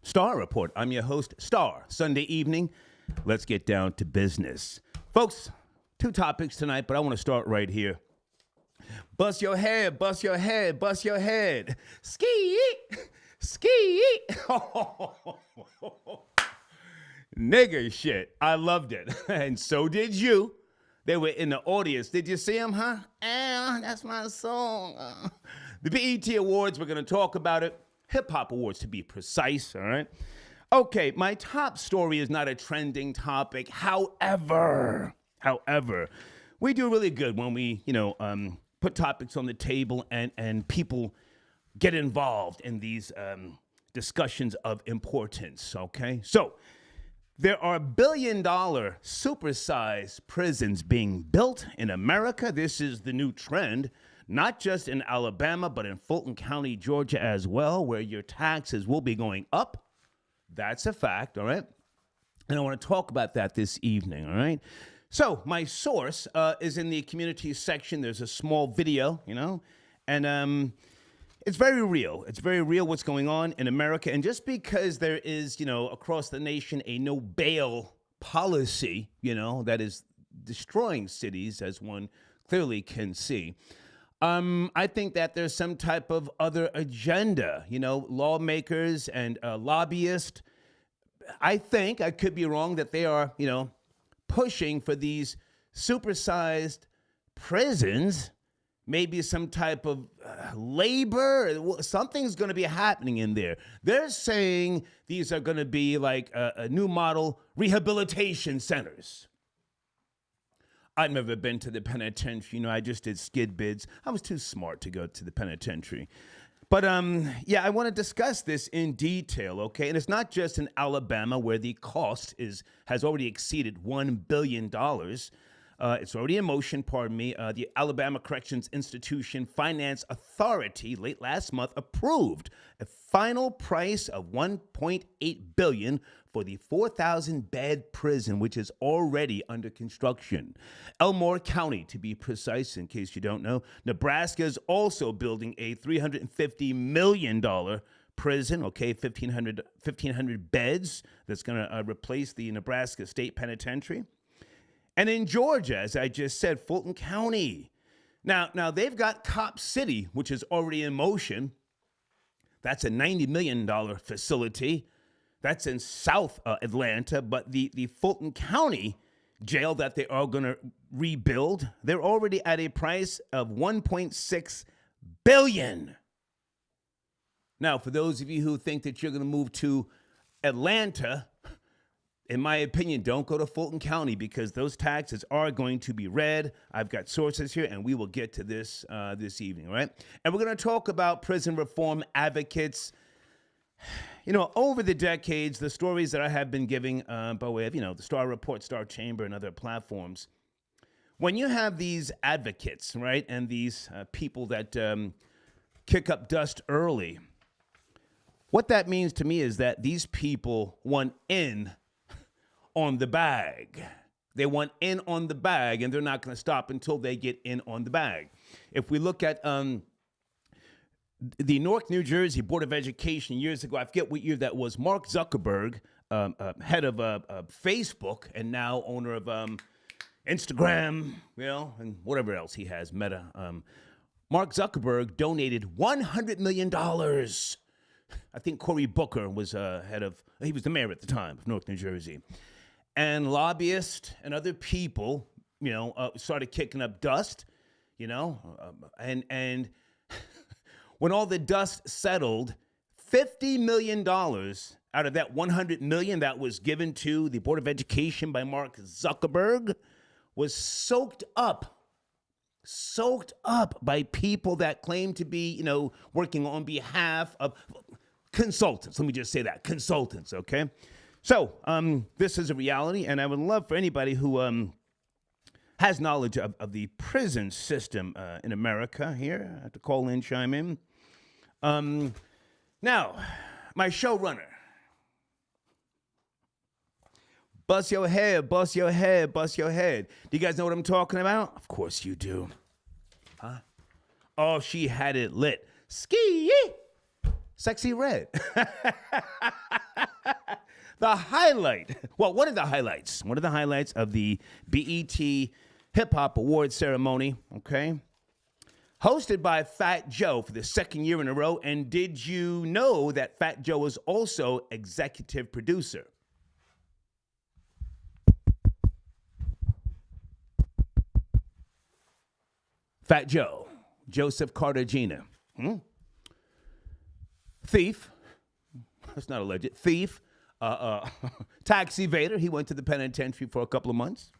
Star Report. I'm your host, Star. Sunday evening, let's get down to business. Folks, two topics tonight, but I want to start right here. Bust your head, bust your head, bust your head. Ski, ski. Nigger shit. I loved it. And so did you. They were in the audience. Did you see them, huh? That's my song. The BET Awards, we're going to talk about it. Hip-hop awards, to be precise, all right? Okay, my top story is not a trending topic. However, we do really good when we, put topics on the table and people get involved in these discussions of importance, okay? So, there are billion-dollar supersize prisons being built in America. This is the new trend, not just in Alabama, but in Fulton County, Georgia as well, where your taxes will be going up. That's a fact, all right? And I want to talk about that this evening, all right? So my source is in the community section. There's a small video, and it's very real. It's very real what's going on in America. And just because there is, across the nation, a no bail policy, that is destroying cities, as one clearly can see, I think that there's some type of other agenda, lawmakers and lobbyists. I think, I could be wrong, that they are, pushing for these supersized prisons. Maybe some type of labor, something's going to be happening in there. They're saying these are going to be like a new model rehabilitation centers. I've never been to the penitentiary. I just did skid bids. I was too smart to go to the penitentiary. But I want to discuss this in detail, okay? And it's not just in Alabama where the cost has already exceeded $1 billion. It's already in motion, The Alabama Corrections Institution Finance Authority late last month approved a final price of $1.8 billion for the 4,000-bed prison, which is already under construction. Elmore County, to be precise, in case you don't know. Nebraska is also building a $350 million prison, 1,500 beds that's going to replace the Nebraska State Penitentiary. And in Georgia, as I just said, Fulton County. Now they've got Cop City, which is already in motion. That's a $90 million facility. That's in South Atlanta. But the Fulton County jail that they are going to rebuild, they're already at a price of $1.6 billion. Now, for those of you who think that you're going to move to Atlanta, in my opinion, don't go to Fulton County because those taxes are going to be red. I've got sources here, and we will get to this this evening, all right? And we're going to talk about prison reform advocates. Over the decades, the stories that I have been giving by way of, the Star Report, Star Chamber, and other platforms, when you have these advocates, right, and these people that kick up dust early, what that means to me is that these people want in on the bag. They want in on the bag, and they're not going to stop until they get in on the bag. If we look at the Newark, New Jersey Board of Education years ago, I forget what year that was, Mark Zuckerberg, head of Facebook and now owner of Instagram, and whatever else he has, Meta. Mark Zuckerberg donated $100 million. I think Cory Booker was he was the mayor at the time of Newark, New Jersey. And lobbyists and other people, started kicking up dust, and when all the dust settled, $50 million out of that $100 million that was given to the Board of Education by Mark Zuckerberg was soaked up by people that claim to be, working on behalf of consultants. Let me just say that, consultants, okay? So this is a reality, and I would love for anybody who has knowledge of the prison system in America here. I have to call in, chime in. Now, my showrunner. Bust your head, bust your head, bust your head. Do you guys know what I'm talking about? Of course you do. Huh? Oh, she had it lit. Ski! Sexy Red. The highlight. Well, one of the highlights. One of the highlights of the BET Hip Hop Awards ceremony, okay? Hosted by Fat Joe for the second year in a row. And did you know that Fat Joe was also executive producer? Fat Joe, Joseph Cartagena. Thief. That's not alleged. Thief. Tax evader. He went to the penitentiary for a couple of months.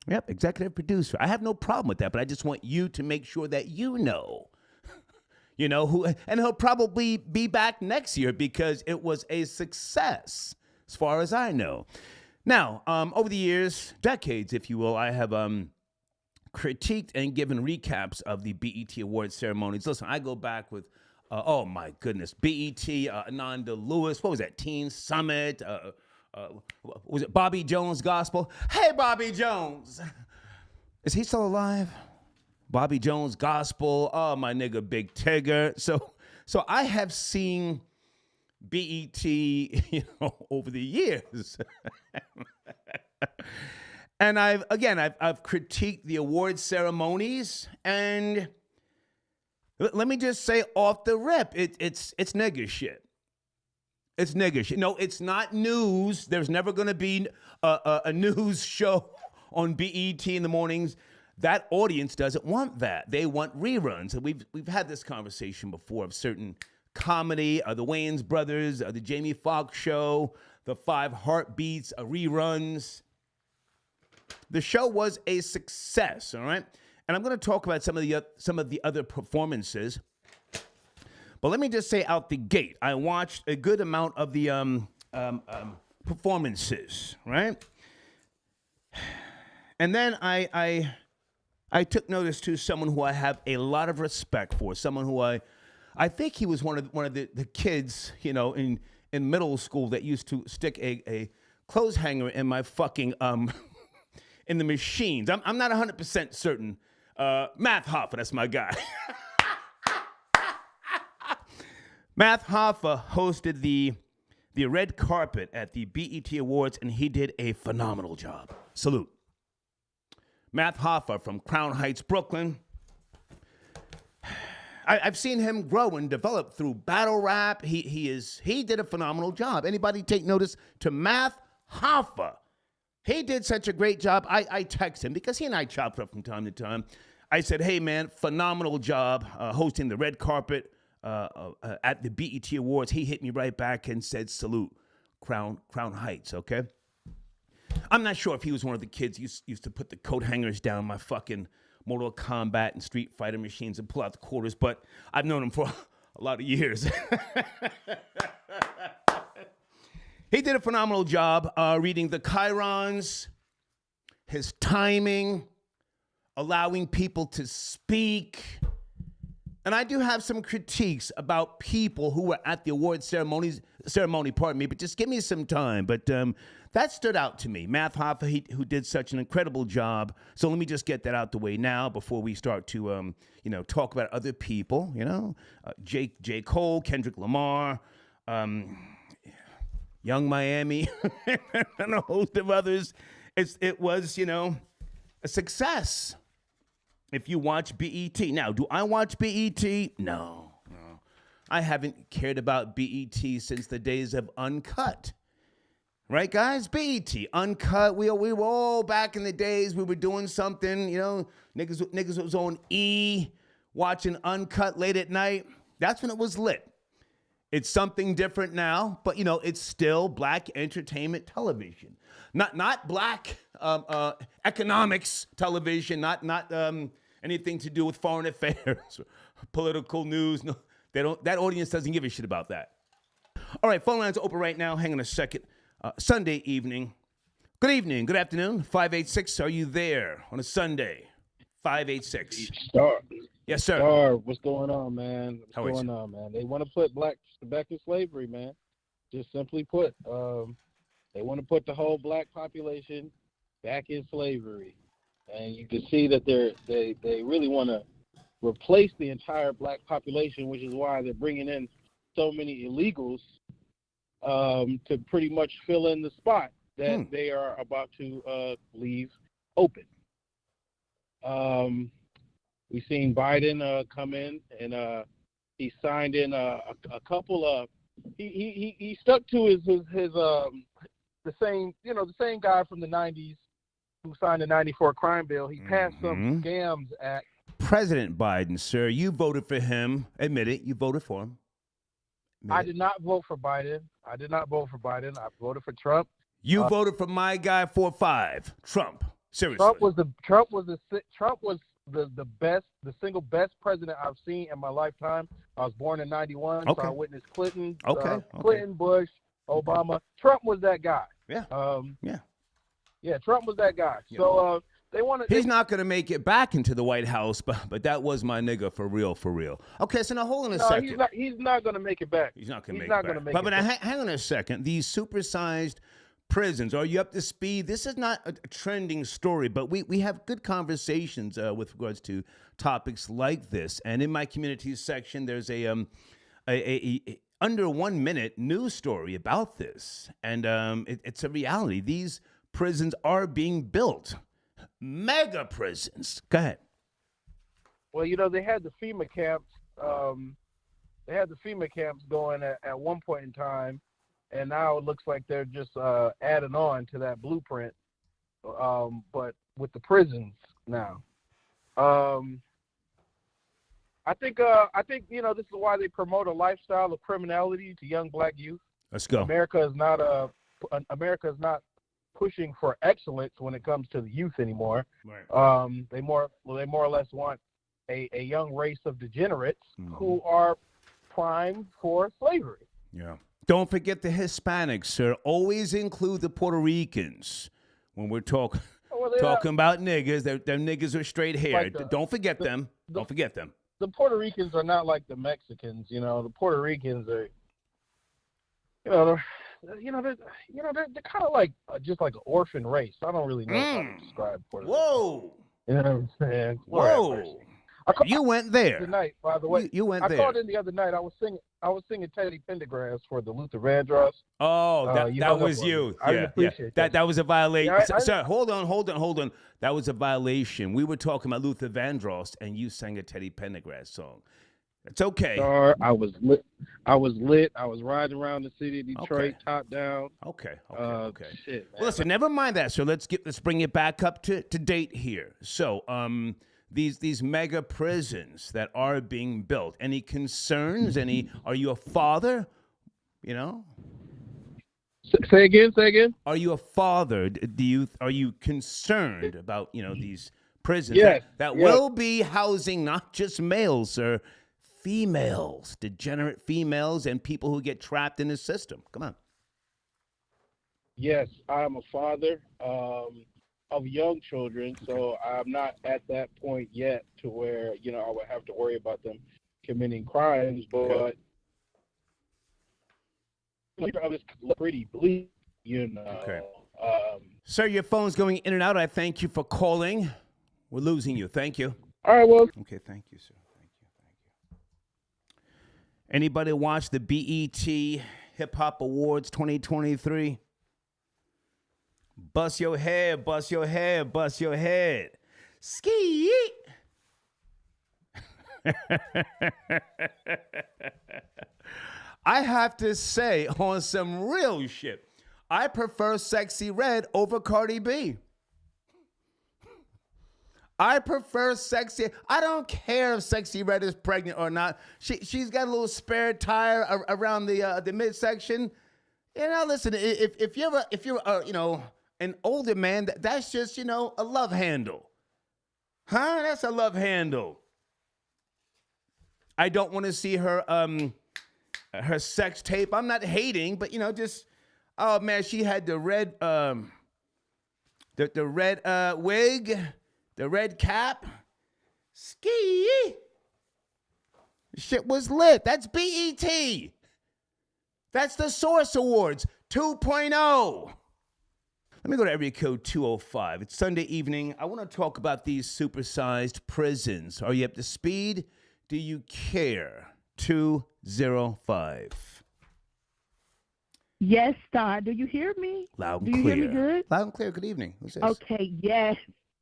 Yep, executive producer. I have no problem with that, but I just want you to make sure that you know who, and he'll probably be back next year because it was a success, as far as I know. Now, over the years, decades, if you will, I have critiqued and given recaps of the BET Awards ceremonies. Listen, I go back with, oh my goodness, BET, Ananda Lewis, what was that, Teen Summit, was it Bobby Jones Gospel? Hey, Bobby Jones. Is he still alive? Bobby Jones Gospel. Oh, my nigga, Big Tigger. So I have seen BET, over the years. And I've critiqued the award ceremonies, and let me just say off the rip, it's nigger shit. It's nigger shit. No, it's not news. There's never going to be a news show on BET in the mornings. That audience doesn't want that. They want reruns. And we've had this conversation before of certain comedy, the Wayans Brothers, the Jamie Foxx Show, the Five Heartbeats, reruns. The show was a success, all right? And I'm going to talk about some of the other performances. But let me just say out the gate, I watched a good amount of the performances, right? And then I took notice to someone who I have a lot of respect for, someone who I think he was one of the kids, in middle school that used to stick a clothes hanger in my fucking in the machines. I'm not 100% certain. Math Hoffa, that's my guy. Math Hoffa hosted the red carpet at the BET Awards, and he did a phenomenal job. Salute. Math Hoffa from Crown Heights, Brooklyn. I've seen him grow and develop through battle rap. He did a phenomenal job. Anybody take notice to Math Hoffa? He did such a great job. I text him because he and I chopped up from time to time. I said, hey, man, phenomenal job hosting the red carpet at the BET Awards. He hit me right back and said, salute, Crown Heights, okay? I'm not sure if he was one of the kids used to put the coat hangers down my fucking Mortal Kombat and Street Fighter machines and pull out the quarters, but I've known him for a lot of years. He did a phenomenal job reading the chyrons, his timing, allowing people to speak. And I do have some critiques about people who were at the award ceremony, but just give me some time. But that stood out to me. Math Hoffa, who did such an incredible job. So let me just get that out the way now before we start to, talk about other people, J. Cole, Kendrick Lamar, Young Miami, and a host of others. It was, a success. If you watch BET. Now, do I watch BET? No. I haven't cared about BET since the days of Uncut. Right, guys? BET, Uncut. We were all back in the days. We were doing something, niggas was on E, watching Uncut late at night. That's when it was lit. It's something different now, but, it's still black entertainment television. Not black economics television, not anything to do with foreign affairs, political news. No, they don't. That audience doesn't give a shit about that. All right, phone lines are open right now. Hang on a second. Sunday evening. Good evening. Good afternoon. 586. Are you there on a Sunday? 586. Star. Yes, sir. Star, what's going on, man? How What's going on, man? They want to put blacks back in slavery, man. Just simply put, they want to put the whole black population back in slavery, and you can see that they really want to replace the entire black population, which is why they're bringing in so many illegals to pretty much fill in the spot that they are about to leave open. We've seen Biden come in, and he signed in a couple of. He stuck to his the same guy from the '90s who signed the '94 crime bill. He passed some scams act. President Biden, sir, you voted for him. Admit it, you voted for him. I did not vote for Biden. I voted for Trump. You voted for my guy 4-5, Trump. Seriously. Trump was the best, the single best president I've seen in my lifetime. I was born in '91, so I witnessed Clinton, Clinton, Bush, Obama. Trump was that guy. Yeah. Yeah, Trump was that guy. Yeah. So they wanted. He's not going to make it back into the White House, but that was my nigga for real. Okay, so now hold on a second. He's not going to make it back. He's not going to make it back. But hang on a second. These supersized prisons, are you up to speed? This is not a trending story, but we have good conversations with regards to topics like this. And in my community section, there's a under 1 minute news story about this, and it's a reality. These prisons are being built, mega prisons. Go ahead. Well, they had the FEMA camps. Going at one point in time. And now it looks like they're just adding on to that blueprint, but with the prisons now. I think this is why they promote a lifestyle of criminality to young black youth. Let's go. America is not pushing for excellence when it comes to the youth anymore. Right. They more or less want a young race of degenerates who are primed for slavery. Yeah. Don't forget the Hispanics, sir. Always include the Puerto Ricans when we're talking about niggas. Them niggas are straight hair. Don't forget them. Don't forget them. The Puerto Ricans are not like the Mexicans. The Puerto Ricans are, they're kind of like just like an orphan race. I don't really know how to describe Puerto Rico. Whoa. You know what I'm saying? Whoa. You went there tonight, by the way. You went there. I called in the other night. I was singing Teddy Pendergrass for the Luther Vandross. Oh, that was you. I appreciate that. That was a violation. Yeah, Sir, hold on. That was a violation. We were talking about Luther Vandross, and you sang a Teddy Pendergrass song. It's okay. Sir, I was lit. I was riding around the city of Detroit, top down. Okay. Shit, man. Well, listen, never mind that. So let's bring it back up to date here. So, these mega prisons that are being built. Any concerns? Are you a father? Say again. Are you a father? Are you concerned about these prisons that will be housing not just males, sir, females, degenerate females, and people who get trapped in the system? Come on. Yes, I'm a father of young children, so I'm not at that point yet to where I would have to worry about them committing crimes, but it's pretty bleak, Okay. Sir, your phone's going in and out. I thank you for calling. We're losing you. Thank you. All right, well. Okay, thank you, sir. Thank you. Anybody watch the BET Hip Hop Awards 2023? Bust your head, bust your head, bust your head. Ski. I have to say, on some real shit, I prefer Sexy Red over Cardi B. I prefer Sexy. I don't care if Sexy Red is pregnant or not. She's got a little spare tire around the midsection. Listen, if you're an older man, that's just, a love handle. Huh? That's a love handle. I don't want to see her sex tape. I'm not hating, but, oh, man, she had the red, the red wig, the red cap. Ski. Shit was lit. That's BET. That's the Source Awards 2.0. Let me go to area code 205. It's Sunday evening. I want to talk about these supersized prisons. Are you up to speed? Do you care? 205. Yes, Star. Do you hear me? Loud and Do you hear me clear. good? Loud and clear. Good evening. Who's this? Okay, yes.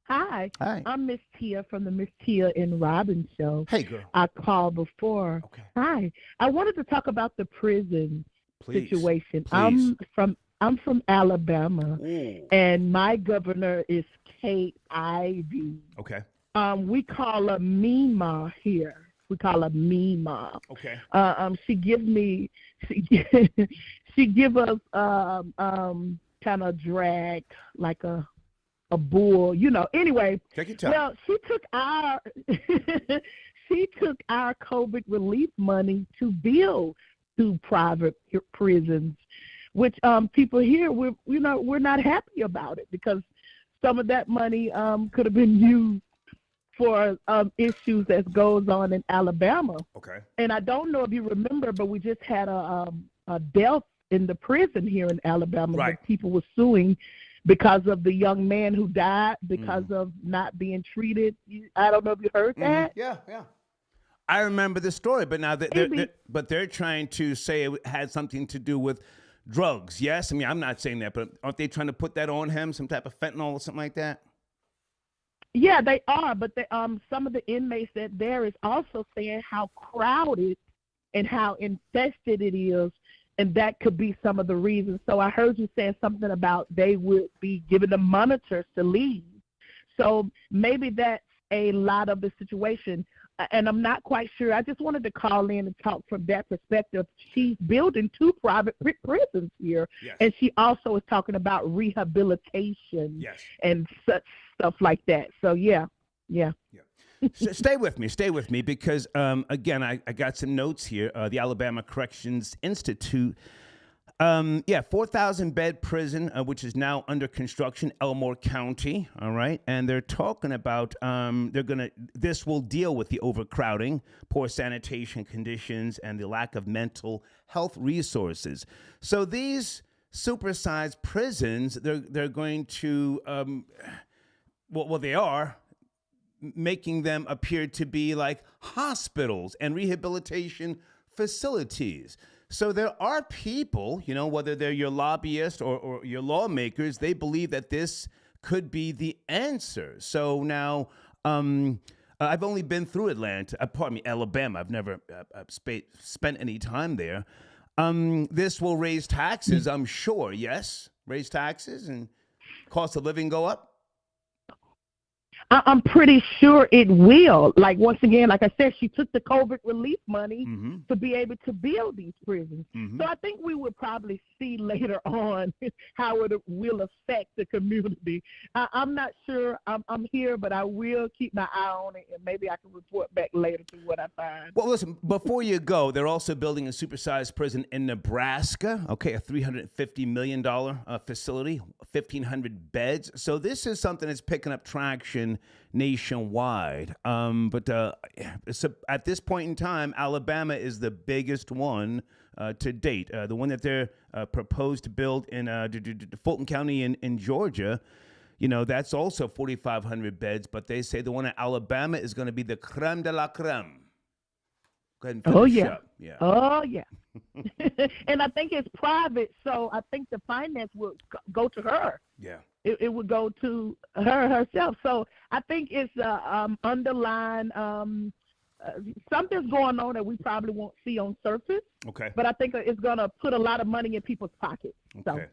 Hi. Hi. I'm Miss Tia from the Miss Tia and Robin show. Hey, girl. I called before. Okay. Hi. I wanted to talk about the prison Please. situation. Please. I'm from Alabama, Ooh. and my governor is Kate Ivey. Okay. We call her Mima here. We call her Mima. Okay. She gives me she give us kind of drag like a bull, you know. Anyway, Take your time. well, she took our she took our COVID relief money to build 2 private prisons, which people here we're not happy about it because some of that money could have been used for issues that goes on in Alabama. Okay. And I don't know if you remember, but we just had a death in the prison here in Alabama. Right. That people were suing because of the young man who died because of not being treated. I don't know if you heard that. Yeah, yeah. I remember the story, but now they're trying to say it had something to do with drugs. Yes, I mean I'm not saying that, but aren't they trying to put that on him? Some type of fentanyl or something like that? Yeah, they are, but some of the inmates that there is also saying how crowded and how infested it is, and that could be some of the reasons. So I heard you saying something about they would be giving them monitors to leave. So maybe that's a lot of the situation, and I'm not quite sure. I just wanted to call in and talk from that perspective. She's building 2 private prisons here, Yes. and she also is talking about rehabilitation Yes. and such stuff like that. So yeah. Stay with me, because again, I got some notes here. The Alabama Corrections Institute, 4,000 bed prison, which is now under construction, Elmore County. All right, and they're talking about this will deal with the overcrowding, poor sanitation conditions, and the lack of mental health resources. So these supersized prisons, they're going to well, they are making them appear to be like hospitals and rehabilitation facilities. So there are people, whether they're your lobbyists or your lawmakers, they believe that this could be the answer. So now, I've only been through Alabama. I've never spent any time there. This will raise taxes, I'm sure. Yes, raise taxes and cost of living go up. I'm pretty sure it will. Like, once again, like I said, she took the COVID relief money to be able to build these prisons. So I think we would probably see later on how it will affect the community. I'm not sure I'm here, but I will keep my eye on it, and maybe I can report back later to what I find. Well, listen, before you go, they're also building a supersized prison in Nebraska, okay, a $350 million facility, 1,500 beds. So this is something that's picking up traction nationwide. But at this point in time, Alabama is the biggest one to date. The one that they're proposed to build in Fulton County in Georgia, that's also 4,500 beds. But they say the one in Alabama is going to be the creme de la creme. Go ahead and finish up. Yeah. Oh, yeah. And I think it's private, so I think the finance will go to her. Yeah. It would go to her herself. So I think it's underlying something's going on that we probably won't see on surface. Okay. But I think it's going to put a lot of money in people's pockets. Okay. So.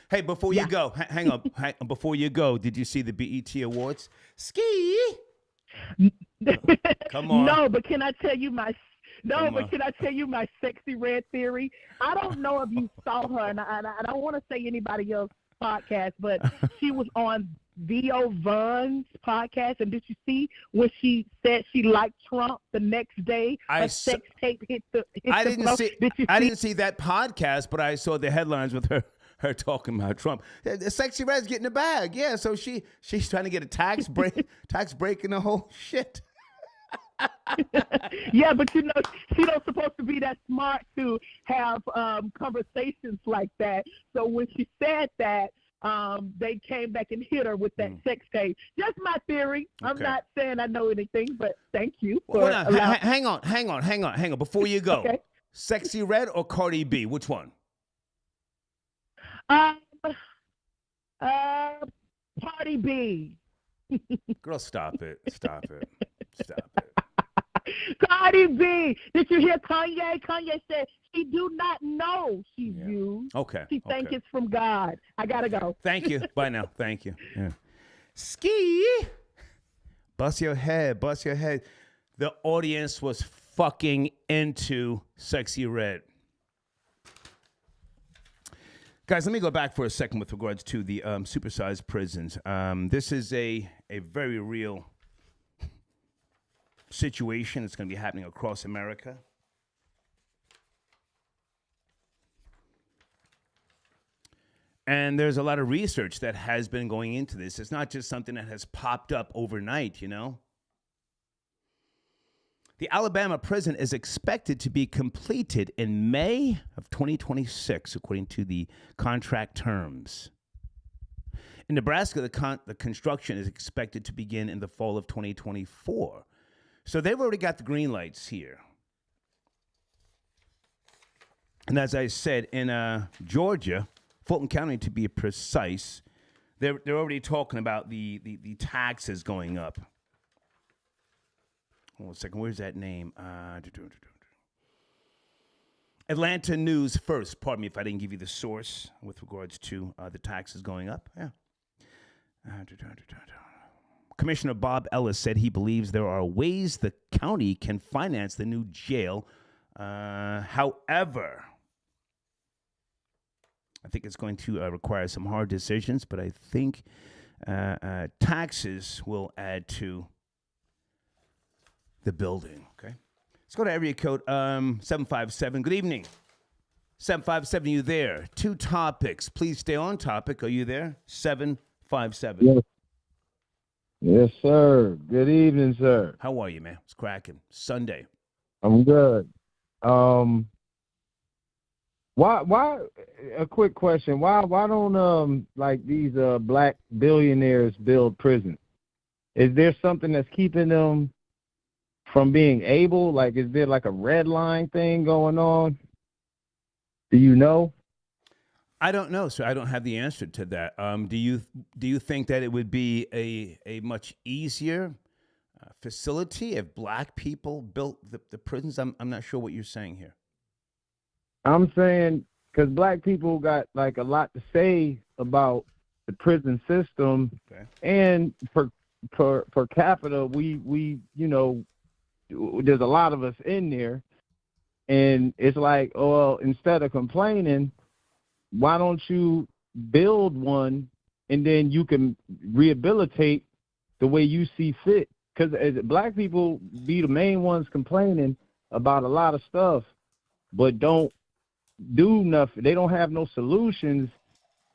Hey, before you go, hang on. Before you go, did you see the BET Awards? Ski. Come on. No, but can I tell you my sexy red theory? I don't know if you saw her, and I don't want to say anybody else's podcast, but she was on Theo Von's podcast, and did you see when she said she liked Trump the next day? Sex tape hit the I the didn't floor. see. I didn't see that podcast, but I saw the headlines with her talking about Trump. The sexy red's getting a bag, yeah. So she's trying to get a tax break, and the whole shit. Yeah, but she's not supposed to be that smart to have conversations like that. So when she said that, they came back and hit her with that sex tape. Just my theory. Okay. I'm not saying I know anything, but thank you for hang on. Before you go, okay. Sexy Red or Cardi B? Which one? Um, Party B. Girl, stop it. Stop it. Stop it. Cardi B. Did you hear Kanye? Kanye said she do not know she's used. Okay. She think okay. it's from God. I gotta go. Thank you. Bye now. Thank you. Yeah. Ski. Bust your head. Bust your head. The audience was fucking into Sexy Red. Guys, let me go back for a second with regards to the supersized prisons. This is a very real situation that's going to be happening across America. And there's a lot of research that has been going into this. It's not just something that has popped up overnight, you know? The Alabama prison is expected to be completed in May of 2026, according to the contract terms. In Nebraska, the construction is expected to begin in the fall of 2024. So they've already got the green lights here. And as I said, in Georgia, Fulton County to be precise, they're already talking about the taxes going up. Hold on a second. Where's that name? Atlanta News First. Pardon me if I didn't give you the source with regards to the taxes going up. Yeah. Commissioner Bob Ellis said he believes there are ways the county can finance the new jail. However, I think it's going to require some hard decisions, but I think taxes will add to the building. Okay. Let's go to area code 757. Good evening. 757, you there? Two topics. Please stay on topic. Are you there? 757. Yes. Yes, sir. Good evening, sir. How are you, man? It's cracking. Sunday. I'm good. Why a quick question. Why don't like these black billionaires build prisons? Is there something that's keeping them from being able? Like, is there like a red line thing going on? Do you know? I don't know, sir. I don't have the answer to that. Do you think that it would be a much easier facility if black people built the prisons? I'm not sure what you're saying here. I'm saying because black people got like a lot to say about the prison system, Okay. and per capita, we you know, there's a lot of us in there, and it's like, oh, well, instead of complaining, why don't you build one and then you can rehabilitate the way you see fit? Because black people be the main ones complaining about a lot of stuff, but don't do nothing. They don't have no solutions.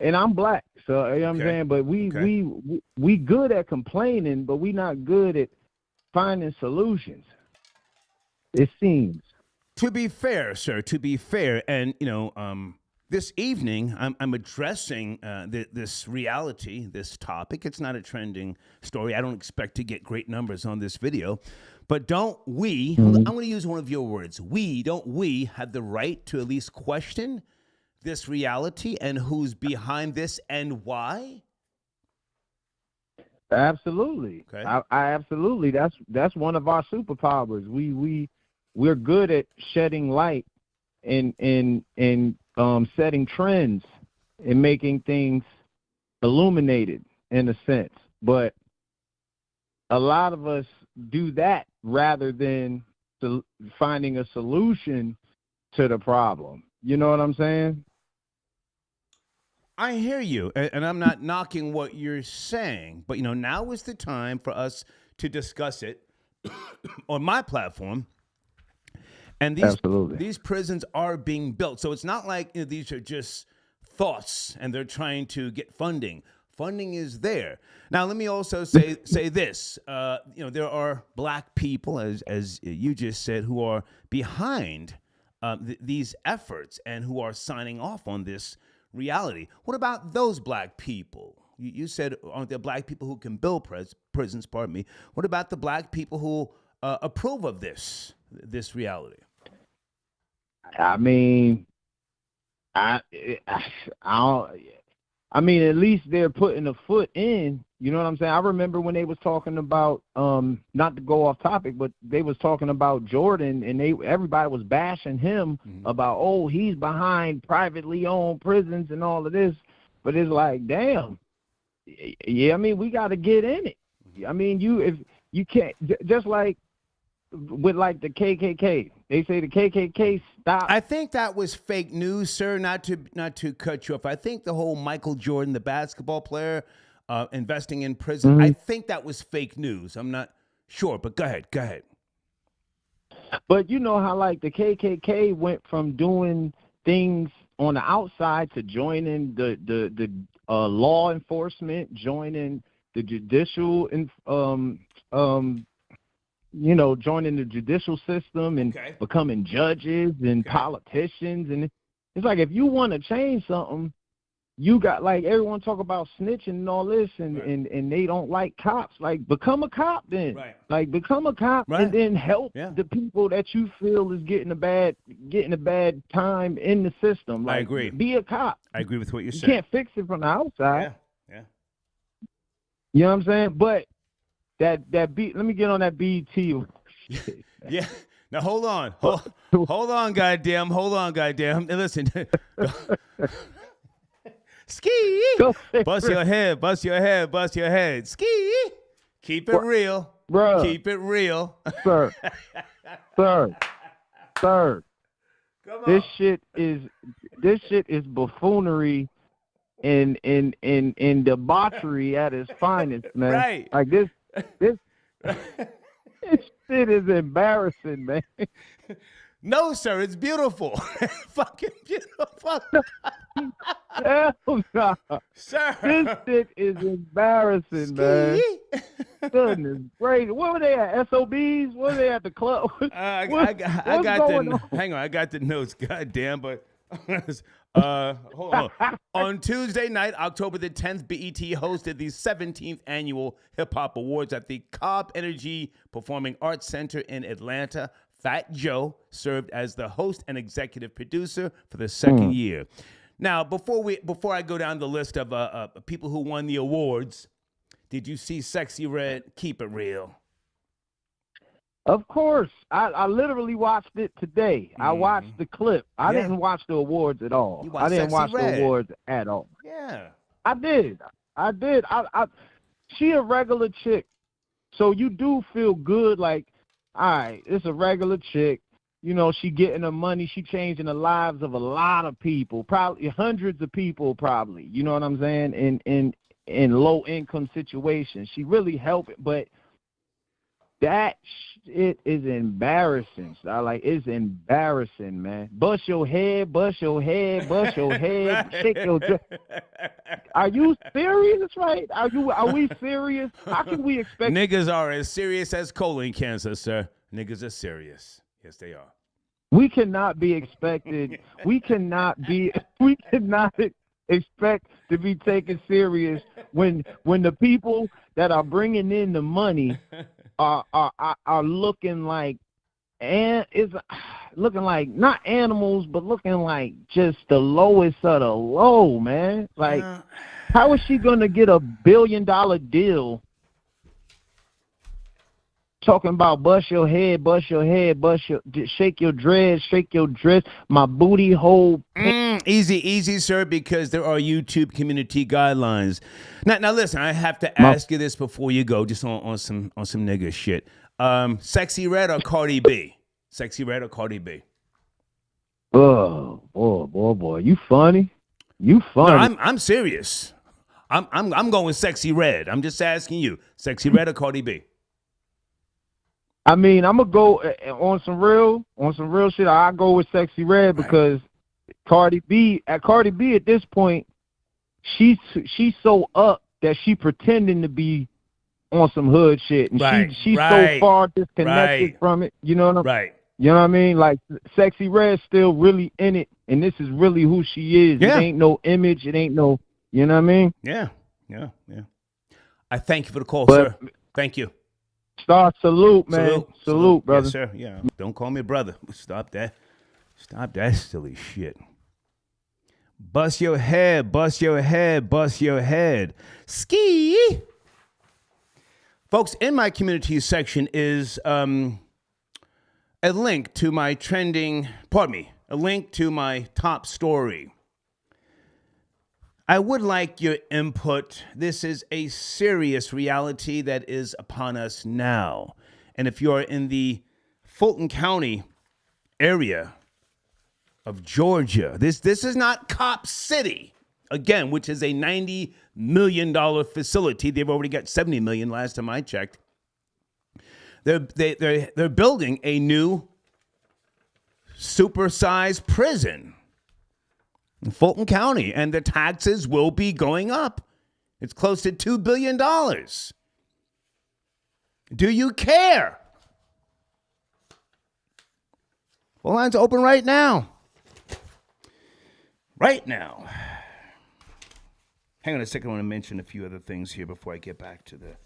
And I'm black, so you know what I'm saying. But we good at complaining, but we not good at finding solutions. It seems. To be fair, sir. To be fair, and you know, this evening I'm addressing this reality, this topic. It's not a trending story. I don't expect to get great numbers on this video. But don't we, I'm going to use one of your words, don't we have the right to at least question this reality and who's behind this and why? Absolutely. Okay. I absolutely. That's one of our superpowers. We're good at shedding light and setting trends and making things illuminated in a sense. But a lot of us do that rather than finding a solution to the problem. You know what I'm saying? I hear you, and I'm not knocking what you're saying, but you know, now is the time for us to discuss it on my platform. And these prisons are being built, so it's not like, you know, these are just thoughts and they're trying to get funding. Funding is there. Now, let me also say this. You know, there are black people, as you just said, who are behind these efforts and who are signing off on this reality. What about those black people? You said, aren't there black people who can build prisons? Pardon me. What about the black people who approve of this reality? I mean, I don't. I mean, at least they're putting a foot in. You know what I'm saying? I remember when they was talking about, not to go off topic, but they was talking about Jordan, and everybody was bashing him about, oh, he's behind privately owned prisons and all of this. But it's like, damn, yeah. I mean, we got to get in it. I mean, if you can't, just like with like the KKK, they say the KKK stopped. I think that was fake news, sir. Not to cut you off. I think the whole Michael Jordan, the basketball player, investing in prison. I think that was fake news. I'm not sure, but go ahead. But you know how like the KKK went from doing things on the outside to joining the law enforcement, joining the judicial, joining the judicial system and becoming judges and politicians. And it's like, if you want to change something, you got, like, everyone talk about snitching and all this, and they don't like cops. Like, become a cop then. Right. Like, become a cop and then help the people that you feel is getting a bad time in the system. Like, I agree. Be a cop. I agree with what you're saying. You can't fix it from the outside. Yeah. You know what I'm saying? But let me get on that BT. Yeah. Now hold on. Hold on, goddamn. And listen. Ski. Bust your head. Ski. Keep it real. Bruh. Keep it real. Sir. Come on. This shit is buffoonery and debauchery at its finest, man. Right. Like this shit is embarrassing, man. No, sir, it's beautiful. Fucking beautiful. Hell no. Sir. This shit is embarrassing, man. Goodness gracious. Where were they at? SOBs? Where were they at the club? I got the notes. Goddamn, but hold on. On Tuesday night, October the 10th, BET hosted the 17th annual Hip Hop Awards at the Cobb Energy Performing Arts Center in Atlanta. Fat Joe served as the host and executive producer for the second year. Now, before I go down the list of people who won the awards, did you see Sexy Red? Keep it real. Of course. I literally watched it today. I watched the clip. I didn't watch the awards at all. I didn't watch the awards at all. Yeah. I did. She a regular chick. So you do feel good, like, all right, it's a regular chick. You know, she getting her money. She changing the lives of a lot of people, probably hundreds of people, probably. You know what I'm saying? In low income situations, she really helping. But that shit is embarrassing. It's embarrassing, man. Bust your head. Shake your dress. Are you serious, right? Are we serious? How can we expect? Niggas are as serious as colon cancer, sir. Niggas are serious. Yes, they are. We cannot be expected. We cannot expect to be taken serious when the people that are bringing in the money are looking like, and is looking like not animals, but looking like just the lowest of the low, man. Like, how is she gonna get a $1 billion deal? Talking about bust your head, shake your dreads, shake your dress, my booty hole. Easy, sir, because there are YouTube community guidelines. Now listen, I have to ask you this before you go, just on some nigga shit. Sexy Red or Cardi B? Sexy Red or Cardi B? Oh, boy, you funny. No, I'm serious. I'm going Sexy Red. I'm just asking you, Sexy Red or Cardi B? I mean, I'm gonna go on some real shit. I go with Sexy Red because Cardi B at this point, she's so up that she pretending to be on some hood shit, and she's so far disconnected from it. You know what You know what I mean? Like, Sexy Red's still really in it, and this is really who she is. Yeah. It ain't no image. It ain't no. You know what I mean? Yeah. I thank you for the call, sir. Thank you. Star, salute, man. Salute, brother. Yes, sir. Yeah. Don't call me brother. Stop that silly shit. Bust your head, bust your head, bust your head. Ski. Folks, in my community section is a link to my a link to my top story. I would like your input. This is a serious reality that is upon us now. And if you're in the Fulton County area of Georgia, this is not Cop City, again, which is a $90 million facility. They've already got $70 million last time I checked. They're building a new supersize prison in Fulton County, and the taxes will be going up. It's close to $2 billion. Do you care? Phone lines are open right now. Right now. Hang on a second. I want to mention a few other things here before I get back to the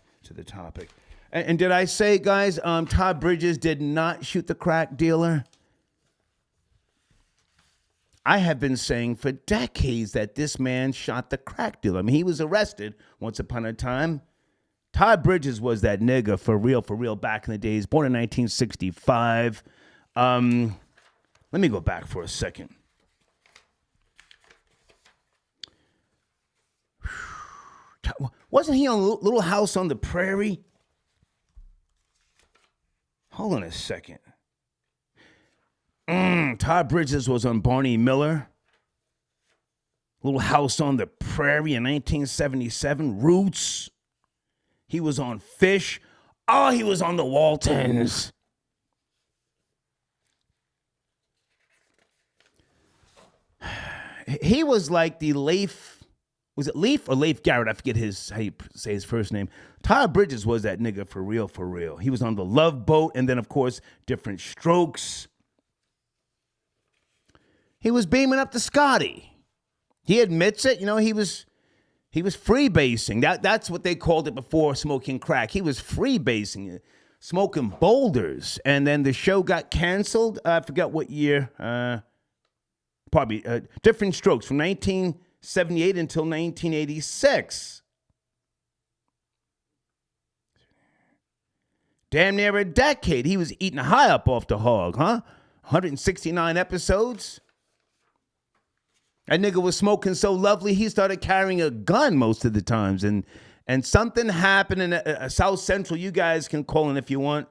topic. And did I say, guys, Todd Bridges did not shoot the crack dealer? I have been saying for decades that this man shot the crack dealer. I mean, he was arrested once upon a time. Todd Bridges was that nigga for real back in the days. Born in 1965. Let me go back for a second. Wasn't he on Little House on the Prairie? Hold on a second. Todd Bridges was on Barney Miller. Little House on the Prairie in 1977. Roots. He was on Fish. Oh, he was on the Waltons. He was like the Leif. Was it Leif or Leif Garrett? I forget how you say his first name. Todd Bridges was that nigga for real. He was on the Love Boat, and then, of course, Different Strokes. He was beaming up to Scotty. He admits it. You know, he was freebasing. That's what they called it before smoking crack. He was freebasing, smoking boulders. And then the show got canceled. I forgot what year. Probably Different Strokes from 1978 until 1986. Damn near a decade. He was eating high up off the hog, huh? 169 episodes. That nigga was smoking so lovely, he started carrying a gun most of the times. And something happened in South Central. You guys can call in if you want.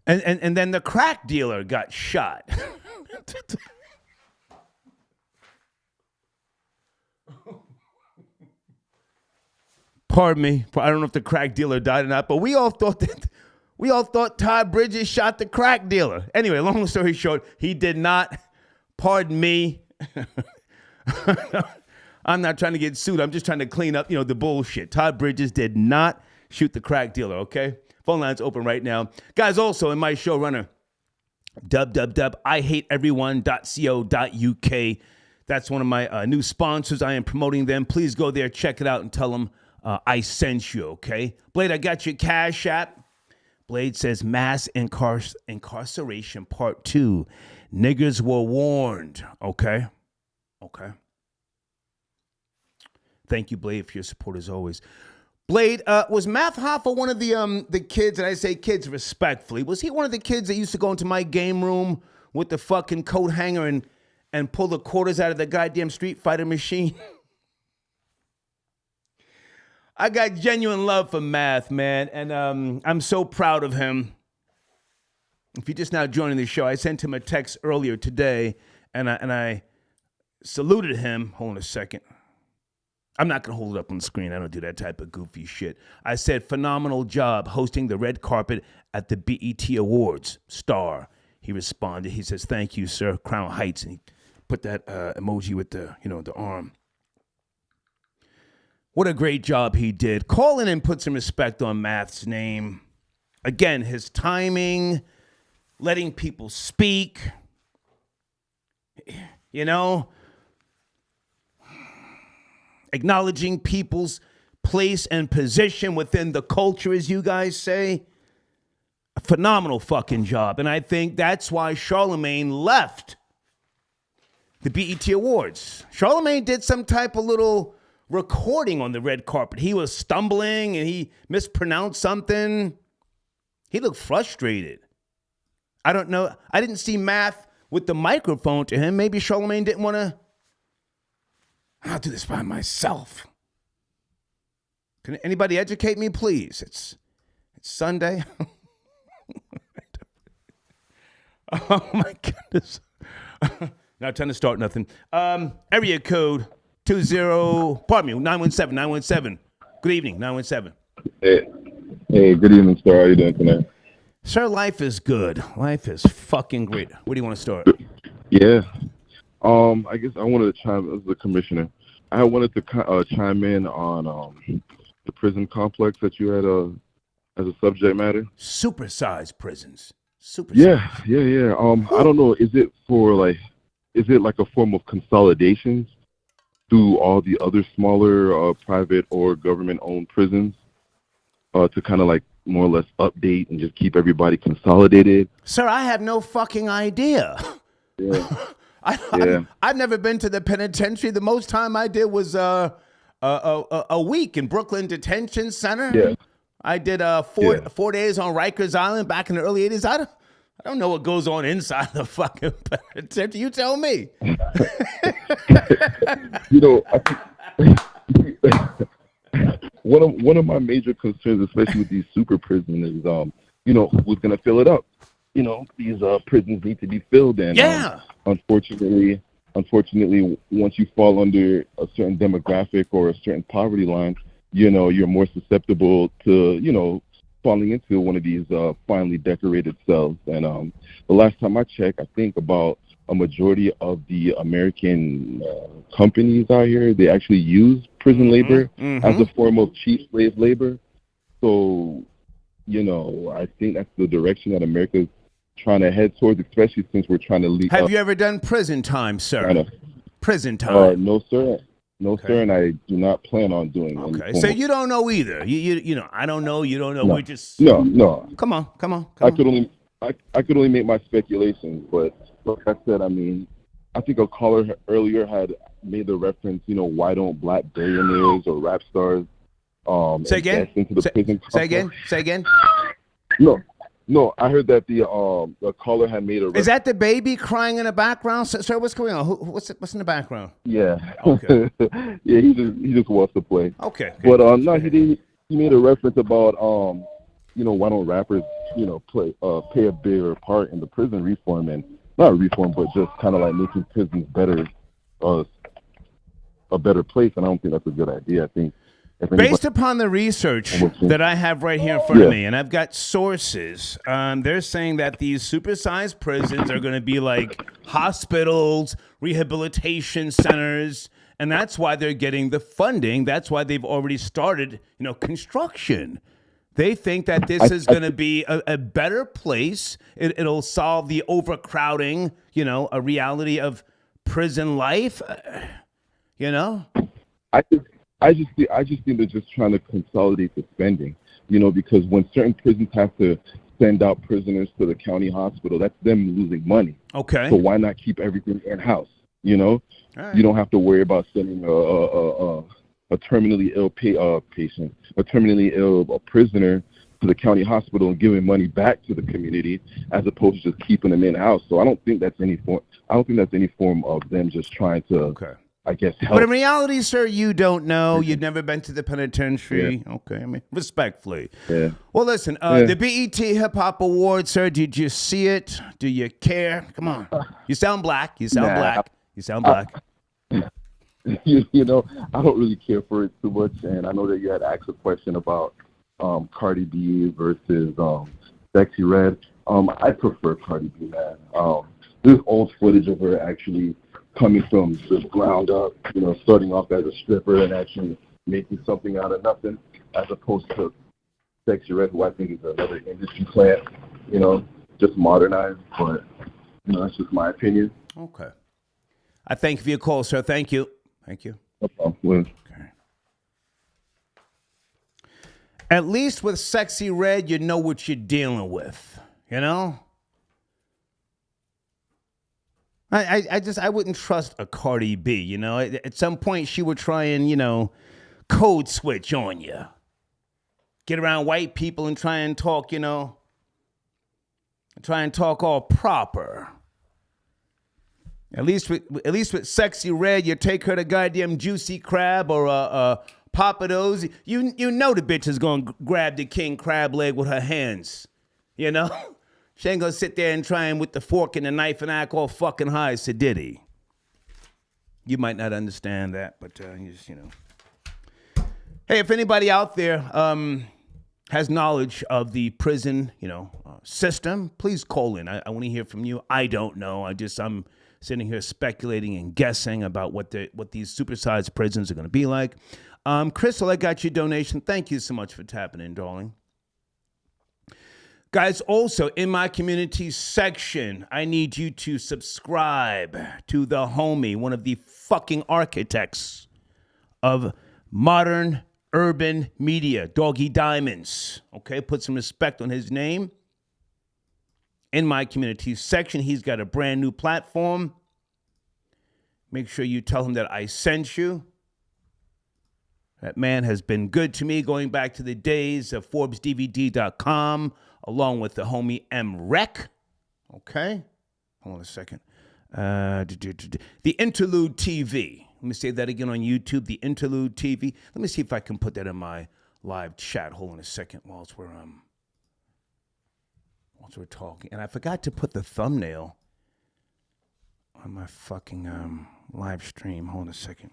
And then the crack dealer got shot. Pardon me. I don't know if the crack dealer died or not, but we all thought Todd Bridges shot the crack dealer. Anyway, long story short, he did not. Pardon me. I'm not trying to get sued. I'm just trying to clean up, the bullshit. Todd Bridges did not shoot the crack dealer, okay? Phone lines open right now. Guys, also in my showrunner, www.ihateeveryone.co.uk. That's one of my new sponsors. I am promoting them. Please go there, check it out, and tell them I sent you, okay? Blade, I got your Cash App. Blade says mass incarceration part 2. Niggers were warned, okay? Okay. Thank you, Blade, for your support as always. Blade, was Math Hoffa one of the kids, and I say kids respectfully, was he one of the kids that used to go into my game room with the fucking coat hanger and pull the quarters out of the goddamn Street Fighter machine? I got genuine love for Math, man, and I'm so proud of him. If you're just now joining the show, I sent him a text earlier today, and I saluted him. Hold on a second. I'm not going to hold it up on the screen. I don't do that type of goofy shit. I said, phenomenal job hosting the red carpet at the BET Awards. Star. He responded. He says, thank you, sir. Crown Heights. And he put that emoji with the arm. What a great job he did. Call in and put some respect on Math's name. Again, his timing, letting people speak, acknowledging people's place and position within the culture, as you guys say. A phenomenal fucking job. And I think that's why Charlemagne left the BET Awards. Charlemagne did some type of little recording on the red carpet. He was stumbling and he mispronounced something. He looked frustrated. I don't know. I didn't see Math with the microphone to him. Maybe Charlemagne didn't want to. I'll do this by myself. Can anybody educate me, please? It's Sunday. Oh my goodness. Not trying to start nothing. Area code 917. Good evening, 917. Hey, good evening, sir. How you doing tonight? Sir, life is good. Life is fucking great. Where do you want to start? Yeah. I guess I wanted to chime as the commissioner. I wanted to chime in on the prison complex that you had as a subject matter. Supersize prisons. Yeah. I don't know. Is it like a form of consolidation through all the other smaller private or government-owned prisons to kind of like more or less update and just keep everybody consolidated? Sir, I have no fucking idea. Yeah. I've never been to the penitentiary. The most time I did was a week in Brooklyn Detention Center. Yeah. I did 4 days on Rikers Island back in the early 80s. I don't know what goes on inside the fucking penitentiary. You tell me. You know, one of my major concerns, especially with these super prisons, is who's gonna fill it up? You know, these prisons need to be filled, and unfortunately, once you fall under a certain demographic or a certain poverty line, you know, you're more susceptible to, falling into one of these finely decorated cells. And the last time I checked, I think about a majority of the American companies out here, they actually use prison labor as a form of cheap slave labor. So, I think that's the direction that America's trying to head towards, especially since we're trying to leave. Have you ever done prison time, sir? Prison time? No, sir. No, sir, and I do not plan on doing it. Okay, so you don't know either. You know, I don't know. You don't know. No. We're just no. Come on. I could only make my speculations, but like I said, I mean, I think a caller earlier had made the reference. Why don't black billionaires or rap stars say again? Into the prison complex? Say again. No, I heard that the caller had made a reference. Is that the baby crying in the background? Sir, what's going on? What's in the background? Yeah. Okay. Yeah, he just wants to play. Okay. But no, he made a reference about why don't rappers pay a bigger part in the prison reform, and not reform, but just kind of like making prisons better, a better place. And I don't think that's a good idea. I think based upon the research that I have right here in front of me, and I've got sources, they're saying that these supersized prisons are going to be like hospitals, rehabilitation centers, and that's why they're getting the funding. That's why they've already started, construction. They think that this is going to be a better place. It'll solve the overcrowding, a reality of prison life, I just think they're just trying to consolidate the spending, because when certain prisons have to send out prisoners to the county hospital, that's them losing money. Okay. So why not keep everything in-house, Right. You don't have to worry about sending a terminally ill patient, a terminally ill prisoner to the county hospital and giving money back to the community as opposed to just keeping them in-house. So I don't think that's any form of them just trying to I guess help. But in reality, sir, you don't know. You've never been to the penitentiary. Yeah. Okay, I mean, respectfully. Yeah. Well, listen, the BET Hip Hop Awards, sir, did you see it? Do you care? Come on. You sound black. You sound black. You sound black. I don't really care for it too much, and I know that you had asked a question about Cardi B versus Sexy Red. I prefer Cardi B, man. There's old footage of her actually coming from the ground up, starting off as a stripper and actually making something out of nothing, as opposed to Sexy Red, who I think is another industry plant, just modernized. But, that's just my opinion. Okay. I thank you for your call, sir. Thank you. Thank you. No problem. Okay. At least with Sexy Red, you know what you're dealing with, I wouldn't trust a Cardi B, you know. At some point, she would try and, you know, code switch on you. Get around white people and try and talk, you know, all proper. At least with Sexy Red, you take her to goddamn Juicy Crab or Papados. You know the bitch is gonna grab the king crab leg with her hands, you know. She ain't gonna sit there and try and with the fork and the knife and act all fucking high as Diddy. You might not understand that, but you know. Hey, if anybody out there has knowledge of the prison, you know, system, please call in. I want to hear from you. I don't know. I'm sitting here speculating and guessing about what these supersized prisons are going to be like. Crystal, I got your donation. Thank you so much for tapping in, darling. Guys, also in my community section, I need you to subscribe to the homie, one of the fucking architects of modern urban media, Doggy Diamonds. Okay, put some respect on his name. In my community section, he's got a brand new platform. Make sure you tell him that I sent you. That man has been good to me going back to the days of ForbesDVD.com, along with the homie M-Rec. Okay? Hold on a second. The Interlude TV. Let me say that again on YouTube, the Interlude TV. Let me see if I can put that in my live chat. Hold on a second whilst we're talking. And I forgot to put the thumbnail on my fucking live stream. Hold on a second.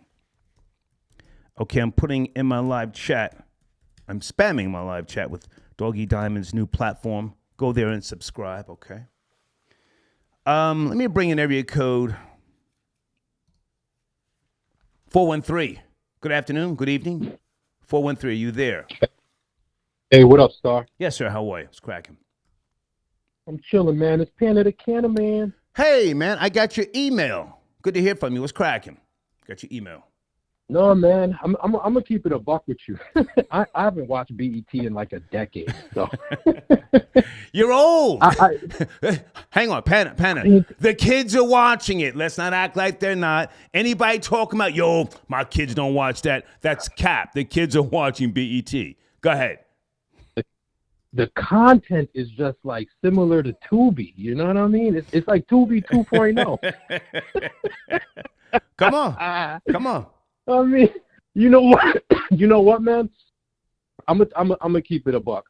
Okay, I'm putting in my live chat. I'm spamming my live chat with Doggy Diamond's new platform. Go there and subscribe, okay? Let me bring in area code 413. Good afternoon, good evening. 413, are you there? Hey, what up, Star? Yes, sir, how are you? It's cracking. I'm chilling, man. It's Panda the Canna, man. Hey, man, I got your email. Good to hear from you. What's cracking? Got your email. No, man, I'm gonna keep it a buck with you. I haven't watched BET in like a decade, so. You're old. Hang on, Panda. The kids are watching it. Let's not act like they're not. Anybody talking about, yo, my kids don't watch that. That's cap. The kids are watching BET. Go ahead. The content is just like similar to Tubi. You know what I mean? It's like Tubi 2.0. Come on. I mean, you know what? You know what, man? I'm gonna keep it a buck.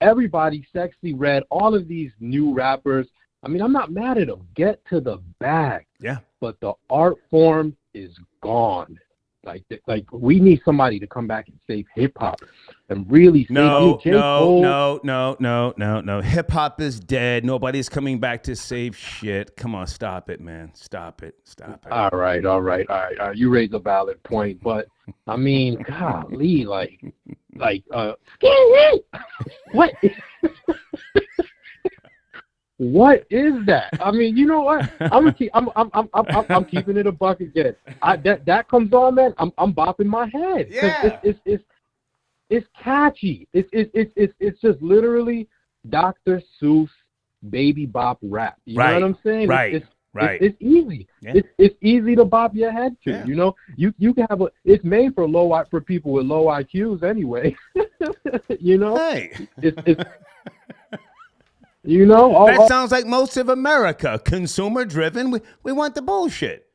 Everybody, Sexy Red, all of these new rappers. I mean, I'm not mad at them. Get to the bag. Yeah. But the art form is gone. Like we need somebody to come back and save hip hop and really save No. Cole. Hip hop is dead. Nobody's coming back to save shit. Come on, stop it, man. Stop it. All right. You raise a valid point, but I mean, golly, like, what? What is that? I mean, you know what? I'm keeping it a buck again. That comes on, man. I'm bopping my head. Yeah. It's catchy. It's just literally Dr. Seuss baby bop rap. You know what I'm saying? Right. It's easy. Yeah. It's easy to bop your head to. Yeah. You know, you can have it's made for people with low IQs anyway. You know, hey, it's you know, that sounds like most of America, consumer driven. We want the bullshit.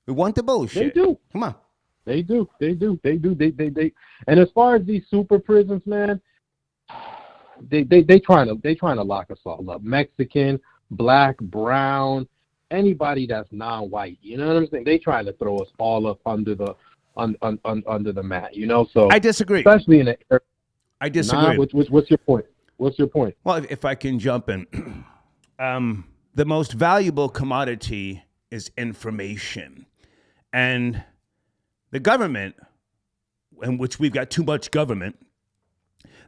We want the bullshit. They do. Come on. They do. And as far as these super prisons, man, they trying to lock us all up. Mexican, black, brown, anybody that's non-white. You know what I'm saying? They trying to throw us all up under the mat. You know, so I disagree. Especially in the I disagree. What's your point? What's your point? Well, if I can jump in, the most valuable commodity is information, and the government, in which we've got too much government,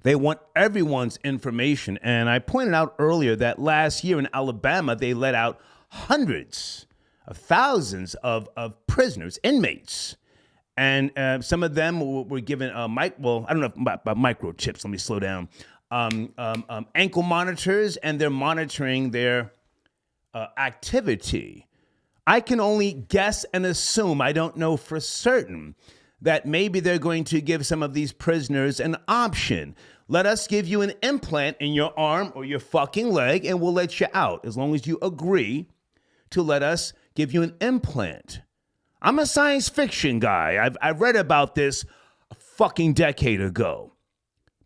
they want everyone's information. And I pointed out earlier that last year in Alabama, they let out hundreds of thousands of prisoners, inmates. And some of them were given I don't know about microchips. Let me slow down. Ankle monitors, and they're monitoring their activity. I can only guess and assume, I don't know for certain, that maybe they're going to give some of these prisoners an option. Let us give you an implant in your arm or your fucking leg and we'll let you out as long as you agree to let us give you an implant. I'm a science fiction guy. I've read about this a fucking decade ago.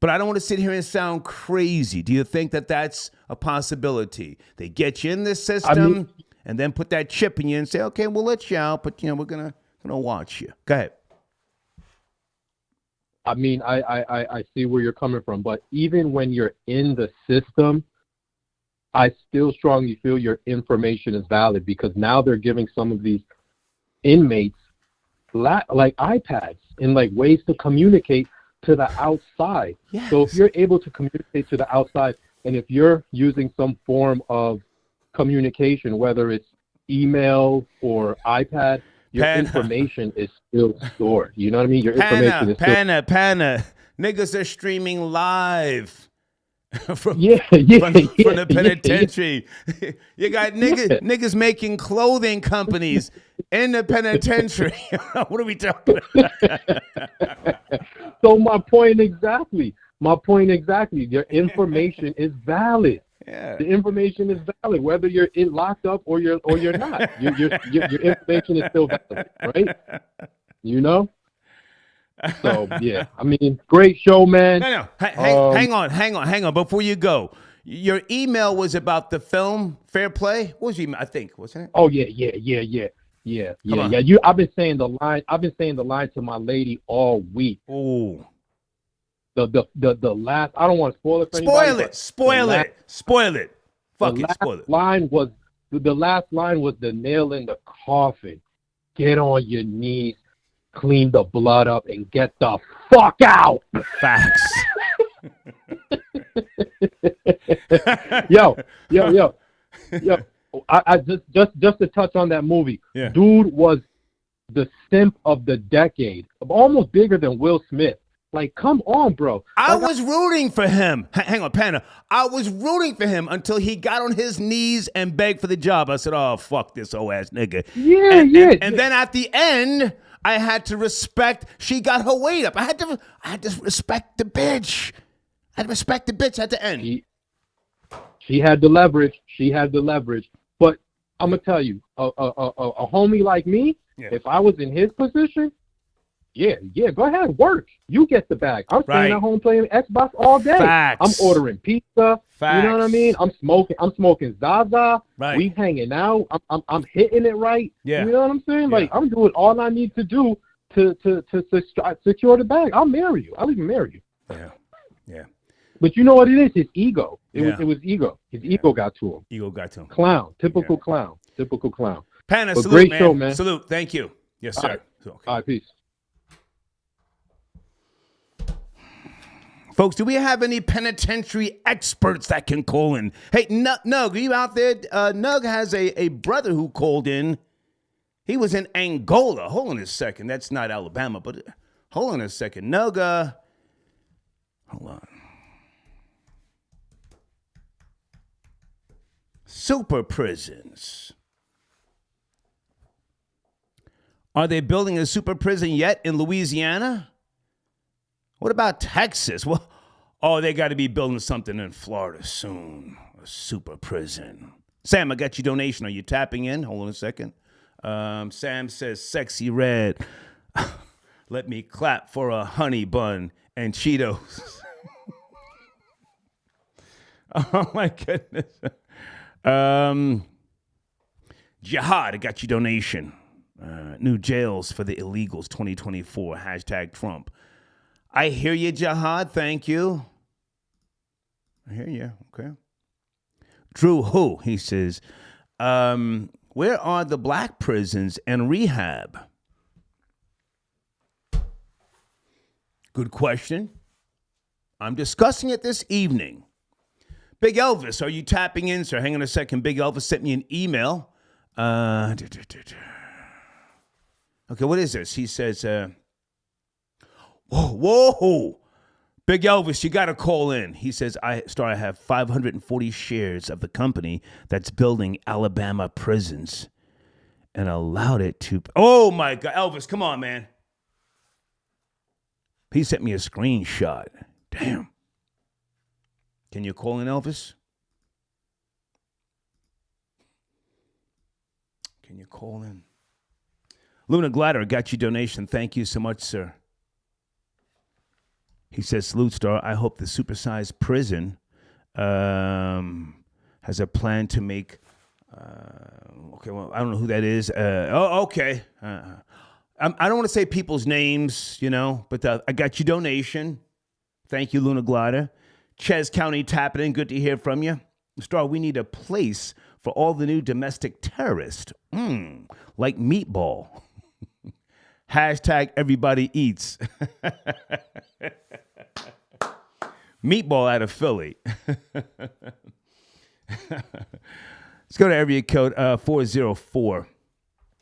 But I don't want to sit here and sound crazy. Do you think that that's a possibility? They get you in this system and then put that chip in you and say, okay, we'll let you out, but we're gonna watch you. Go ahead. I mean, I see where you're coming from, but even when you're in the system, I still strongly feel your information is valid because now they're giving some of these inmates like iPads and like ways to communicate to the outside. Yes. So if you're able to communicate to the outside, and if you're using some form of communication, whether it's email or iPad, your information is still stored. You know what I mean? Your information is still Pana. Niggas are streaming live from the penitentiary. You got niggas making clothing companies in the penitentiary. What are we talking about? So my point exactly. Your information is valid. Yeah. The information is valid, whether you're locked up or you're not. Your information is still valid, right? You know. So yeah, I mean, great show, man. No. Hang on. Before you go, your email was about the film Fair Play. What was your email? I think, wasn't it? Oh yeah. I've been saying the line to my lady all week. Ooh. The last, I don't want to spoil it for anybody. Spoil it. Spoil it. The last line was the nail in the coffin. Get on your knees, clean the blood up, and get the fuck out. Facts. Yo. I just to touch on that movie. Yeah. Dude was the simp of the decade, almost bigger than Will Smith. Like, come on, bro. I was rooting for him. Hang on, Panda. I was rooting for him until he got on his knees and begged for the job. I said, oh, fuck this old ass nigga. And then at the end, I had to respect. She got her weight up. I had to respect the bitch. I had to respect the bitch at the end. She had the leverage. But I'm going to tell you, a homie like me, if I was in his position, yeah, go ahead, work. You get the bag. I'm staying at home playing Xbox all day. Facts. I'm ordering pizza. Facts. You know what I mean? I'm smoking Zaza. Right. We hanging out. I'm hitting it right. Yeah. You know what I'm saying? Yeah. Like, I'm doing all I need to do to secure the bag. I'll marry you. I'll even marry you. Yeah. But you know what it is? His ego. It was ego. His ego got to him. Ego got to him. Clown. Typical clown. Panda, but salute, great man. show, man. Salute. Thank you. Yes, sir. All right, peace. Folks, do we have any penitentiary experts that can call in? Hey, Nug, are you out there? Nug has a brother who called in. He was in Angola. Hold on a second. That's not Alabama, but hold on a second. Nug, hold on. Super prisons. Are they building a super prison yet in Louisiana? What about Texas? Well, they got to be building something in Florida soon. A super prison. Sam, I got your donation. Are you tapping in? Hold on a second. Sam says, sexy red. Let me clap for a honey bun and Cheetos. Oh, my goodness. Jihad, I got your donation. New jails for the illegals 2024. Hashtag Trump. I hear you, Jihad. Thank you. I hear you. Okay. Drew Who, he says, where are the black prisons and rehab? Good question. I'm discussing it this evening. Big Elvis, are you tapping in, sir? Hang on a second. Big Elvis sent me an email. Okay, what is this? He says, whoa. Big Elvis, you got to call in. He says, I have 540 shares of the company that's building Alabama prisons and allowed it to. Oh, my God. Elvis, come on, man. He sent me a screenshot. Damn. Can you call in, Elvis? Can you call in? Luna Glider got your donation. Thank you so much, sir. He says, salute, Star. I hope the supersized prison has a plan to make. Okay, well, I don't know who that is. Okay. I don't want to say people's names, but I got your donation. Thank you, Luna Glider. Ches County tapping in. Good to hear from you. Star, we need a place for all the new domestic terrorists, like Meatball. Hashtag everybody eats. Meatball out of Philly. Let's go to area code 404.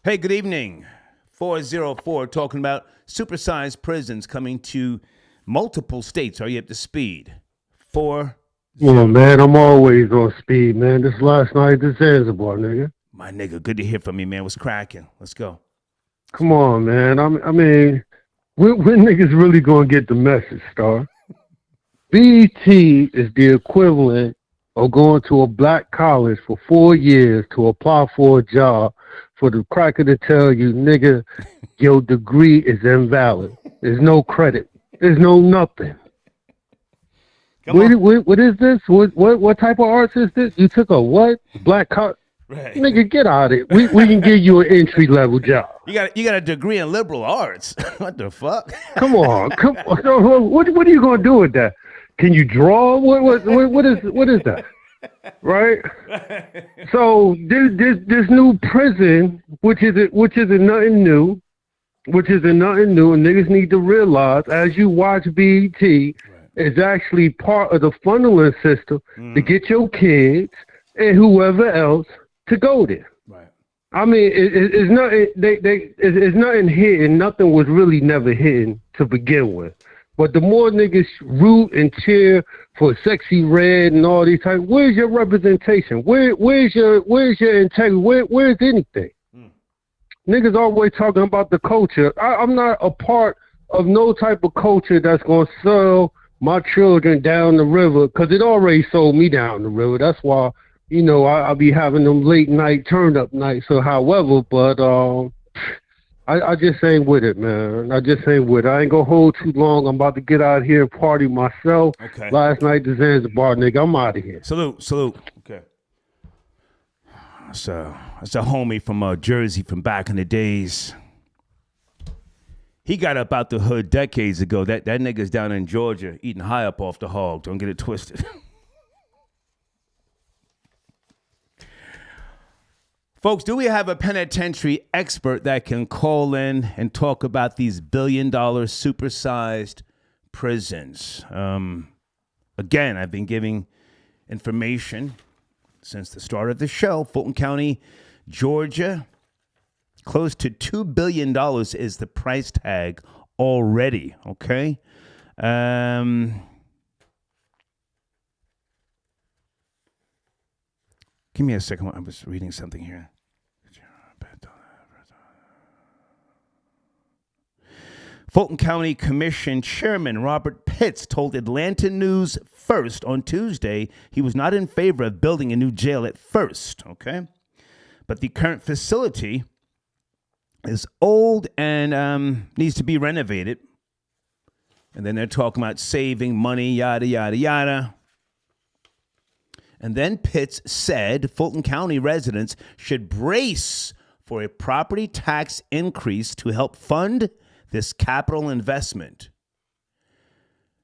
Hey, good evening. 404, talking about supersized prisons coming to multiple states. Are you up to speed? 4. Well, man, I'm always on speed, man. This last night, this Zanzibar, nigga. My nigga, good to hear from you, man. What's cracking? Let's go. Come on, man. I mean, when niggas really gonna get the message, Star? BET is the equivalent of going to a black college for 4 years to apply for a job for the cracker to tell you, nigga, your degree is invalid. There's no credit. There's no nothing. What is this? What type of arts is this? You took a what? Black college? Right. Nigga, get out of it. We can give you an entry level job. You got a degree in liberal arts. What the fuck? Come on. What are you gonna do with that? Can you draw? What is that? Right? So this new prison, which isn't nothing new, and niggas need to realize as you watch BET, is actually part of the funneling system to get your kids and whoever else to go there. Right. I mean, it's nothing. It's nothing hidden. Nothing was really never hidden to begin with. But the more niggas root and cheer for Sexy Red and all these types, where's your representation? Where's your integrity? Where's anything? Niggas always talking about the culture. I'm not a part of no type of culture that's gonna sell my children down the river, because it already sold me down the river. That's why, I'll be having them late night turn up nights or however, but I just ain't with it, man. I just ain't with it. I ain't gonna hold too long. I'm about to get out here and party myself. Okay. Last night, the Zanzibar, nigga, I'm out of here. Salute. Okay. That's a homie from Jersey from back in the days. He got up out the hood decades ago. That nigga's down in Georgia eating high up off the hog. Don't get it twisted. Folks, do we have a penitentiary expert that can call in and talk about these billion-dollar supersized prisons? Again, I've been giving information since the start of the show. Fulton County, Georgia, close to $2 billion is the price tag already, okay? Give me a second. I was reading something here. Fulton County Commission Chairman Robert Pitts told Atlanta News First on Tuesday he was not in favor of building a new jail at first, okay? But the current facility is old and needs to be renovated. And then they're talking about saving money, yada, yada, yada. And then Pitts said Fulton County residents should brace for a property tax increase to help fund this capital investment.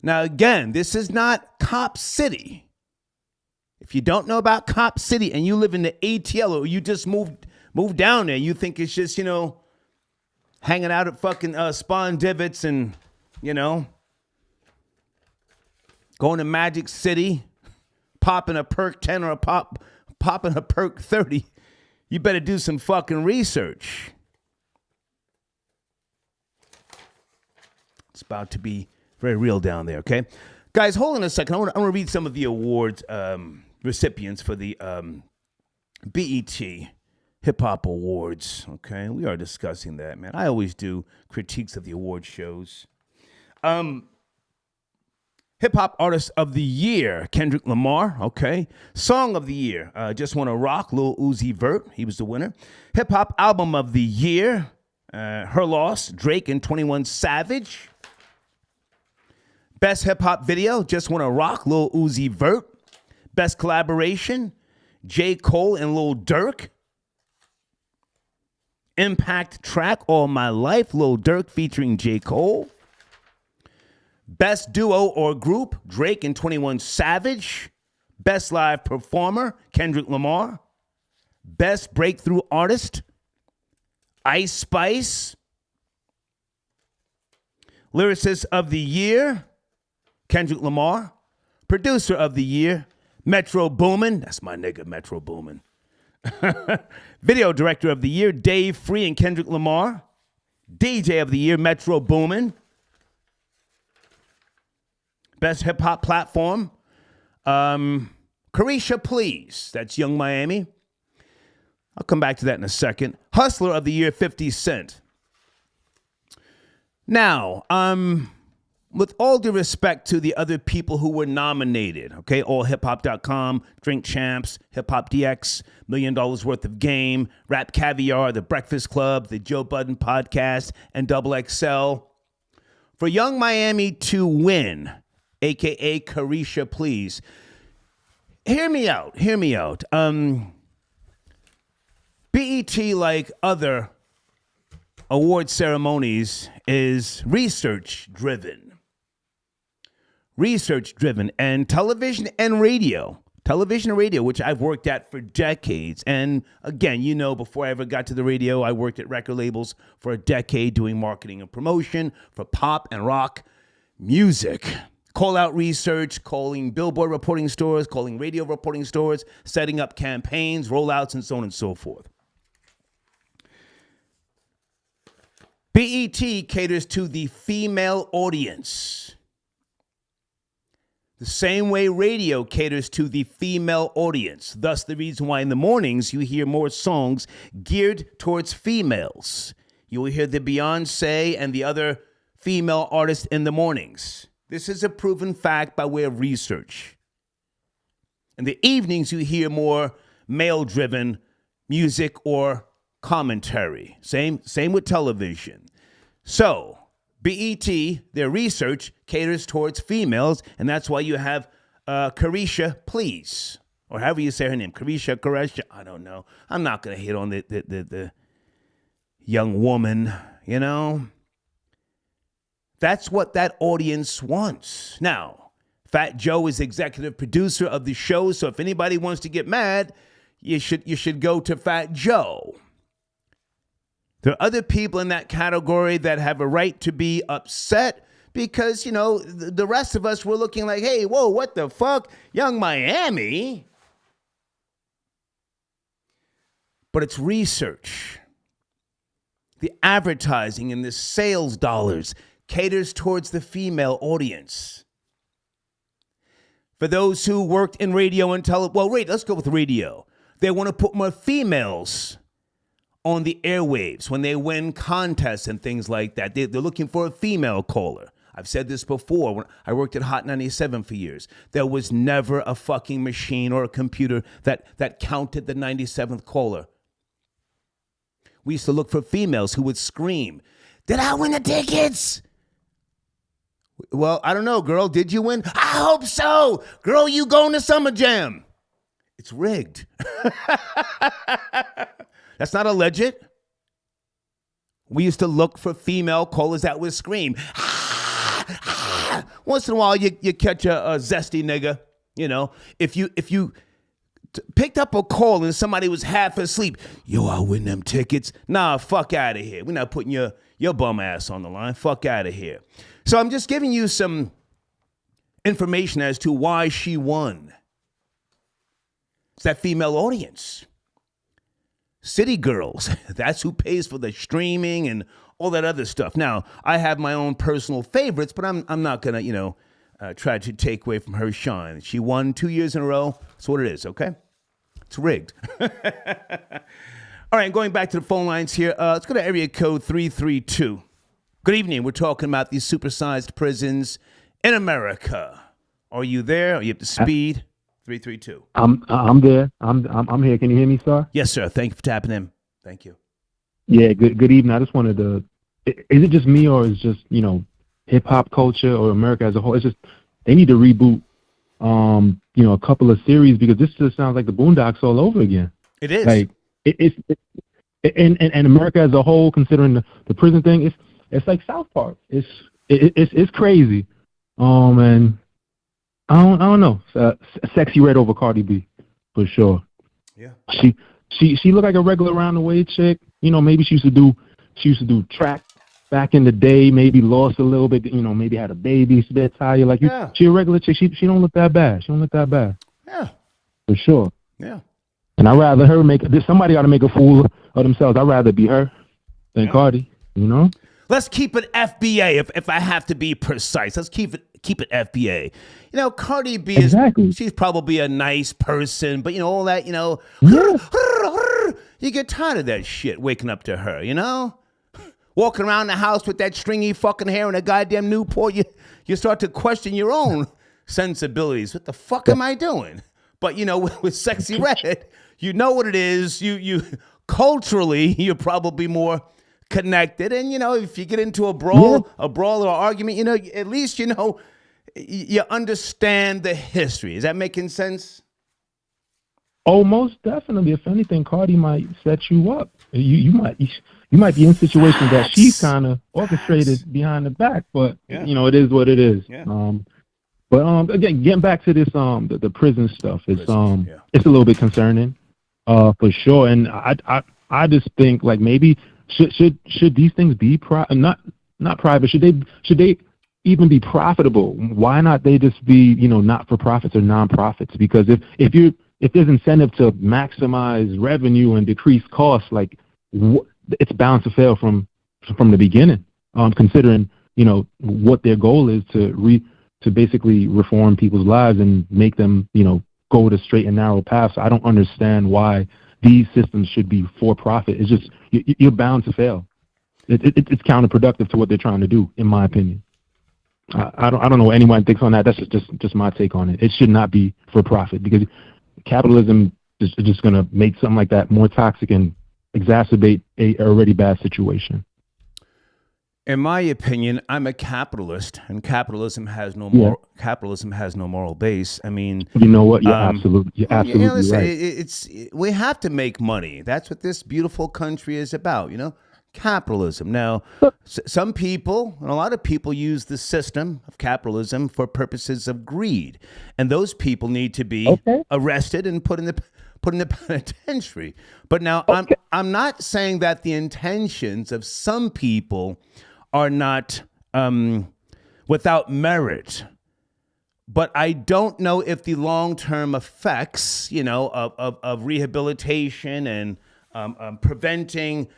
Now, again, this is not Cop City. If you don't know about Cop City and you live in the ATL or you just moved down there, you think it's just, hanging out at fucking Spawn Divots and, going to Magic City, popping a perk 10 or popping a perk 30, you better do some fucking research. It's about to be Very real down there, okay? Guys, hold on a second. I want to read some of the awards recipients for the BET Hip Hop Awards, okay? We are discussing that, man. I always do critiques of the award shows. Hip Hop Artist of the Year, Kendrick Lamar, okay? Song of the Year, Just Wanna Rock, Lil Uzi Vert, he was the winner. Hip Hop Album of the Year, Her Loss, Drake and 21 Savage. Best Hip Hop Video, Just Wanna Rock, Lil Uzi Vert. Best Collaboration, J. Cole and Lil Durk. Impact Track, All My Life, Lil Durk featuring J. Cole. Best Duo or Group, Drake and 21 Savage. Best Live Performer, Kendrick Lamar. Best Breakthrough Artist, Ice Spice. Lyricist of the Year, Kendrick Lamar. Producer of the Year, Metro Boomin. That's my nigga, Metro Boomin. Video Director of the Year, Dave Free and Kendrick Lamar. DJ of the Year, Metro Boomin. Best Hip Hop Platform, Carisha Please. That's Young Miami. I'll come back to that in a second. Hustler of the Year, 50 Cent. Now, with all due respect to the other people who were nominated, okay, allhiphop.com, Drink Champs, Hip Hop DX, $1 Million Worth of Game, Rap Caviar, The Breakfast Club, The Joe Budden Podcast, and Double XL. For Young Miami to win, a.k.a. Carisha Please, hear me out. BET, like other award ceremonies, is research-driven, and television and radio, which I've worked at for decades. And again, you know, before I ever got to the radio, I worked at record labels for a decade doing marketing and promotion for pop and rock music. Call out research, calling billboard reporting stores, calling radio reporting stores, setting up campaigns, rollouts, and so on and so forth. BET caters to the female audience the same way radio caters to the female audience. Thus, the reason why in the mornings you hear more songs geared towards females. You will hear the Beyonce and the other female artists in the mornings. This is a proven fact by way of research. In the evenings, you hear more male-driven music or commentary. Same with television. So, BET, their research caters towards females, and that's why you have Carisha Please, or however you say her name, Carisha, I don't know. I'm not going to hit on the young woman, you know. That's what that audience wants. Now, Fat Joe is executive producer of the show, so if anybody wants to get mad, you should go to Fat Joe. There are other people in that category that have a right to be upset because, you know, the rest of us were looking like, hey, whoa, what the fuck? Young Miami? But it's research. The advertising and the sales dollars caters towards the female audience. For those who worked in radio and let's go with radio. They want to put more females on the airwaves when they win contests and things like that. They're looking for a female caller. I've said this before. When I worked at Hot 97 for years, there was never a fucking machine or a computer that counted the 97th caller. We used to look for females who would scream, "Did I win the tickets?" Well, I don't know, girl. Did you win? I hope so. Girl, you going to Summer Jam. It's rigged. That's not alleged. We used to look for female callers that would scream. Once in a while, you catch a zesty nigga. You know, if you picked up a call and somebody was half asleep, yo, I'll win them tickets. Nah, fuck out of here. We're not putting your bum ass on the line. Fuck out of here. So I'm just giving you some information as to why she won. It's that female audience. City girls, that's who pays for the streaming and all that other stuff. Now, I have my own personal favorites, but I'm not gonna, try to take away from her shine. She won 2 years in a row. That's what it is, okay? It's rigged. All right, going back to the phone lines here. Let's go to area code 332. Good evening. We're talking about these supersized prisons in America. Are you there? Are you up to speed? 332. I'm there. I'm here. Can you hear me, sir? Yes, sir. Thank you for tapping in. Thank you. Yeah. Good evening. I just wanted to. Is it just me, or is just hip hop culture or America as a whole? It's just they need to reboot. A couple of series, because this just sounds like the Boondocks all over again. It is. Like and America as a whole, considering the prison thing, it's like South Park. It's crazy. And I don't know. Sexy Red over Cardi B, for sure. Yeah. She looked like a regular around the way chick. Maybe she used to do track back in the day. Maybe lost a little bit. Maybe had a baby, spit tire. Like she a regular chick. She don't look that bad. Yeah. For sure. Yeah. And I'd rather her somebody ought to make a fool of themselves. I'd rather be her than Cardi. Let's keep it FBA if I have to be precise. Let's keep it FBA. Cardi B she's probably a nice person, but all that, you get tired of that shit waking up to her, Walking around the house with that stringy fucking hair and a goddamn Newport, you start to question your own sensibilities. What the fuck am I doing? But with Sexy Red, you know what it is. You culturally, you're probably more connected, and if you get into a brawl or argument, at least you understand the history. Is that making sense? Oh, most definitely. If anything, Cardi might set you up. You might be in situations that she kind of orchestrated behind the back, but it is what it is. Yeah. But again, getting back to this the prison stuff, it's a little bit concerning, for sure. And I just think, like, maybe should these things be not private? Should they even be profitable? Why not they just be not for profits or non-profits? Because if there's incentive to maximize revenue and decrease costs, like it's bound to fail from the beginning. Considering what their goal is to basically reform people's lives and make them go the straight and narrow path. So I don't understand why these systems should be for profit. It's just you're bound to fail. It's counterproductive to what they're trying to do, in my opinion. I don't know what anyone thinks on that. That's just my take on it. It should not be for profit, because capitalism is just going to make something like that more toxic and exacerbate a already bad situation. In my opinion, I'm a capitalist, and capitalism has no moral base. I mean, you know what? You're absolutely right. We have to make money. That's what this beautiful country is about. Capitalism. Now, some people, and a lot of people, use the system of capitalism for purposes of greed, and those people need to be arrested and put in the penitentiary. But now, I'm not saying that the intentions of some people are not without merit, but I don't know if the long-term effects, of rehabilitation and preventing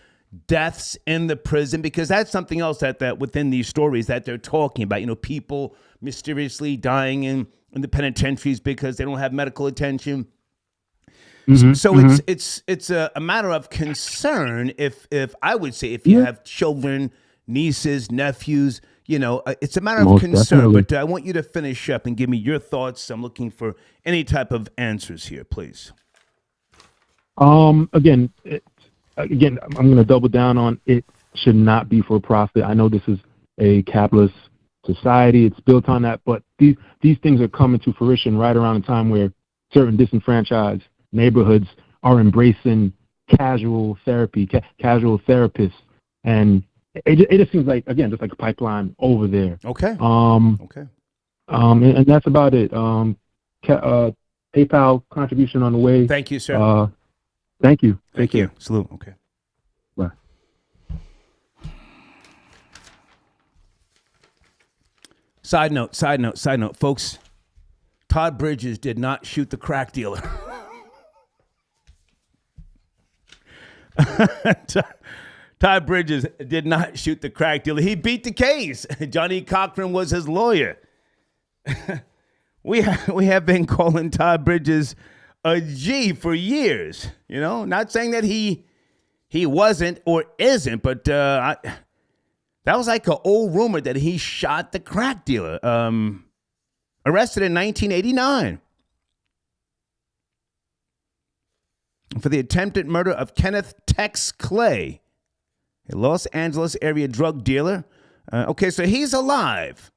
deaths in the prison, because that's something else that within these stories that they're talking about, people mysteriously dying in the penitentiaries because they don't have medical attention. So it's a matter of concern if I would say if you have children, nieces, nephews, it's a matter of concern. Definitely. But I want you to finish up and give me your thoughts. I'm looking for any type of answers here, please. Again, I'm going to double down on it. Should not be for profit. I know this is a capitalist society. It's built on that, but these things are coming to fruition right around the time where certain disenfranchised neighborhoods are embracing casual therapy, casual therapists, and it just seems like, again, just like a pipeline over there. Okay. And that's about it. PayPal contribution on the way. Thank you, sir. Thank you. Thank you. Salute. Okay. Bye. Side note, folks. Todd Bridges did not shoot the crack dealer. Ty Bridges did not shoot the crack dealer. He beat the case. Johnny Cochran was his lawyer. We have been calling Ty Bridges a G for years. You know, not saying that he wasn't or isn't, but that was like an old rumor that he shot the crack dealer. Arrested in 1989 for the attempted murder of Kenneth Tex Clay, a Los Angeles area drug dealer. Okay, so he's alive.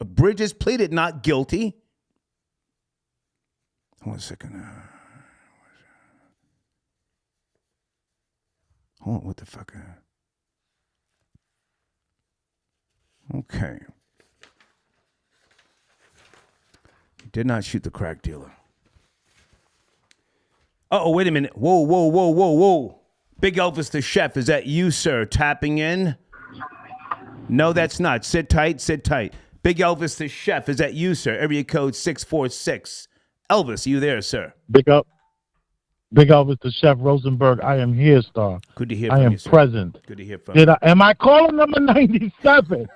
Bridges pleaded not guilty. Hold on a second. Hold on, what the fuck? Okay. He did not shoot the crack dealer. Oh, wait a minute. Whoa. Big Elvis the chef, is that you, sir, tapping in? No, that's not. Sit tight. Big Elvis the chef, is that you, sir? Area code 646. Elvis, you there, sir? Big Elvis the chef Rosenberg. I am here, Star. Good to hear from you. I am you, sir. present. Good to hear from you. Am I calling number 97?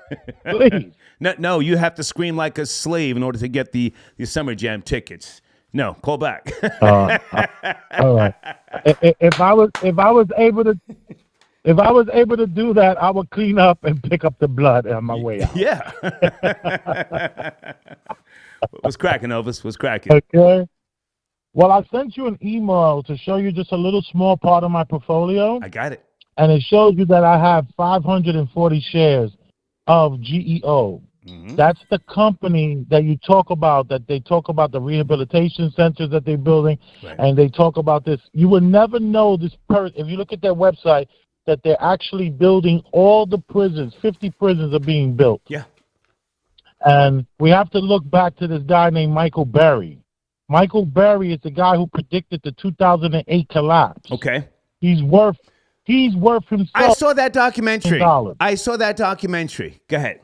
Please. No, you have to scream like a slave in order to get the Summer Jam tickets. No, call back. All right. If I was able to do that, I would clean up and pick up the blood on my way out. Yeah. What's cracking, Elvis? What's cracking? Okay. Well, I sent you an email to show you just a little small part of my portfolio. I got it. And it shows you that I have 540 shares of GEO. Mm-hmm. That's the company that you talk about, that they talk about the rehabilitation centers that they're building, right. And they talk about this. You will never know this person. If you look at their website, that they're actually building all the prisons. 50 prisons are being built. Yeah. And we have to look back to this guy named Michael Berry. Michael Berry is the guy who predicted the 2008 collapse. Okay. He's worth himself. I saw that documentary. Go ahead.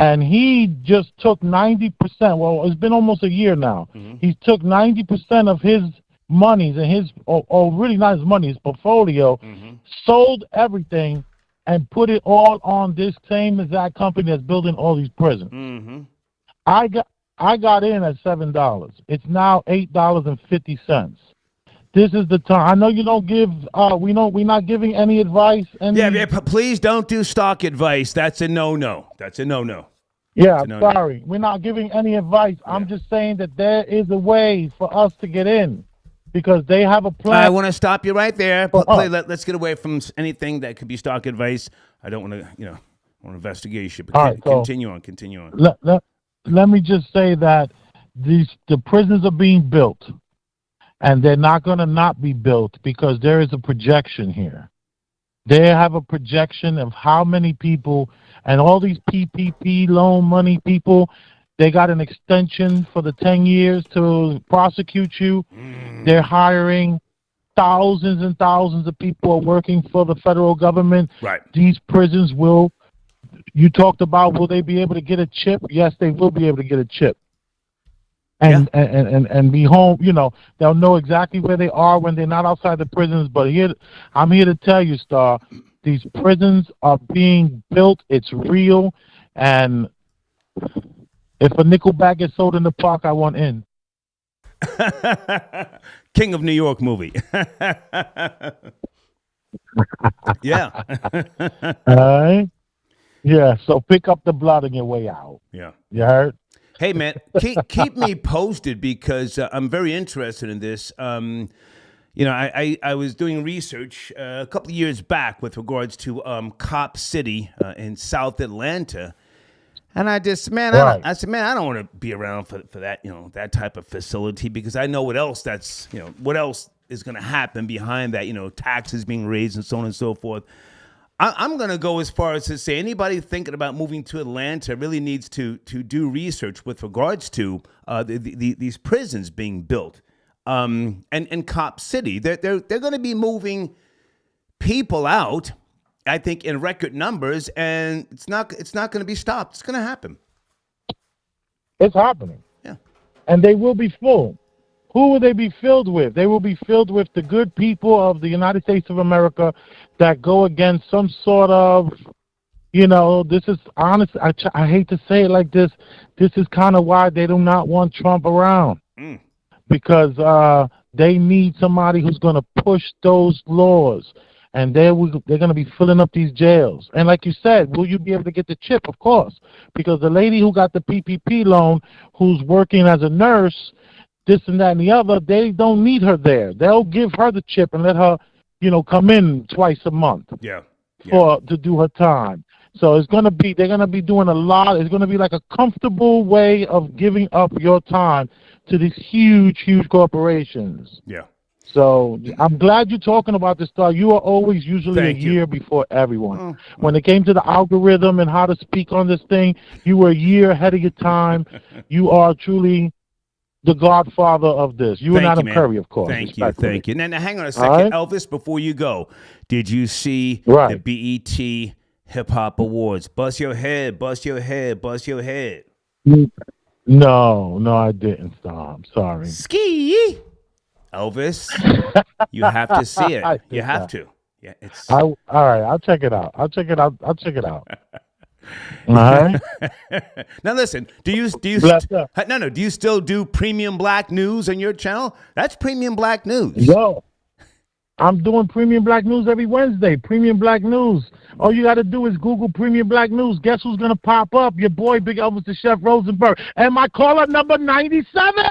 And he just took 90%. Well, it's been almost a year now. Mm-hmm. He took 90% of his monies and his, or really not his money, his portfolio, mm-hmm. sold everything and put it all on this same exact company that's building all these prisons. Mm-hmm. I got in at $7. It's now $8.50. This is the time. I know you don't give. We're not giving any advice. Yeah, please don't do stock advice. That's a no-no. Yeah, sorry. We're not giving any advice. Yeah. I'm just saying that there is a way for us to get in, because they have a plan. I want to stop you right there. Let's get away from anything that could be stock advice. I don't want to, investigation. But continue on. Let me just say that the prisons are being built. And they're not going to not be built, because there is a projection here. They have a projection of how many people, and all these PPP loan money people, they got an extension for the 10 years to prosecute you. They're hiring thousands and thousands of people are working for the federal government. Right. These prisons you talked about, will they be able to get a chip? Yes, they will be able to get a chip. And be home, they'll know exactly where they are when they're not outside the prisons. But I'm here to tell you, Star, these prisons are being built. It's real. And if a Nickelback gets sold in the park, I want in. King of New York movie. Yeah. All right. Yeah, so pick up the blood on your way out. Yeah. You heard? Hey, man, keep me posted, because I'm very interested in this. I was doing research a couple of years back with regards to Cop City in South Atlanta. And I just, I said, I don't want to be around for that, that type of facility, because I know what else what else is going to happen behind that, taxes being raised and so on and so forth. I'm going to go as far as to say anybody thinking about moving to Atlanta really needs to do research with regards to these prisons being built. And Cop City, they're going to be moving people out, I think, in record numbers, and it's not going to be stopped. It's going to happen. It's happening. Yeah. And they will be full. who will they be filled with? They will be filled with the good people of the United States of America that go against some sort of, this is honest. I hate to say it like this. This is kind of why they do not want Trump around, because they need somebody who's going to push those laws, and they're going to be filling up these jails. And like you said, will you be able to get the chip? Of course, because the lady who got the PPP loan, who's working as a nurse, this and that and the other, they don't need her there. They'll give her the chip and let her, come in twice a month. Yeah. To do her time. So they're gonna be doing a lot. It's gonna be like a comfortable way of giving up your time to these huge, huge corporations. Yeah. So I'm glad you're talking about this stuff. You are always usually a year before everyone. When it came to the algorithm and how to speak on this thing, you were a year ahead of your time. You are truly the godfather of this. You and Adam Curry, of course. Thank you. Now, hang on a second. Right? Elvis, before you go, did you see the BET Hip Hop Awards? Bust your head, bust your head, bust your head. No, I didn't. I'm sorry. Ski. Elvis, you have to see it. You have to. Yeah, all right, I'll check it out. I'll check it out. All right. Now listen, do you still do Premium Black News on your channel? That's Premium Black News. Yo, I'm doing Premium Black News every Wednesday. Premium Black News. All you got to do is Google Premium Black News. Guess who's gonna pop up? Your boy, Big Elvis the Chef Rosenberg, and my caller number 97.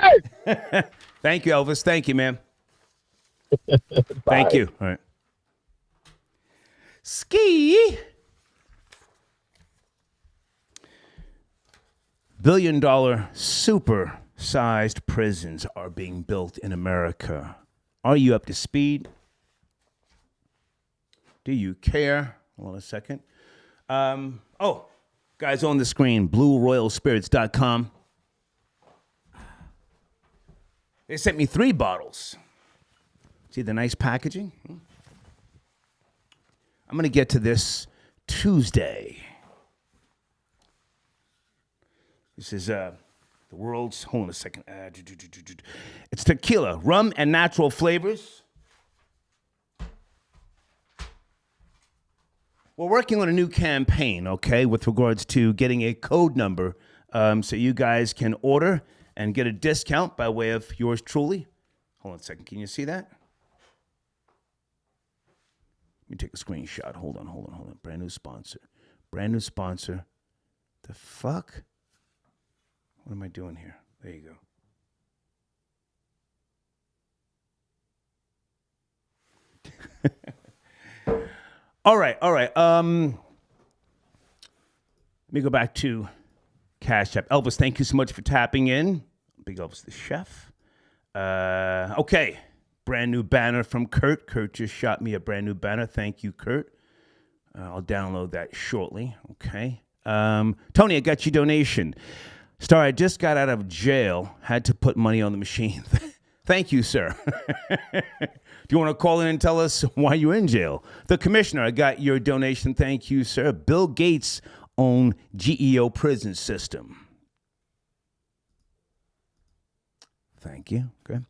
Thank you, Elvis. Thank you, man. Thank you. All right. Ski. Billion-dollar super-sized prisons are being built in America. Are you up to speed? Do you care? Hold on a second. Guys on the screen, BlueRoyalSpirits.com. They sent me 3 bottles. See the nice packaging? I'm going to get to this Tuesday. This is the world's, hold on a second. It's tequila, rum, and natural flavors. We're working on a new campaign, okay, with regards to getting a code number so you guys can order and get a discount by way of yours truly. Hold on a second. Can you see that? Let me take a screenshot. Hold on. Brand new sponsor. The fuck? What am I doing here? There you go. All right. Let me go back to Cash App. Elvis, thank you so much for tapping in. Big Elvis the Chef. Okay. Brand new banner from Kurt. Kurt just shot me a brand new banner. Thank you, Kurt. I'll download that shortly. Okay. Tony, I got your donation. Star, I just got out of jail. Had to put money on the machine. Thank you, sir. Do you want to call in and tell us why you're in jail? The commissioner, I got your donation. Thank you, sir. Bill Gates' own GEO prison system. Thank you. Okay.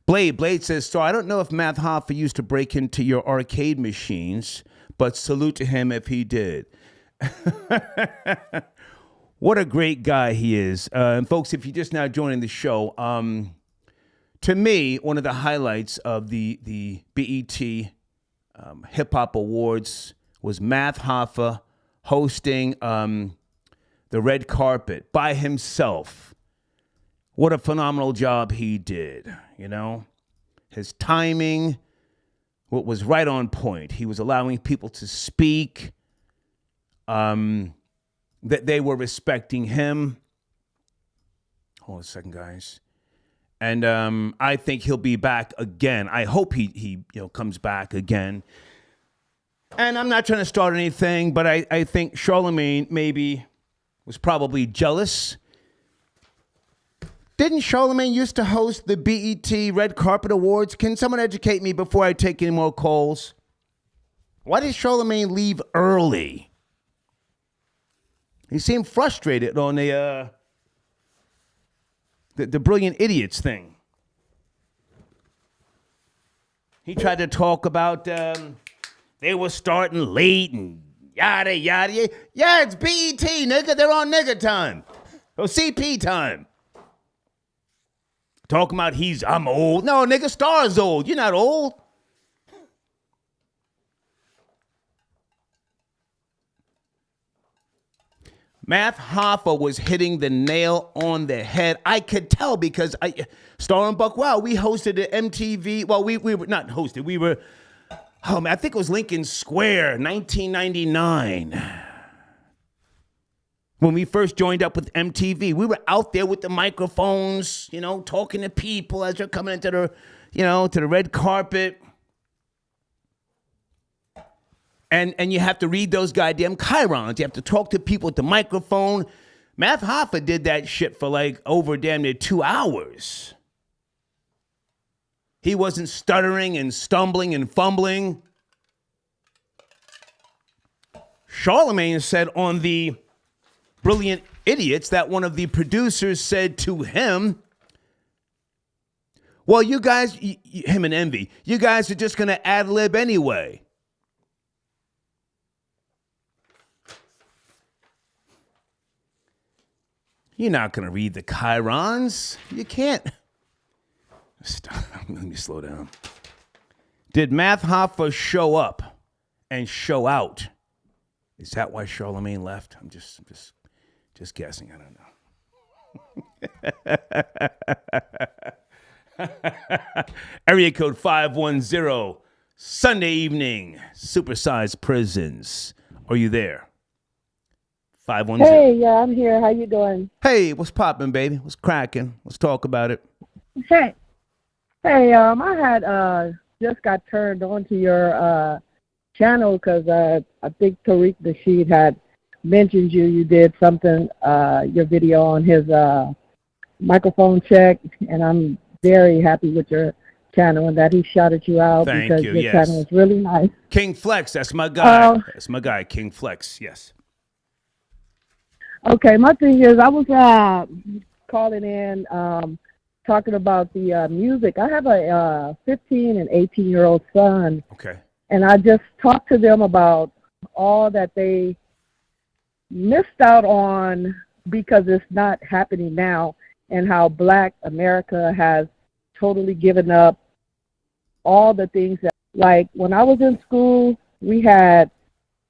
Blade says, Star, I don't know if Matt Hoffa used to break into your arcade machines, but salute to him if he did. What a great guy he is. And folks, if you're just now joining the show, to me, one of the highlights of the BET Hip Hop Awards was Matt Hoffa hosting the red carpet by himself. What a phenomenal job he did, you know? His timing was right on point. He was allowing people to speak. That they were respecting him. Hold on a second, guys. And I think he'll be back again. I hope he comes back again. And I'm not trying to start anything, but I think Charlemagne maybe was probably jealous. Didn't Charlemagne used to host the BET Red Carpet Awards? Can someone educate me before I take any more calls? Why did Charlemagne leave early? He seemed frustrated on the Brilliant Idiots thing. He tried to talk about they were starting late and yada, yada. Yeah, it's BET, nigga. They're on nigga time. Or CP time. Talking about I'm old. No, nigga, Star's old. You're not old. Math Hoffa was hitting the nail on the head. I could tell because Star and Buck, wow, we hosted an MTV. Well, we were not hosted. We were, oh man, I think it was Lincoln Square, 1999. When we first joined up with MTV, we were out there with the microphones, you know, talking to people as they're coming into the, you know, to the red carpet. And you have to read those goddamn chyrons. You have to talk to people with the microphone. Math Hoffa did that shit for like over damn near 2 hours. He wasn't stuttering and stumbling and fumbling. Charlemagne said on the Brilliant Idiots that one of the producers said to him, well, you guys, him and Envy, you guys are just going to ad-lib anyway. You're not going to read the chyrons. You can't. Stop. Let me slow down. Did Math Hoffa show up and show out? Is that why Charlemagne left? I'm just guessing. I don't know. Area code 510, Sunday evening, supersize prisons. Are you there? 510. Hey, yeah, I'm here. How you doing? Hey, what's poppin', baby? What's cracking? Let's talk about it. Hey, I had just got turned on to your channel because I think Tariq Nasheed had mentioned you. You did something, your video on his microphone check, and I'm very happy with your channel and that he shouted you out. Thank because you, your yes. channel is really nice. King Flex, that's my guy. That's my guy, King Flex, yes. Okay, my thing is I was calling in talking about the music. I have a 15 and 18-year-old son. Okay. And I just talked to them about all that they missed out on because it's not happening now, and how Black America has totally given up all the things that, like when I was in school, we had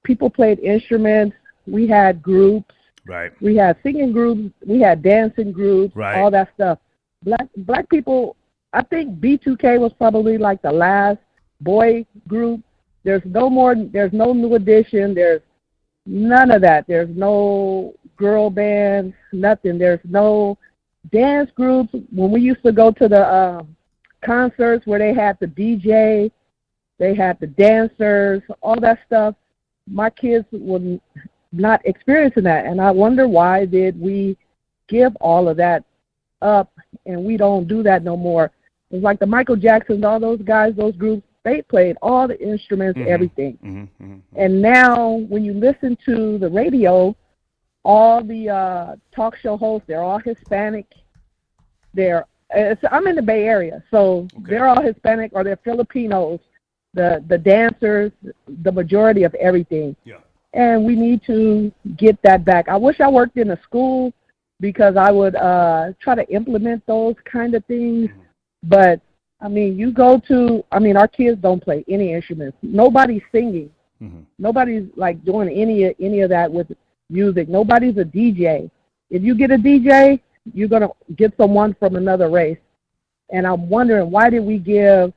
people played instruments, we had groups, right? We had singing groups, we had dancing groups, right? All that stuff. Black people, I think B2K was probably like the last boy group. There's no New Edition, there's none of that. There's no girl bands, nothing. There's no dance groups. When we used to go to the concerts where they had the DJ, they had the dancers, all that stuff, my kids were not experiencing that. And I wonder, why did we give all of that up and we don't do that no more? It's like the Michael Jacksons, all those guys, those groups, they played all the instruments, everything. And now when you listen to the radio, all the talk show hosts, they're all Hispanic. I'm in the Bay Area, so they're all Hispanic or they're Filipinos, the dancers, the majority of everything. Yeah. And we need to get that back. I wish I worked in a school because I would try to implement those kind of things. But, I mean, our kids don't play any instruments. Nobody's singing. Nobody's, like, doing any of that with music. Nobody's a DJ. If you get a DJ, you're going to get someone from another race. And I'm wondering, why did we give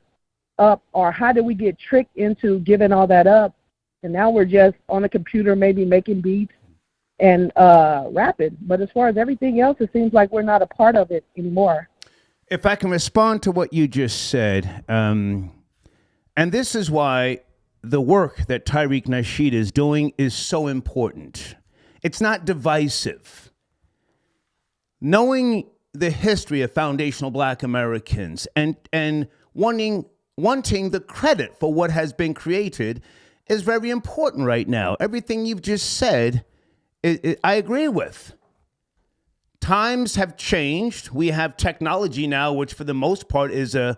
up, or how did we get tricked into giving all that up? And now we're just on a computer maybe making beats and rapping. But as far as everything else, it seems like we're not a part of it anymore. If I can respond to what you just said, and this is why the work that Tariq Nasheed is doing is so important. It's not divisive. Knowing the history of foundational Black Americans and wanting the credit for what has been created is very important right now. Everything you've just said, I agree with. Times have changed. We have technology now, which for the most part is a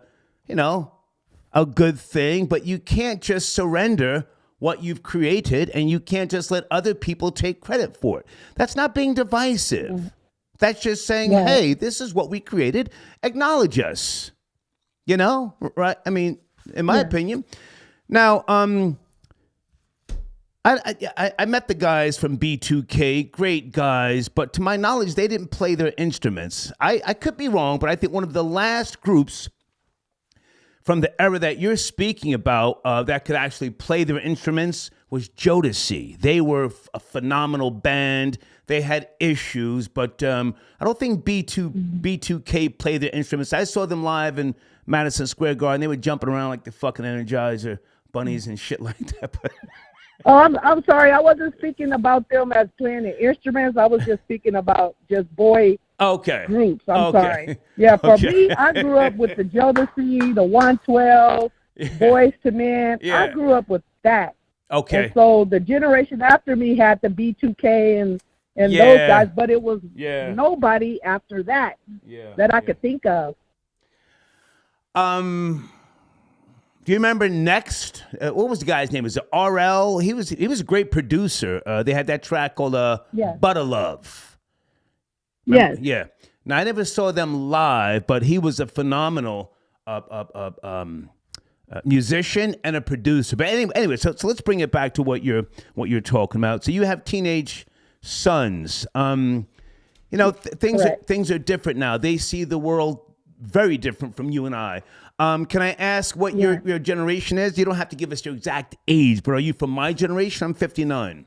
a good thing, but you can't just surrender what you've created, and you can't just let other people take credit for it. That's not being divisive. That's just saying, hey, this is what we created. Acknowledge us. You know, right? I mean, in my opinion. Now, I met the guys from B2K, great guys, but to my knowledge, they didn't play their instruments. I could be wrong, but I think one of the last groups from the era that you're speaking about that could actually play their instruments was Jodeci. They were a phenomenal band. They had issues, but I don't think B2K played their instruments. I saw them live in Madison Square Garden. They were jumping around like the fucking Energizer bunnies and shit like that. But Oh, I'm sorry. I wasn't speaking about them as playing the instruments. I was just speaking about just boy groups. I'm sorry. Yeah, for me, I grew up with the Jodeci, the 112, Boys to Men. I grew up with that. Okay. And so the generation after me had the B2K and those guys, but it was nobody after that that I could think of. Do you remember Next? What was the guy's name? Was it RL? He was a great producer. They had that track called Butter Love. Remember? Yes. Yeah. Now I never saw them live, but he was a phenomenal musician and a producer. But anyway, so let's bring it back to what you're talking about. So you have teenage sons. You know, things are different now. They see the world very different from you and I. Can I ask what your generation is? You don't have to give us your exact age, but are you from my generation? I'm 59.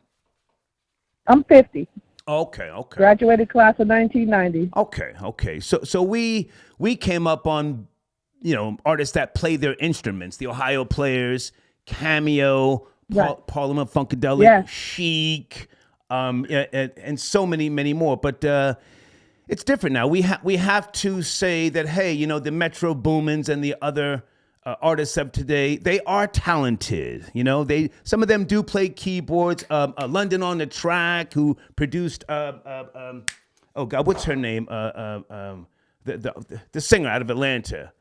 I'm 50. Okay. Graduated class of 1990. Okay. So we came up on, you know, artists that play their instruments, the Ohio Players, Cameo, Parliament Funkadelic, Chic, and so many more. But it's different now. We have to say that, hey, you know, the Metro Boomins and the other artists of today, they are talented. You know, some of them do play keyboards. London on the Track, who produced oh God, what's her name? The singer out of Atlanta.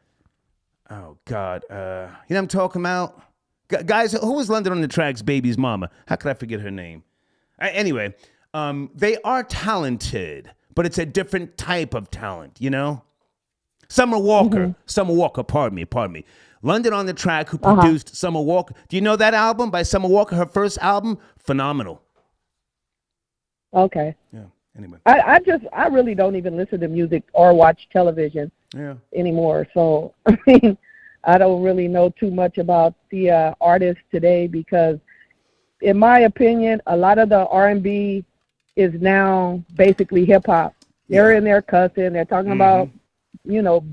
Oh God, you know what I'm talking about? Guys, who was London on the Track's baby's mama? How could I forget her name? Anyway, they are talented, but it's a different type of talent, you know? Summer Walker, pardon me. London on the Track, who produced Summer Walker. Do you know that album by Summer Walker, her first album? Phenomenal. Okay. Yeah, anyway. I really don't even listen to music or watch television anymore. So, I mean, I don't really know too much about the artists today because, in my opinion, a lot of the R&B is now basically hip hop. They're in there cussing. They're talking about, you know,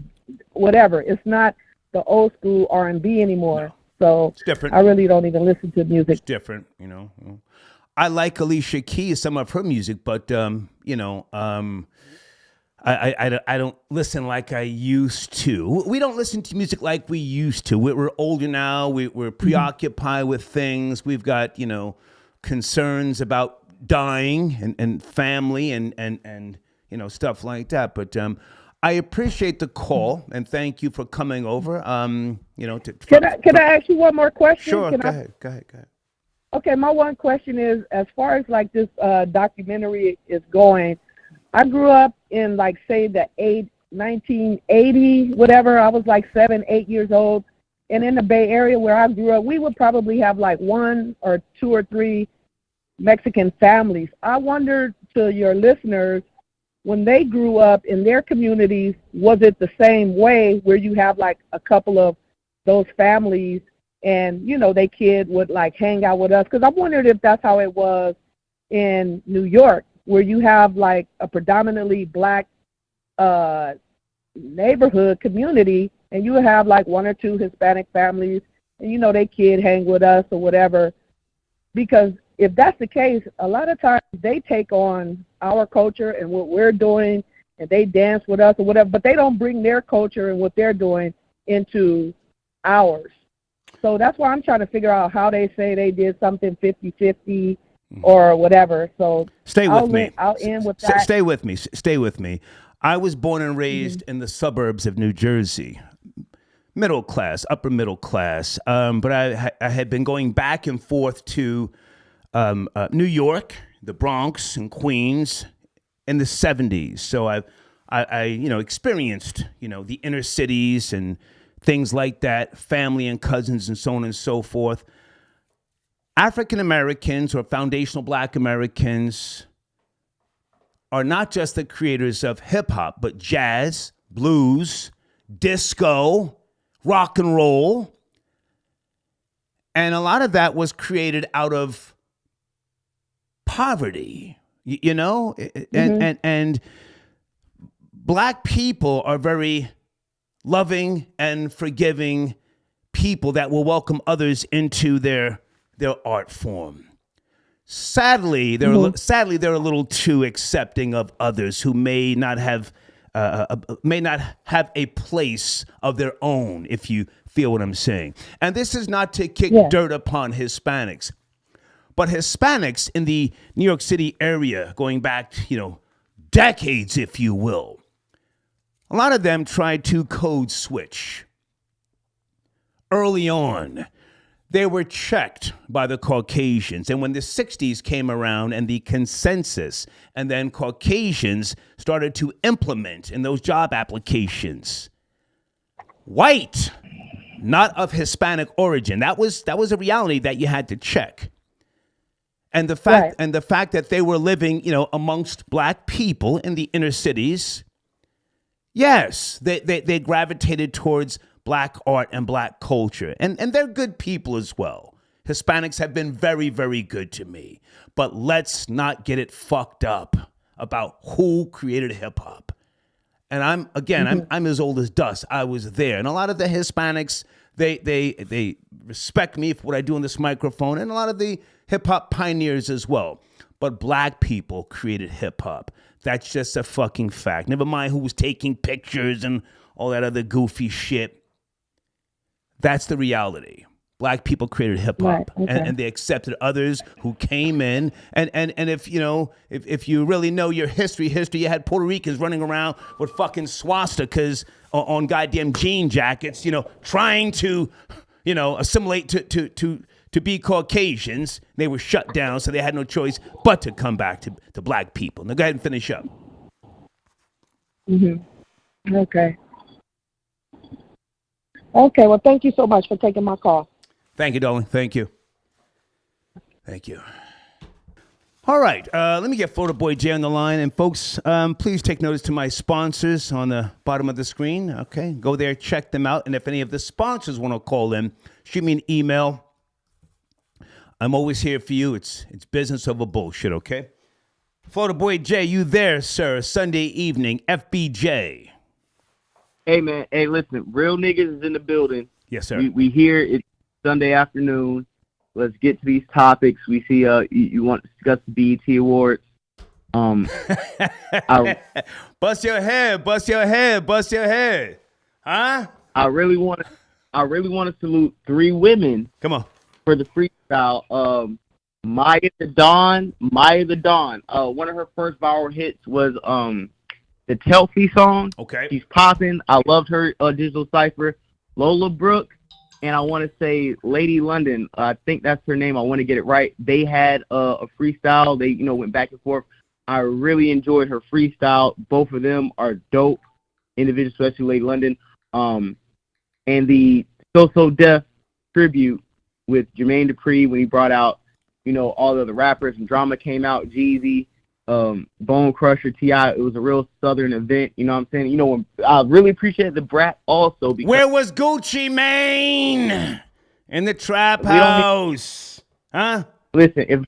whatever. It's not the old school R&B anymore. No. So it's different. I really don't even listen to music. It's different, you know. I like Alicia Keys, some of her music, but you know, I don't listen like I used to. We don't listen to music like we used to. We're older now. We're preoccupied with things. We've got, you know, concerns about dying and family and you know, stuff like that. But I appreciate the call and thank you for coming over. You know, can I ask you one more question? Sure. Go ahead. Okay, my one question is, as far as like this documentary is going, I grew up in like say the 1980 whatever. I was like 7, 8 years old, and in the Bay Area where I grew up, we would probably have like 1 or 2 or 3 Mexican families. I wonder to your listeners, when they grew up in their communities, was it the same way where you have like a couple of those families and, you know, they kid would like hang out with us? Because I wondered if that's how it was in New York, where you have like a predominantly black neighborhood community and you have like 1 or 2 Hispanic families and, you know, they kid hang with us or whatever. Because if that's the case, a lot of times they take on our culture and what we're doing and they dance with us or whatever, but they don't bring their culture and what they're doing into ours. So that's why I'm trying to figure out how they say they did something 50-50 or whatever. So I'll end with that. Stay with me. I was born and raised in the suburbs of New Jersey. middle class, upper middle class. But I had been going back and forth to New York, the Bronx, and Queens in the 70s. So I experienced, the inner cities and things like that, family and cousins and so on and so forth. African Americans or foundational Black Americans are not just the creators of hip hop, but jazz, blues, disco, rock and roll. And a lot of that was created out of poverty, and Black people are very loving and forgiving people that will welcome others into their art form. Sadly, they're a little too accepting of others who may not have a place of their own, if you feel what I'm saying. And this is not to kick dirt upon Hispanics, but Hispanics in the New York City area, going back, decades, if you will, a lot of them tried to code switch. Early on, they were checked by the Caucasians. And when the 60s came around and the consensus, and then Caucasians started to implement in those job applications, white, not of Hispanic origin. That was a reality that you had to check. And the fact that they were living, amongst Black people in the inner cities, yes, they gravitated towards Black art and Black culture. And they're good people as well. Hispanics have been very, very good to me. But let's not get it fucked up about who created hip hop. And I'm as old as dust. I was there. And a lot of the Hispanics, they respect me for what I do on this microphone, and a lot of the hip hop pioneers as well. But Black people created hip hop. That's just a fucking fact. Never mind who was taking pictures and all that other goofy shit. That's the reality. Black people created hip hop, and they accepted others who came in. And if you really know your history, you had Puerto Ricans running around with fucking swastikas on goddamn jean jackets, trying to, assimilate to be Caucasians. They were shut down, so they had no choice but to come back to Black people. Now go ahead and finish up. Okay. Okay, well, thank you so much for taking my call. Thank you, darling. Thank you. All right, let me get Florida Boy J on the line. And folks, please take notice to my sponsors on the bottom of the screen. Okay, go there, check them out. And if any of the sponsors want to call in, shoot me an email. I'm always here for you. It's business over bullshit, okay? Florida Boy J, you there, sir? Sunday evening, FBJ. Hey, man. Hey, listen. Real niggas is in the building. Yes, sir. We here. It's Sunday afternoon. Let's get to these topics. We see you want to discuss the BET Awards. Bust your head. Huh? I really want to salute 3 women. Come on. For the freestyle. Maya the Dawn. One of her first viral hits was the Telfie song. Okay. She's popping. I loved her digital cipher. Lola Brooke, and I want to say Lady London. I think that's her name. I want to get it right. They had a freestyle. They went back and forth. I really enjoyed her freestyle. Both of them are dope individuals, especially Lady London. And the So Def tribute with Jermaine Dupri when he brought out all the other rappers and Drama came out, Jeezy, Bone Crusher, T.I. It was a real Southern event. You know what I'm saying? I really appreciate the Brat also. Because where was Gucci Mane? In the trap house. Huh? Listen, if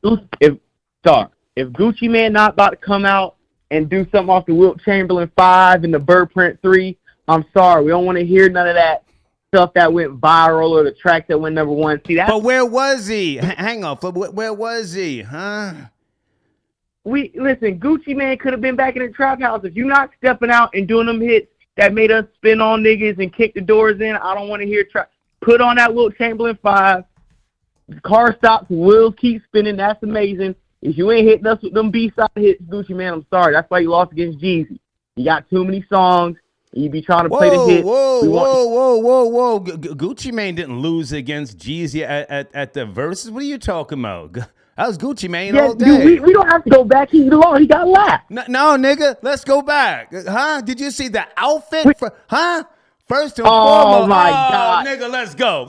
Gucci Mane not about to come out and do something off the Wilt Chamberlain 5 and the Bird Print 3, I'm sorry. We don't want to hear none of that stuff that went viral or the track that went number 1. See that? But where was he? Hang on. Where was he? Huh? Listen, Gucci Mane could have been back in the trap house. If you're not stepping out and doing them hits that made us spin on niggas and kick the doors in, I don't want to hear trap. Put on that Wilt Chamberlain 5. Car stops, wheels keep spinning. That's amazing. If you ain't hitting us with them B-side hits, Gucci Mane, I'm sorry. That's why you lost against Jeezy. You got too many songs You be trying to play the hit. Whoa. Gucci Mane didn't lose against Jeezy at the Versus. What are you talking about? That was Gucci Mane all day. Dude, we don't have to go back. He lost. He got lapped. No, nigga. Let's go back. Huh? Did you see the outfit? Huh? First and foremost. Oh, my God. Nigga, let's go.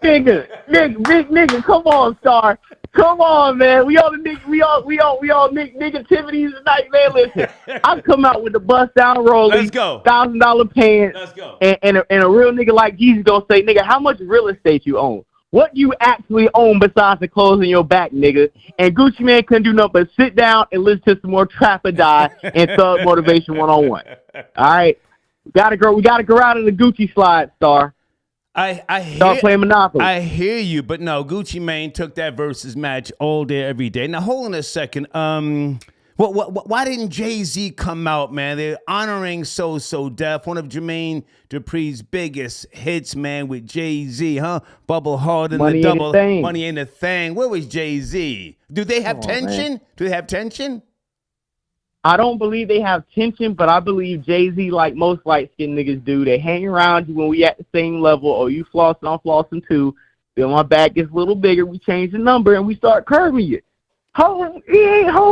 Nigga, come on, Star. Come on, man. We all negativities tonight, man. Listen, I've come out with the bust down rolling. Let's go. $1,000 pants. Let's go. And a real nigga like Jesus gonna say, nigga, how much real estate you own? What you actually own besides the clothes in your back, nigga? And Gucci Mane couldn't do nothing but sit down and listen to some more Trap or Die and Thug Motivation 101. All right, we gotta go out of the Gucci slide, Star. Start playing Monopoly. I hear you, but no, Gucci Mane took that versus match all day, every day. Now, hold on a second. Why didn't Jay-Z come out, man? They're honoring So Def, one of Jermaine Dupri's biggest hits, man, with Jay-Z, huh? Bubble Hard and the Double. Money Ain't a Thing. Where was Jay-Z? Do they have tension? Man. Do they have tension? I don't believe they have tension, but I believe Jay-Z, like most light-skinned niggas do, they hang around you when we at the same level. Oh, you flossing, I'm flossing too. Then my back gets a little bigger. We change the number and we start curving you. Hove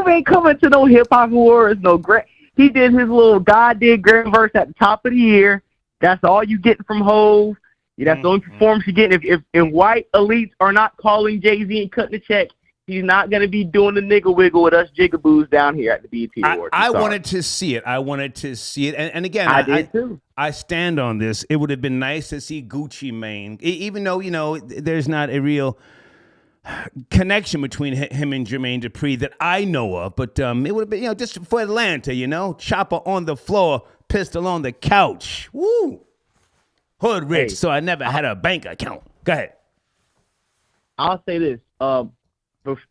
ain't coming to no hip-hop awards, no great. He did his little God did grand verse at the top of the year. That's all you get from Hove. Yeah, that's the only performance you get. If white elites are not calling Jay-Z and cutting the check, he's not going to be doing the nigga wiggle with us jigaboos down here at the BET Awards. I wanted to see it. And again, I did too. I stand on this. It would have been nice to see Gucci Mane, even though, there's not a real connection between him and Jermaine Dupri that I know of. But it would have been, just for Atlanta, chopper on the floor, pistol on the couch. Woo! Hood rich, so I never had a bank account. Go ahead. I'll say this.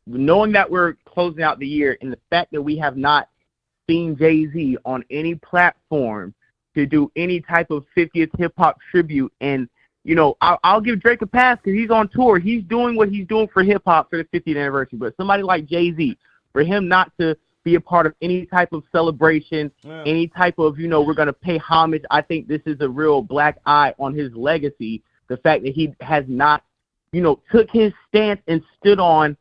Knowing that we're closing out the year and the fact that we have not seen Jay-Z on any platform to do any type of 50th hip-hop tribute, and, I'll give Drake a pass because he's on tour. He's doing what he's doing for hip-hop for the 50th anniversary. But somebody like Jay-Z, for him not to be a part of any type of celebration, any type of, we're going to pay homage, I think this is a real black eye on his legacy, the fact that he has not, took his stance and stood on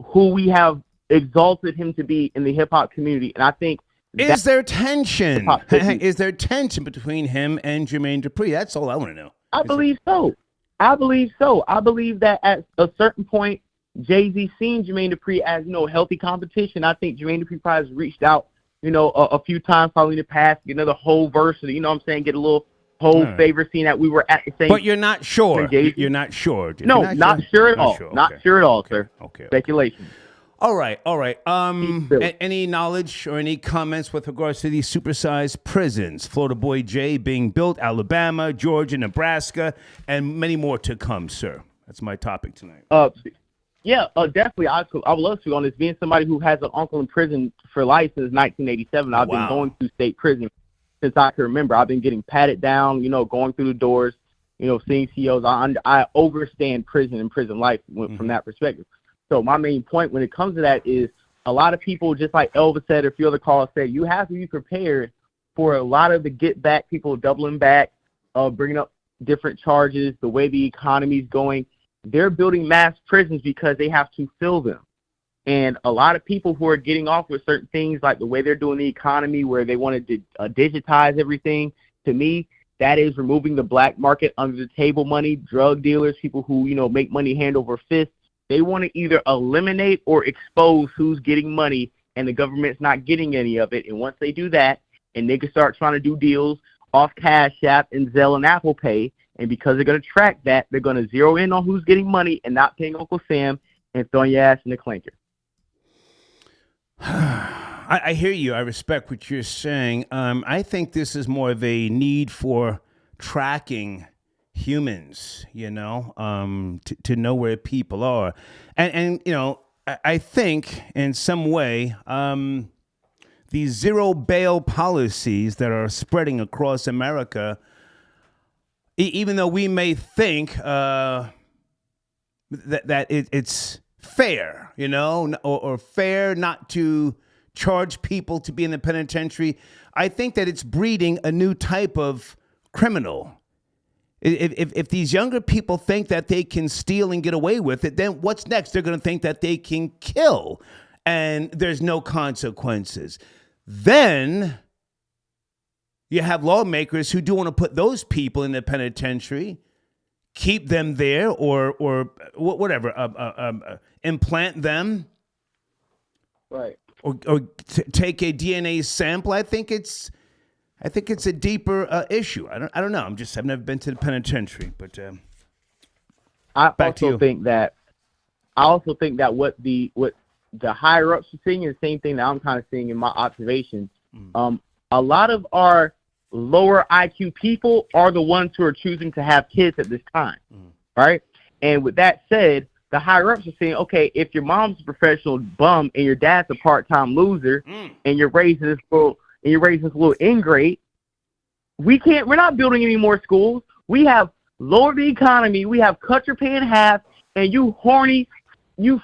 who we have exalted him to be in the hip-hop community. And I think is there tension? Is there tension between him and Jermaine Dupri? That's all I want to know. I believe so. I believe that at a certain point, Jay-Z seen Jermaine Dupri as, healthy competition. I think Jermaine Dupri probably has reached out, a few times probably in the past, get another whole verse, get a little whole favor, seeing that we were at the same. But you're not sure. You're not sure. No, not sure at all. Not sure at all, sir. Okay. Speculation. All right. Any knowledge or any comments with regards to these supersized prisons? Florida Boy J being built, Alabama, Georgia, Nebraska, and many more to come, sir. That's my topic tonight. Yeah, definitely. I would love to on this. Being somebody who has an uncle in prison for life since 1987, I've been going through state prison since I can remember. I've been getting patted down, going through the doors, seeing CEOs. I understand prison and prison life from that perspective. So my main point when it comes to that is a lot of people, just like Elvis said, or a few other callers said, you have to be prepared for a lot of the get back, people doubling back, bringing up different charges, the way the economy's going. They're building mass prisons because they have to fill them. And a lot of people who are getting off with certain things, like the way they're doing the economy, where they want to digitize everything, to me, that is removing the black market, under the table money, drug dealers, people who, make money hand over fist. They want to either eliminate or expose who's getting money, and the government's not getting any of it. And once they do that, and niggas start trying to do deals off Cash App and Zelle and Apple Pay, and because they're going to track that, they're going to zero in on who's getting money and not paying Uncle Sam and throwing your ass in the clinker. I hear you. I respect what you're saying. I think this is more of a need for tracking humans, to know where people are. And I think in some way, these zero bail policies that are spreading across America, even though we may think that it's fair, or fair not to charge people to be in the penitentiary. I think that it's breeding a new type of criminal. If these younger people think that they can steal and get away with it, then what's next? They're going to think that they can kill and there's no consequences. Then you have lawmakers who do want to put those people in the penitentiary, keep them there, or whatever, implant them, Right. or take a DNA sample. I think it's a deeper issue. I don't know. I've never been to the penitentiary, but I back to you. also think that what the higher ups are seeing is the same thing that I'm kind of seeing in my observations. A lot of our lower IQ people are the ones who are choosing to have kids at this time, right? And with that said, the higher ups are saying, okay, if your mom's a professional bum and your dad's a part-time loser, and you're raising this little ingrate, we're not building any more schools. We have lowered the economy. We have cut your pay in half, and you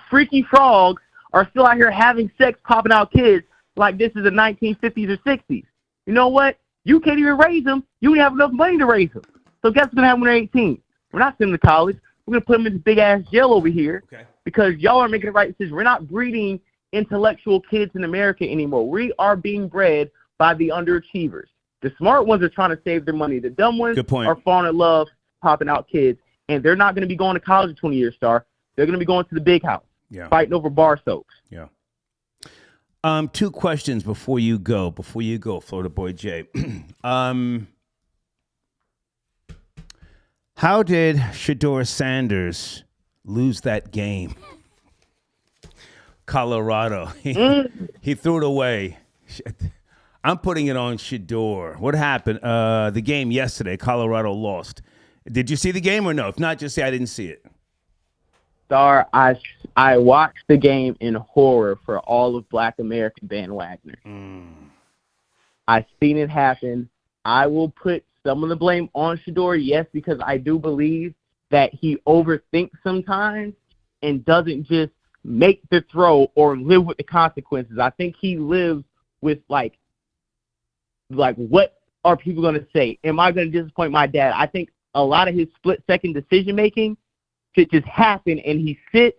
freaky frogs are still out here having sex, popping out kids like this is the 1950s or 60s. You know what? You can't even raise them. You don't have enough money to raise them. So guess what's going to happen when they're 18? We're not sending them to college. We're going to put them in this big-ass jail over here because y'all are making the right decision. We're not breeding intellectual kids in America anymore. We are being bred by the underachievers. The smart ones are trying to save their money. The dumb ones are falling in love, popping out kids, and they're not going to be going to college in 20 years, Star. They're going to be going to the big house, fighting over bar soaps. Yeah. Two questions before you go, Florida Boy J. How did Shedeur Sanders lose that game? Colorado. He threw it away. I'm putting it on Shedeur. What happened? The game yesterday, Colorado lost. Did you see the game or no? If not, just say I didn't see it. Star, I watched the game in horror for all of Black American bandwagoners. I've seen it happen. I will put some of the blame on Shedeur, yes, because I do believe that he overthinks sometimes and doesn't just make the throw or live with the consequences. I think he lives with like what are people going to say? Am I going to disappoint my dad? I think a lot of his split-second decision-making should just happen, and he sits,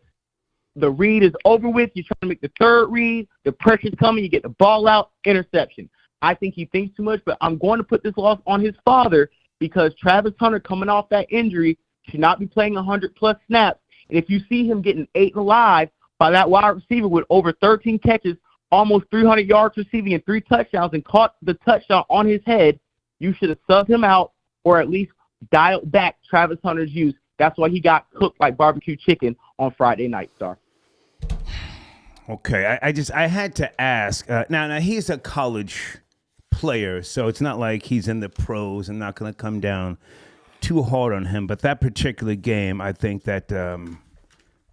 the read is over with, you're trying to make the third read, the pressure's coming, you get the ball out, interception. I think he thinks too much, but I'm going to put this loss on his father because Travis Hunter, coming off that injury, should not be playing 100-plus snaps. And if you see him getting 8 alive by that wide receiver with over 13 catches, almost 300 yards receiving and 3 touchdowns, and caught the touchdown on his head, you should have subbed him out or at least dialed back Travis Hunter's use. That's why he got cooked like barbecue chicken on Friday night, Star. Okay, I had to ask. Now he's a college player, so it's not like he's in the pros. I'm not going to come down too hard on him, but that particular game, I think that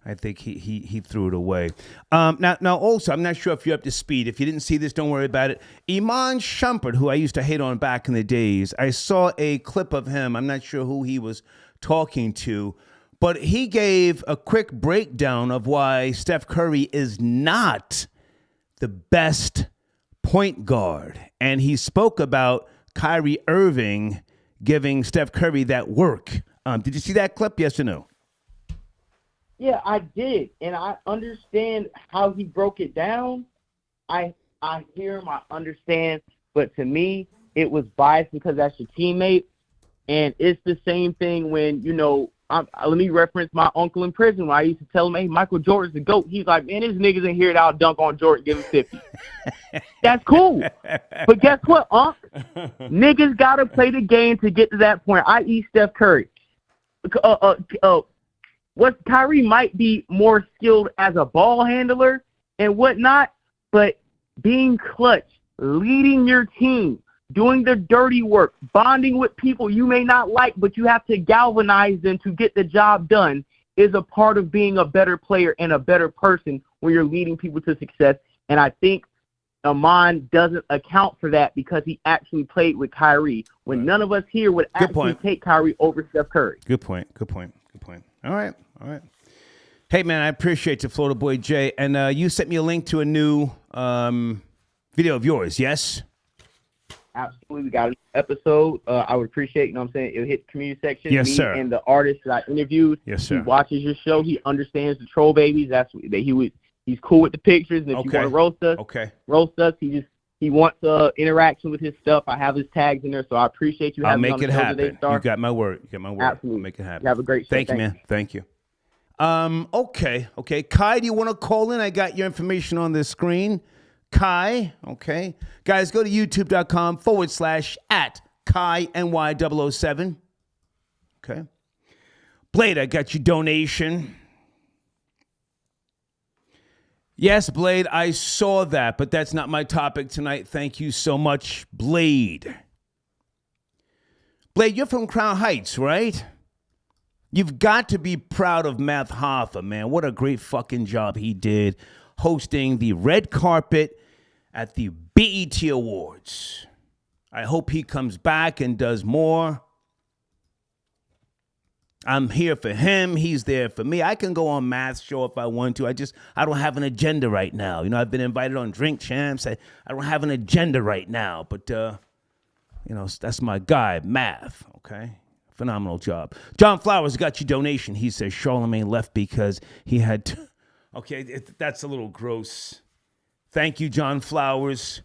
I think he threw it away. Now also, I'm not sure if you're up to speed. If you didn't see this, don't worry about it. Iman Shumpert, who I used to hate on back in the days, I saw a clip of him. I'm not sure who he was talking to, but he gave a quick breakdown of why Steph Curry is not the best point guard. And he spoke about Kyrie Irving giving Steph Curry that work. Did you see that clip? Yes or no? Yeah, I did, and I understand how he broke it down. I hear him, I understand, but to me, it was biased because that's your teammate, and it's the same thing when, let me reference my uncle in prison when I used to tell him, hey, Michael Jordan's the GOAT. He's like, man, there's niggas in here that I'll dunk on Jordan, give him 50. That's cool. But guess what, Unc? Niggas got to play the game to get to that point, i.e. Steph Curry. Kyrie might be more skilled as a ball handler and whatnot, but being clutch, leading your team, doing the dirty work, bonding with people you may not like, but you have to galvanize them to get the job done is a part of being a better player and a better person when you're leading people to success. And I think Amon doesn't account for that because he actually played with Kyrie when none of us here would actually take Kyrie over Steph Curry. Good point. All right. Hey, man, I appreciate you, Florida Boy Jay. And you sent me a link to a new video of yours, yes? Absolutely, we got an episode. I would appreciate, what I'm saying, it'll hit the community section. Yes, Me sir. and the artist that I interviewed. Yes, sir. He watches your show. He understands the troll babies. He's cool with the pictures. And if you want to roast us. He wants interaction with his stuff. I have his tags in there, so I appreciate you having me on the show today, Star. You got my word. Absolutely. I'll make it happen. You have a great show. Thank you, man. Thank you. Okay. Kai, do you want to call in? I got your information on the screen. Kai, okay. Guys, go to youtube.com/@KaiNY007. Okay. Blade, I got your donation. Yes, Blade, I saw that, but that's not my topic tonight. Thank you so much, Blade. Blade, you're from Crown Heights, right? You've got to be proud of Math Hoffa, man. What a great fucking job he did hosting the red carpet at the BET Awards. I hope he comes back and does more. I'm here for him. He's there for me. I can go on Math's show if I want to. I don't have an agenda right now. You know, I've been invited on Drink Champs. I don't have an agenda right now. But, that's my guy, Math, okay? Phenomenal job. John Flowers got your donation. He says Charlemagne left because he had to. Okay, that's a little gross. Thank you, John Flowers.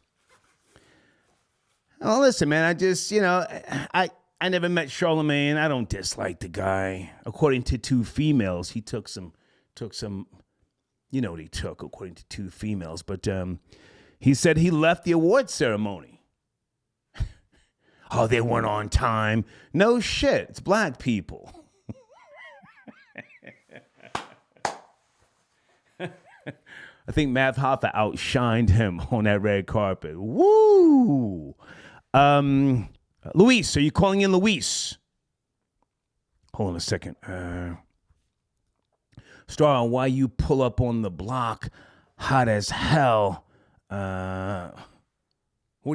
Oh, listen, man, I just, I never met Charlemagne. I don't dislike the guy. According to two females, he took some, you know what he took, according to two females. But he said he left the award ceremony. Oh, they weren't on time. No shit. It's black people. I think Math Hoffa outshined him on that red carpet. Woo! Luis, are you calling in, Luis? Hold on a second. Star, why you pull up on the block hot as hell? What are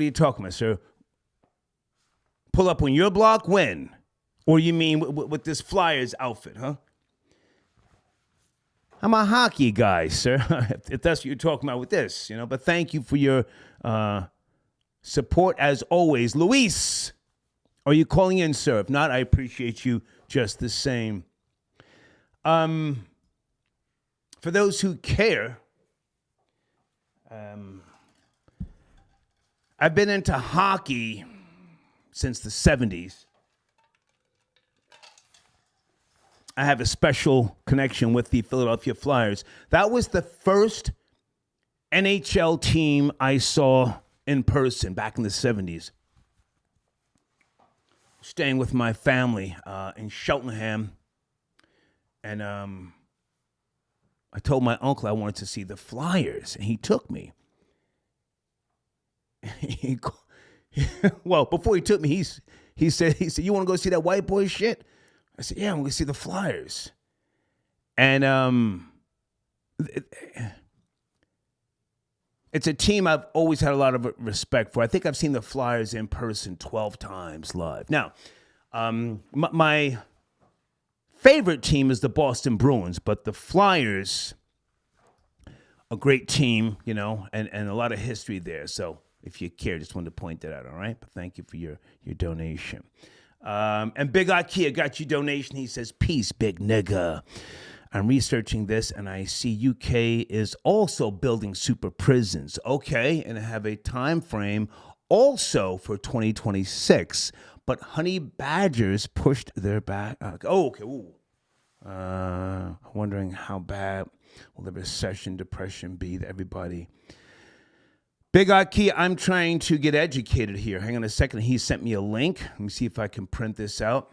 you talking about, sir? Pull up on your block when? Or you mean with this Flyers outfit, huh? I'm a hockey guy, sir, if that's what you're talking about with this, But thank you for your support as always. Luis, are you calling in, sir? If not, I appreciate you just the same. For those who care, I've been into hockey since the 70s. I have a special connection with the Philadelphia Flyers. That was the first NHL team I saw in person back in the 70s. Staying with my family in Cheltenham. And I told my uncle I wanted to see the Flyers, and he took me. Well, before he took me, he said, you want to go see that white boy shit? I said, yeah, I'm going to see the Flyers. And it's a team I've always had a lot of respect for. I think I've seen the Flyers in person 12 times live. Now, my favorite team is the Boston Bruins, but the Flyers, a great team, and a lot of history there. So if you care, just wanted to point that out, all right? But thank you for your donation. And Big Ikea got your donation. He says, peace, big nigga. I'm researching this, and I see UK is also building super prisons. Okay, and I have a time frame also for 2026. But honey badgers pushed their back. Okay. Ooh. Wondering how bad will the recession, depression be that everybody... Big Ikea, I'm trying to get educated here. Hang on a second. He sent me a link. Let me see if I can print this out.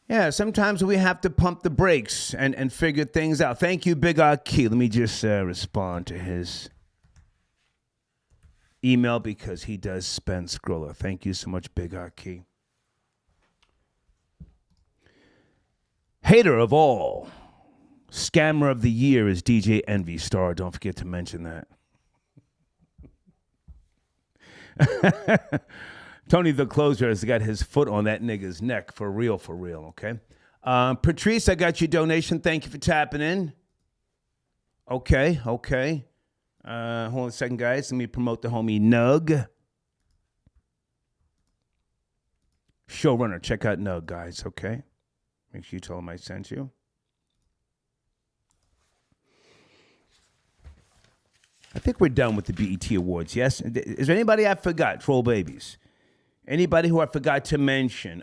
Yeah, sometimes we have to pump the brakes and figure things out. Thank you, Big Ikea. Let me just respond to his email because he does spend scroller. Thank you so much, Big Ikea. Hater of all, scammer of the year is DJ Envy Star. Don't forget to mention that. Tony the closer has got his foot on that nigga's neck for real, okay? Patrice, I got your donation. Thank you for tapping in. Okay. Hold on a second, guys. Let me promote the homie Nug. Showrunner, check out Nug, guys, okay? Make sure you tell him I sent you. I think we're done with the BET Awards, yes? Is there anybody I forgot, Troll Babies? Anybody who I forgot to mention?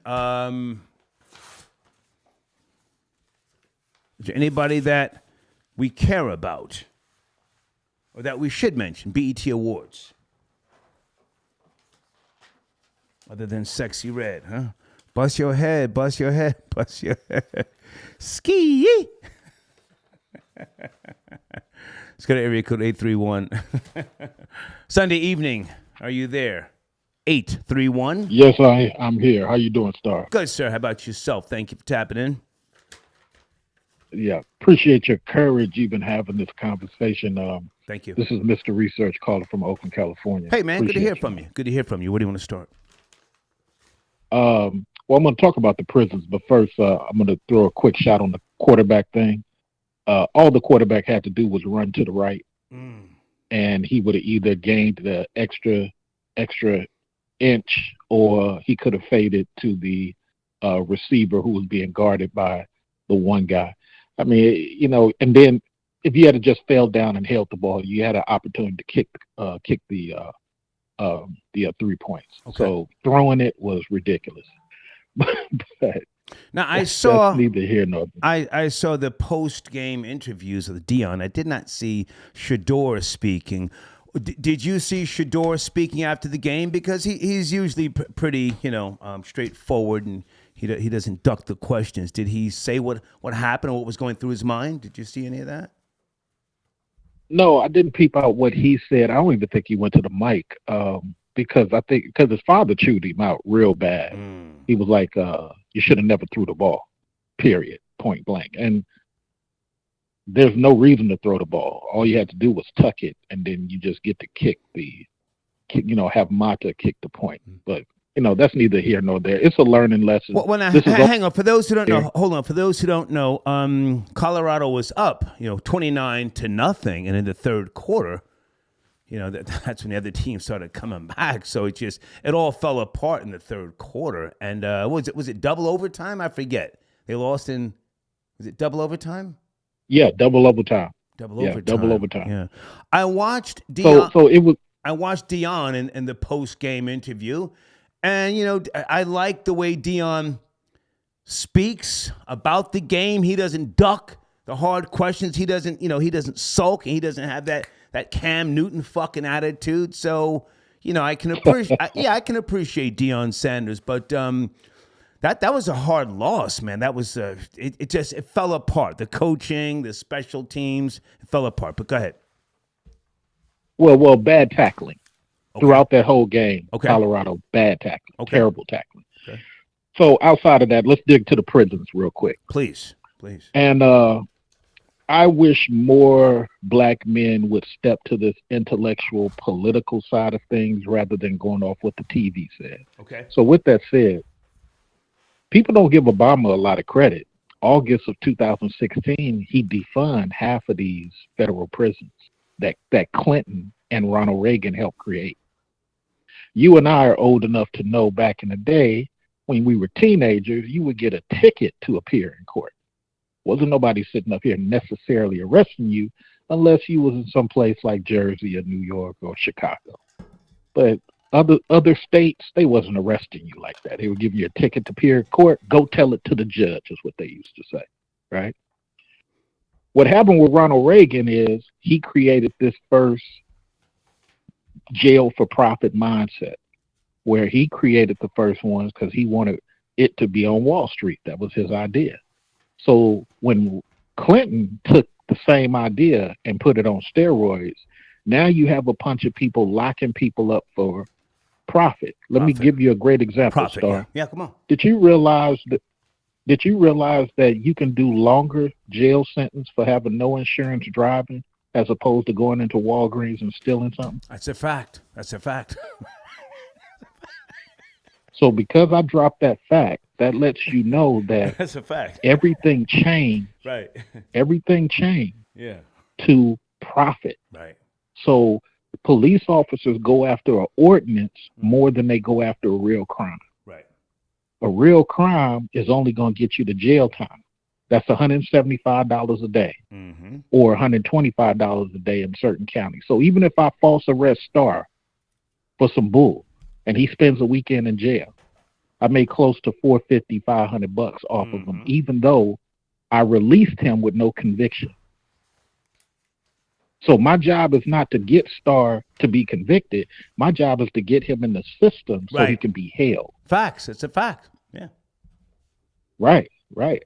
Is there anybody that we care about or that we should mention? BET Awards. Other than Sexy Red, huh? Bust your head, bust your head, bust your head. Ski! Let's go to area code 831. Sunday evening, are you there? 831? Yes, I'm here. How you doing, Star? Good, sir. How about yourself? Thank you for tapping in. Yeah, appreciate your courage even having this conversation. Thank you. This is Mr. Research calling from Oakland, California. Hey, man, good to hear you. from you. Good to hear from you. Where do you want to start? Well, I'm going to talk about the prisons, but first I'm going to throw a quick shot on the quarterback thing. All the quarterback had to do was run to the right, and he would have either gained the extra inch, or he could have faded to the receiver who was being guarded by the one guy. I mean, you know, and then if you had just fell down and held the ball, you had an opportunity to kick the 3 points. Okay. So throwing it was ridiculous. But now I saw that's neither here nor there. I saw the post-game interviews of Dion. I did not see Shador speaking. Did you see Shador speaking after the game? Because he's usually pretty, straightforward, and he doesn't duck the questions. Did he say what happened or what was going through his mind? Did you see any of that? No, I didn't peep out what he said. I don't even think he went to the mic because his father chewed him out real bad. He was like, you should have never threw the ball, period, point blank. And there's no reason to throw the ball. All you had to do was tuck it, and then you just get to have Mata kick the point. But, that's neither here nor there. It's a learning lesson. Well, hang on. For those who don't know, hold on. For those who don't know, Colorado was up, 29-0, and in the third quarter, that's when the other team started coming back. So it all fell apart in the third quarter. And was it double overtime? I forget. They lost was it double overtime? Yeah, double overtime. Double overtime. Yeah. I watched Dion. I watched Dion in the post game interview, and I like the way Dion speaks about the game. He doesn't duck the hard questions. He doesn't sulk, and he doesn't have that Cam Newton fucking attitude. So I can appreciate. I can appreciate Deion Sanders, but that was a hard loss, man. That was it fell apart. The coaching, the special teams, it fell apart. But go ahead. Well, bad tackling throughout that whole game. Okay. Colorado, bad tackling, terrible tackling. Okay. So outside of that, let's dig to the prisons real quick. Please. And I wish more black men would step to this intellectual, political side of things rather than going off what the TV said. Okay. So with that said, people don't give Obama a lot of credit. August of 2016, he defunded half of these federal prisons that Clinton and Ronald Reagan helped create. You and I are old enough to know back in the day when we were teenagers, you would get a ticket to appear in court. Wasn't nobody sitting up here necessarily arresting you unless you was in some place like Jersey or New York or Chicago. But other states, they wasn't arresting you like that. They would give you a ticket to appear in court. Go tell it to the judge is what they used to say, right? What happened with Ronald Reagan is he created this first jail for profit mindset where he created the first ones because he wanted it to be on Wall Street. That was his idea. So when Clinton took the same idea and put it on steroids, now you have a bunch of people locking people up for profit. Let me give you a great example, Star. Yeah, come on. Did you realize that you can do longer jail sentence for having no insurance driving as opposed to going into Walgreens and stealing something? That's a fact. So because I dropped that fact, that lets you know that That's a fact. everything changed. Right. Everything changed Yeah. to profit. Right. So police officers go after an ordinance more than they go after a real crime. Right. A real crime is only going to get you to jail time. That's $175 a day Mm-hmm. or $125 a day in certain counties. So even if I false arrest Star for some bull and he spends a weekend in jail, I made close to $450, $500 off of him, even though I released him with no conviction. So my job is not to get Star to be convicted. My job is to get him in the system so he Right. can be held. Facts. It's a fact. Yeah. Right, right.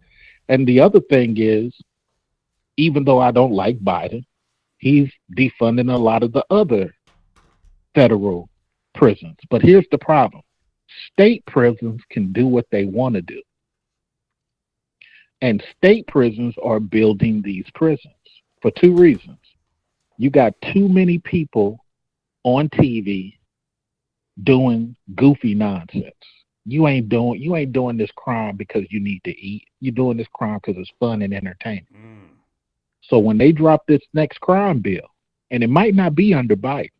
And the other thing is, even though I don't like Biden, he's defunding a lot of the other federal prisons. But here's the problem. State prisons can do what they want to do. And state prisons are building these prisons for two reasons. You got too many people on TV doing goofy nonsense. You ain't doing this crime because you need to eat. You're doing this crime because it's fun and entertainment. So when they drop this next crime bill, and it might not be under Biden,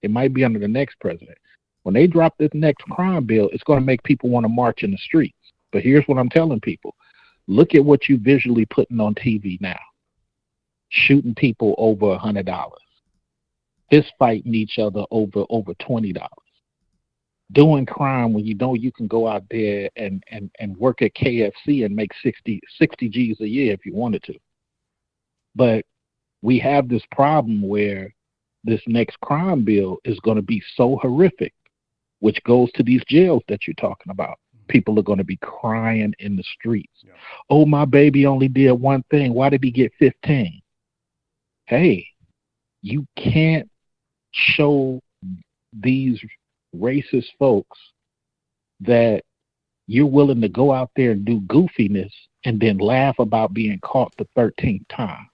it might be under the next president. When they drop this next crime bill, it's going to make people want to march in the streets. But here's what I'm telling people. Look at what you visually putting on TV now. Shooting people over $100. Fist fighting each other over $20. Doing crime when you know you can go out there and work at KFC and make 60 G's a year if you wanted to. But we have this problem where this next crime bill is going to be so horrific, which goes to these jails that you're talking about. People are going to be crying in the streets. Yeah. Oh, my baby only did one thing. Why did he get 15? Hey, you can't show these racist folks that you're willing to go out there and do goofiness and then laugh about being caught the 13th time.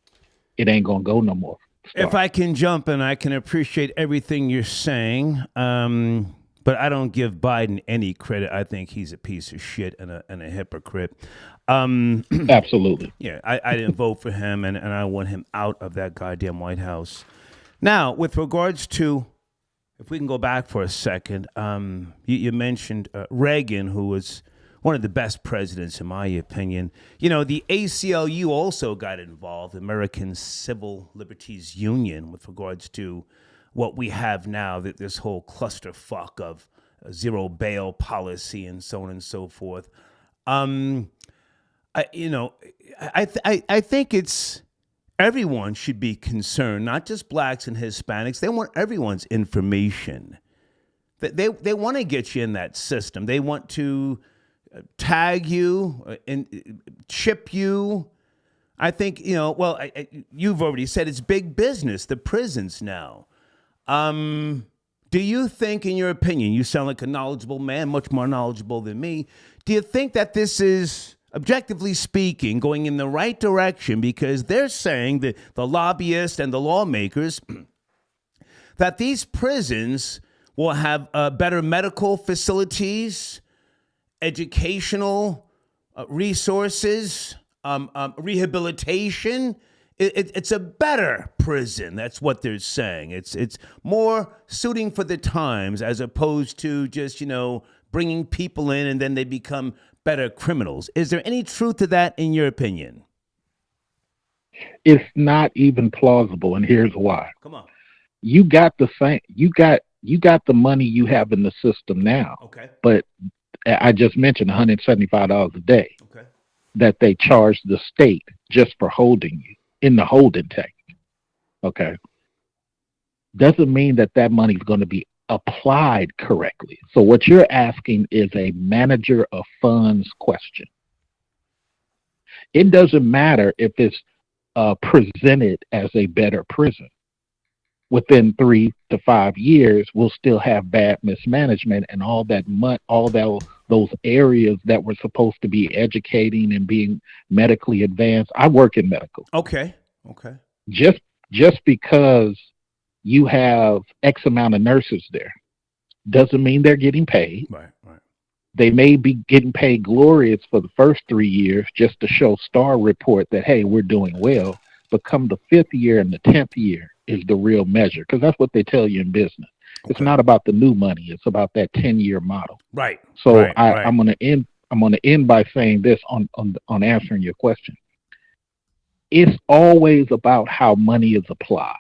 It ain't going to go no more. If I can jump in, I can appreciate everything you're saying, but I don't give Biden any credit. I think he's a piece of shit and a hypocrite. Absolutely. Yeah, I didn't vote for him, and I want him out of that goddamn White House. Now, with regards to, if we can go back for a second, you mentioned Reagan, who was one of the best presidents, in my opinion. You know, the ACLU also got involved, American Civil Liberties Union, with regards to what we have now, that this whole clusterfuck of zero bail policy and so on and so forth. I think it's everyone should be concerned, not just blacks and Hispanics. They want everyone's information. They want to get you in that system. They want to tag you and chip you. I think, you've already said it's big business, the prisons now. Do you think, in your opinion, you sound like a knowledgeable man, much more knowledgeable than me, do you think that this is, objectively speaking, going in the right direction? Because they're saying, that the lobbyists and the lawmakers, that these prisons will have better medical facilities, educational resources, rehabilitation. It's a better prison. That's what they're saying. It's more suiting for the times, as opposed to just, bringing people in and then they become better criminals. Is there any truth to that, in your opinion? It's not even plausible, and here's why. Come on. You got the same. You got the money you have in the system now. Okay. But I just mentioned $175 a day. Okay. That they charge the state just for holding you in the holding tank. Okay. Doesn't mean that money is going to be applied correctly. So what you're asking is a manager of funds question. It doesn't matter if it's presented as a better prison. Within 3 to 5 years, we'll still have bad mismanagement, and all those areas that were supposed to be educating and being medically advanced. I work in medical. Okay. Just because you have X amount of nurses there doesn't mean they're getting paid. Right. They may be getting paid glorious for the first 3 years just to show Star Report that, hey, we're doing well. But come the 5th year and the 10th year is the real measure, because that's what they tell you in business. It's not about the new money. It's about that 10-year model. Right. So right, right. I'm going to end by saying this on answering your question. It's always about how money is applied.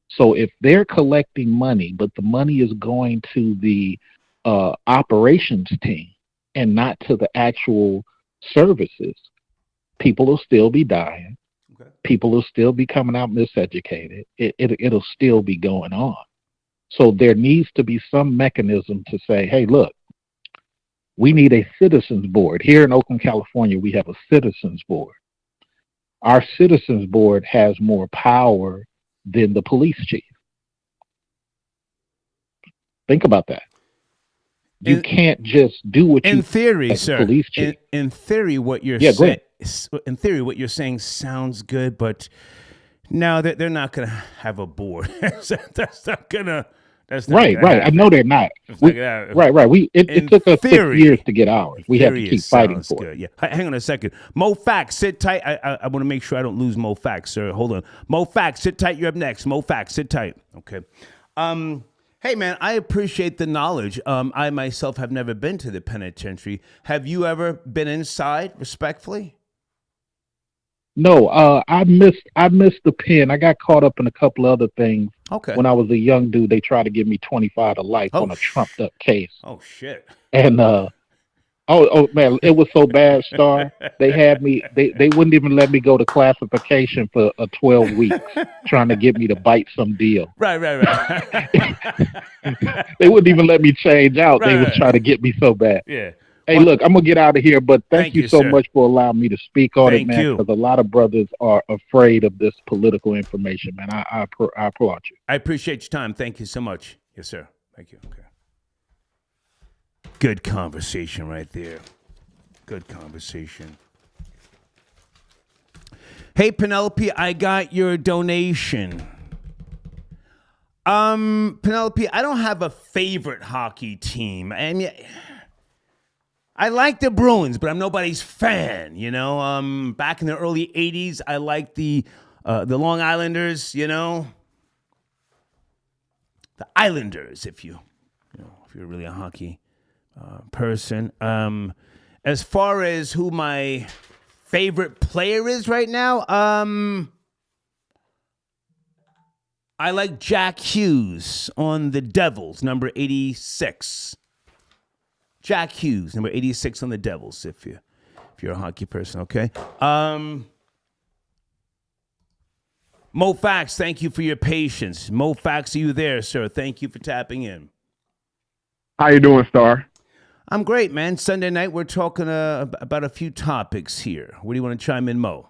So if they're collecting money, but the money is going to the operations team and not to the actual services, people will still be dying. Okay. People will still be coming out miseducated. It'll still be going on. So there needs to be some mechanism to say, hey, look, we need a citizens board. Here in Oakland, California, we have a citizens board. Our citizens board has more power than the police chief. Think about that. You can't just do what you in theory, as a sir. Police chief. In theory, what you're Yeah, go saying, ahead. in theory, what you're saying sounds good, but no, they're not going to have a board. That's not gonna. That's not Right. gonna I happen. know they're not. It's We, not gonna happen. right. It In took us theory- 6 years to get ours. We have to Theory, keep it fighting sounds for good. it. Yeah. Hang on a second. Mo Fax, sit tight. I want to make sure I don't lose Mo Fax, sir. Hold on. Mo Fax, sit tight. You're up next. Mo Fax, sit tight. Okay. Hey, man, I appreciate the knowledge. I myself have never been to the penitentiary. Have you ever been inside, respectfully? No, I missed the pen. I got caught up in a couple other things. Okay. When I was a young dude, they tried to give me 25 to life Oh, on a trumped up case. Oh, shit. And oh man, it was so bad, Star. They had me. They wouldn't even let me go to classification for 12 weeks, trying to get me to bite some deal. Right. They wouldn't even let me change out. They Right. was trying to get me so bad. Yeah. Hey, look, I'm gonna get out of here, but thank you so sir. much for allowing me to speak on Thank it, man. you. Because a lot of brothers are afraid of this political information, man. I applaud you. I appreciate your time. Thank you so much. Yes, sir. Thank you. Okay. Good conversation right there. Good conversation. Hey, Penelope, I got your donation. Penelope, I don't have a favorite hockey team. I mean, I like the Bruins, but I'm nobody's fan, you know. Back in the early 80s, I liked the Long Islanders, you know. The Islanders, if you're really a hockey person. As far as who my favorite player is right now, I like Jack Hughes on the Devils, number 86. Jack Hughes, number 86 on the Devils, if you're a hockey person, okay? Mo Fax, thank you for your patience. Mo Fax, are you there, sir? Thank you for tapping in. How you doing, Star? I'm great, man. Sunday night, we're talking about a few topics here. Where do you want to chime in, Mo?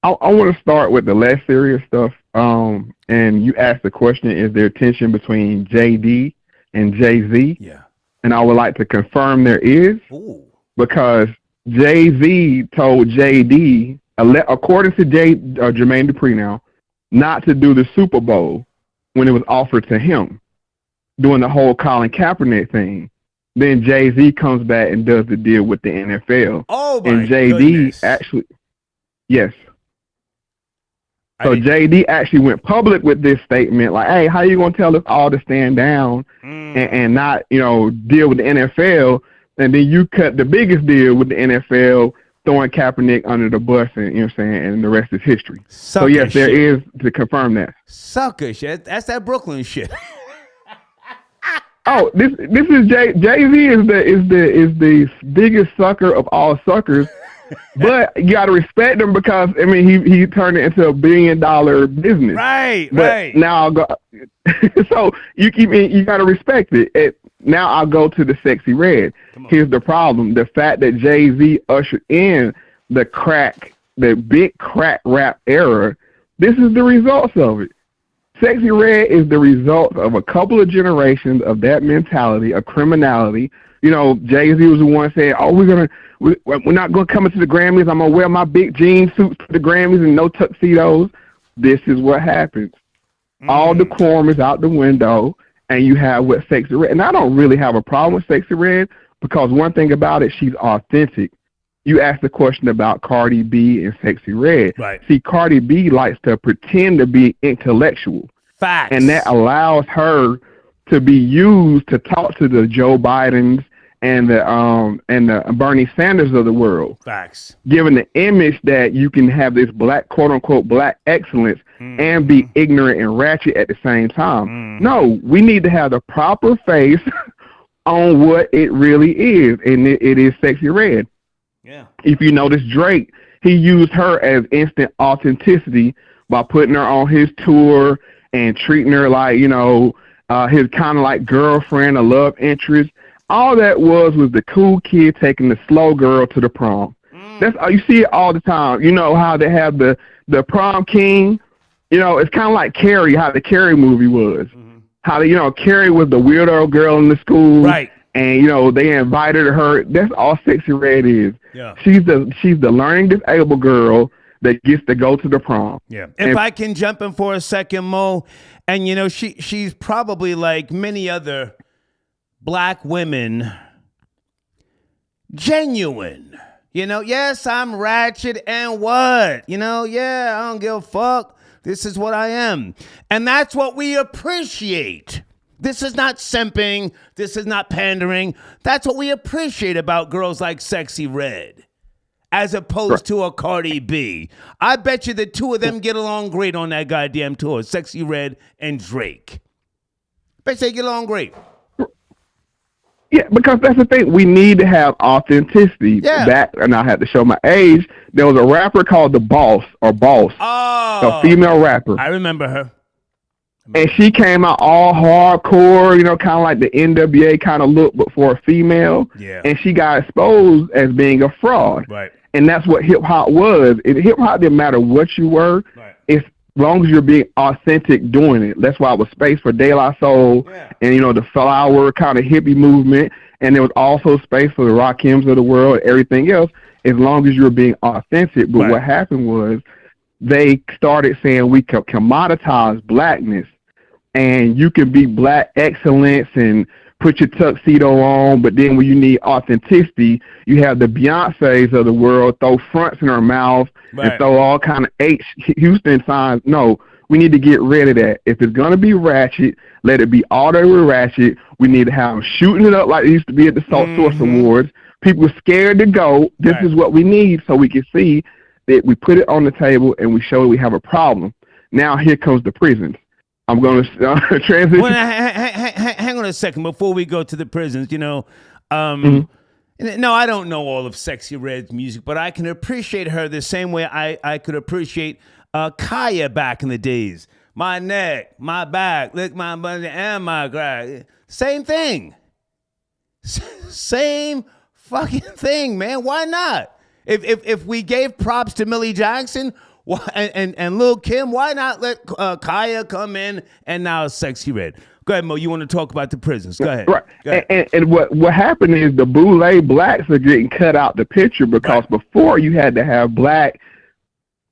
I want to start with the less serious stuff. And you asked the question, is there tension between JD and Jay-Z? Yeah. And I would like to confirm there is. Ooh. Because Jay-Z told JD, according to Jermaine Dupri now, not to do the Super Bowl when it was offered to him, doing the whole Colin Kaepernick thing. Then Jay-Z comes back and does the deal with the NFL. Oh, my And JD goodness. actually, yes. So JD actually went public with this statement, like, hey, how you going to tell us all to stand down and not, deal with the NFL? And then you cut the biggest deal with the NFL, throwing Kaepernick under the bus, and you know what I'm saying, and the rest is history. So Sucker yes, there shit. is to confirm that. Sucker shit. That's that Brooklyn shit. Oh, this is Jay-Z is the biggest sucker of all suckers. But you got to respect him because, I mean, he turned it into $1 billion business. Right, but right. Now I'll go. So you got to respect it. Now I'll go to the Sexy Red. Here's the problem: the fact that Jay-Z ushered in the big crack rap era. This is the results of it. Sexy Red is the result of a couple of generations of that mentality of criminality. Jay-Z was the one saying, "Oh, we're not going to come into the Grammys. I'm going to wear my big jean suits to the Grammys and no tuxedos." This is what happens. All decorum is out the window, and you have what Sexy Red. And I don't really have a problem with Sexy Red. because one thing about it, she's authentic. You asked the question about Cardi B and Sexy Red. Right. See, Cardi B likes to pretend to be intellectual. Facts. And that allows her to be used to talk to the Joe Bidens and the Bernie Sanders of the world. Facts. Given the image that you can have this black, quote unquote, black excellence and be ignorant and ratchet at the same time. No, we need to have the proper face on what it really is, and it is Sexy Red. Yeah. If you notice, Drake, he used her as instant authenticity by putting her on his tour and treating her like, you know, his kind of like girlfriend, a love interest. All that was the cool kid taking the slow girl to the prom. That's you see it all the time. You know how they have the prom king. You know, it's kind of like Carrie, how the Carrie movie was. How you know Carrie was the weirdo girl in the school, right? And you know they invited her. That's all Sexy Red is. Yeah. She's the learning disabled girl that gets to go to the prom. Yeah. If I can jump in for a second, Mo, and you know she's probably like many other black women, genuine. You know, yes, I'm ratchet and what? You know, yeah, I don't give a fuck. This is what I am. And that's what we appreciate. This is not simping. This is not pandering. That's what we appreciate about girls like Sexy Red, as opposed to a Cardi B. I bet you the two of them get along great on that goddamn tour, Sexy Red and Drake. Bet they get along great. Yeah, because that's the thing. We need to have authenticity. Yeah. Back, and I had to show my age. There was a rapper called The Boss, a female rapper. I remember her. And she came out all hardcore, you know, kind of like the NWA kind of look, but for a female. Yeah. And she got exposed as being a fraud. Right. And that's what hip hop was. Hip hop didn't matter what you were. Right. As long as you're being authentic doing it. That's why it was space for De La Soul and, you know, the flower kind of hippie movement. And there was also space for the Rakims of the world, everything else, as long as you're being authentic. But what happened was they started saying we could commoditize blackness. And you can be black excellence and put your tuxedo on, but then when you need authenticity, you have the Beyoncés of the world throw fronts in her mouth and throw all kind of H Houston signs. No, we need to get rid of that. If it's going to be ratchet, let it be all the way ratchet. We need to have them shooting it up like it used to be at the Salt Source Awards. People are scared to go. This is what we need so we can see that we put it on the table and we show we have a problem. Now here comes the prisons. I'm going to transition. Well, hang on a second before we go to the prisons. You know, no, I don't know all of Sexy Red's music, but I can appreciate her the same way I could appreciate Kaya back in the days. My neck, my back, lick my money and my crack. Same thing. Same fucking thing, man. Why not? If we gave props to Millie Jackson, and Lil' Kim, why not let Kaya come in and now Sexy Red? Go ahead, Mo. You want to talk about the prisons? Go ahead. Right. Go ahead. And what happened is the boule blacks are getting cut out the picture because before you had to have black,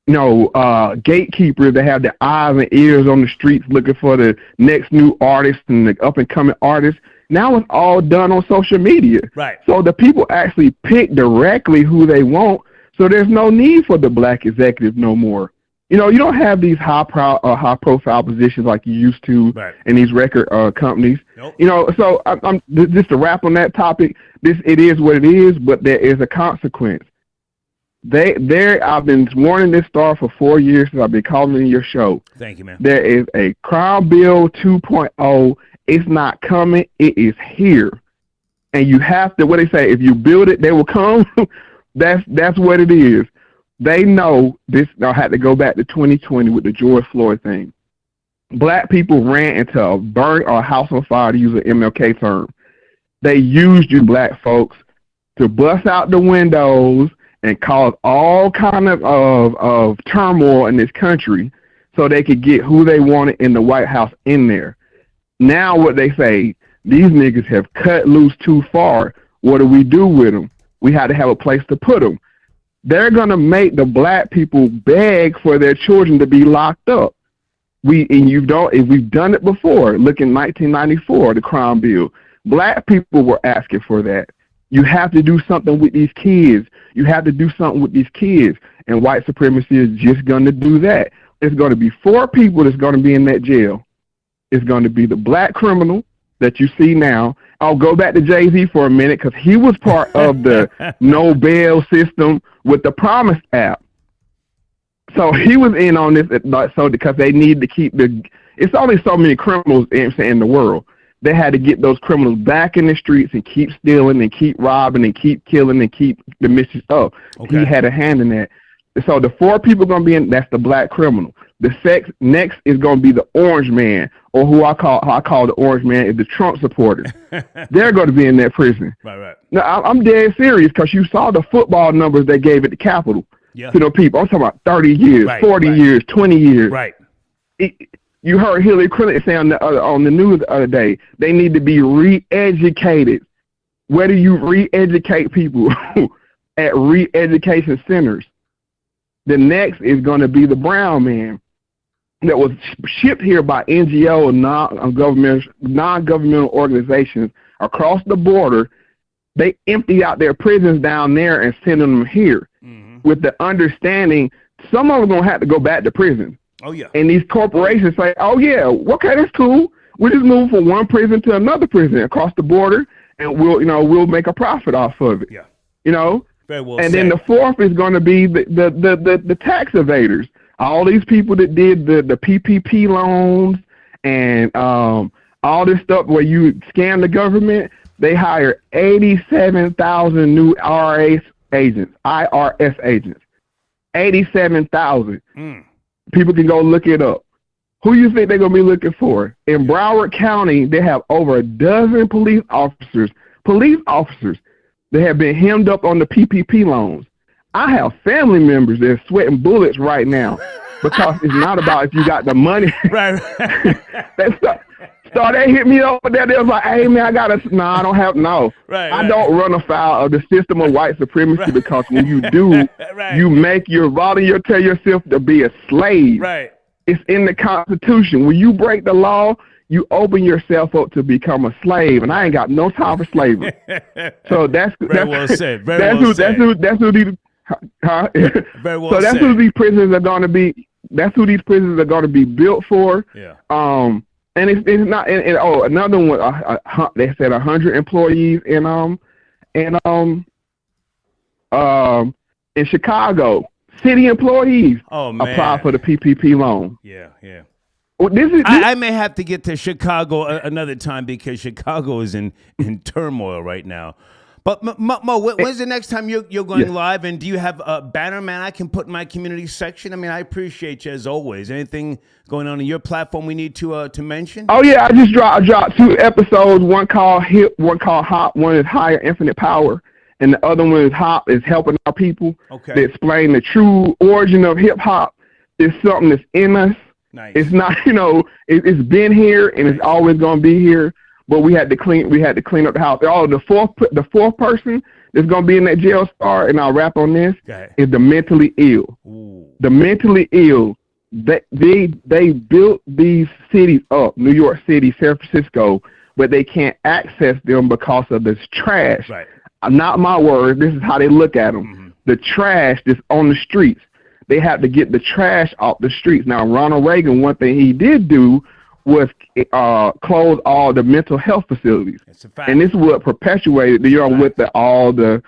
gatekeepers that have their eyes and ears on the streets looking for the next new artist and the up and coming artists. Now it's all done on social media. Right. So the people actually pick directly who they want. So there's no need for the black executive no more. You know, you don't have these high profile positions like you used to in these record companies. Nope. You know, so I'm just to wrap on that topic. It is what it is, but there is a consequence. I've been warning this star for 4 years since I've been calling your show. Thank you, man. There is a Crime Bill 2.0. It's not coming. It is here, and you have to. What they say: if you build it, they will come. That's what it is. They know this. I had to go back to 2020 with the George Floyd thing. Black people ran into a burn or a house on fire, to use an MLK term. They used you, black folks, to bust out the windows and cause all kind of turmoil in this country so they could get who they wanted in the White House in there. Now what they say, these niggas have cut loose too far. What do we do with them? We had to have a place to put them. They're going to make the black people beg for their children to be locked up. We've done it before. Look in 1994, the crime bill. Black people were asking for that. You have to do something with these kids. You have to do something with these kids. And white supremacy is just going to do that. It's going to be 4 people that's going to be in that jail. It's going to be the black criminal that you see now. I'll go back to Jay-Z for a minute because he was part of the no bail system with the Promise app. So he was in on this, so because they need to keep it's only so many criminals in the world. They had to get those criminals back in the streets and keep stealing and keep robbing and keep killing and keep the missions up. Okay. He had a hand in that. So the 4 people going to be in, that's the black criminal. Next is going to be the orange man, or who I call the orange man is the Trump supporters. They're going to be in that prison. Right. Now, I'm dead serious because you saw the football numbers they gave at the Capitol to the people. I'm talking about 30 years, 40 years, 20 years. Right. You heard Hillary Clinton say on the news the other day, they need to be re-educated. Where do you re-educate people? At re-education centers. The next is going to be the brown man that was shipped here by NGO and non-governmental organizations across the border. They empty out their prisons down there and send them here with the understanding some of them are going to have to go back to prison. Oh, yeah. And these corporations say, oh, yeah, okay, that's cool. We just move from one prison to another prison across the border, and we'll make a profit off of it. Yeah. Very well and said. then the 4th is going to be the tax evaders. All these people that did the PPP loans and all this stuff where you scam the government, they hire 87,000 new IRS agents. 87,000. People can go look it up. Who you think they're going to be looking for? In Broward County, they have over a dozen police officers that have been hemmed up on the PPP loans. I have family members that are sweating bullets right now because it's not about if you got the money. Right. So they hit me over there. They was like, hey, man, I don't run afoul of the system of white supremacy because when you do, you make your tell yourself to be a slave. Right. It's in the Constitution. When you break the law, you open yourself up to become a slave, and I ain't got no time for slavery. So that's well said. That's who these Very well so that's said. who these prisons are going to be. That's who these prisons are going to be built for. Yeah. And it's not. And another one. They said 100 employees in Chicago. City employees apply for the PPP loan. Yeah. Well, I may have to get to Chicago another time because Chicago is in turmoil right now. But Mo, when's the next time you're going live? And do you have a banner, man, I can put in my community section? I mean, I appreciate you as always. Anything going on in your platform we need to mention? Oh yeah, I dropped 2 episodes. One called Hip, one called Hop. One is Higher Infinite Power, and the other one is Hop, is helping our people. Okay. To explain the true origin of hip hop. It's something that's in us. Nice. It's not, it's been here and it's always going to be here. But we had to clean up the house. The fourth person that's going to be in that jail star, and I'll wrap on this, is the mentally ill. Ooh. The mentally ill, they built these cities up, New York City, San Francisco, but they can't access them because of this trash. Right. Not my word. This is how they look at them. Mm-hmm. The trash that's on the streets. They have to get the trash off the streets. Now, Ronald Reagan, one thing he did do was close all the mental health facilities, and this is what perpetuated with all the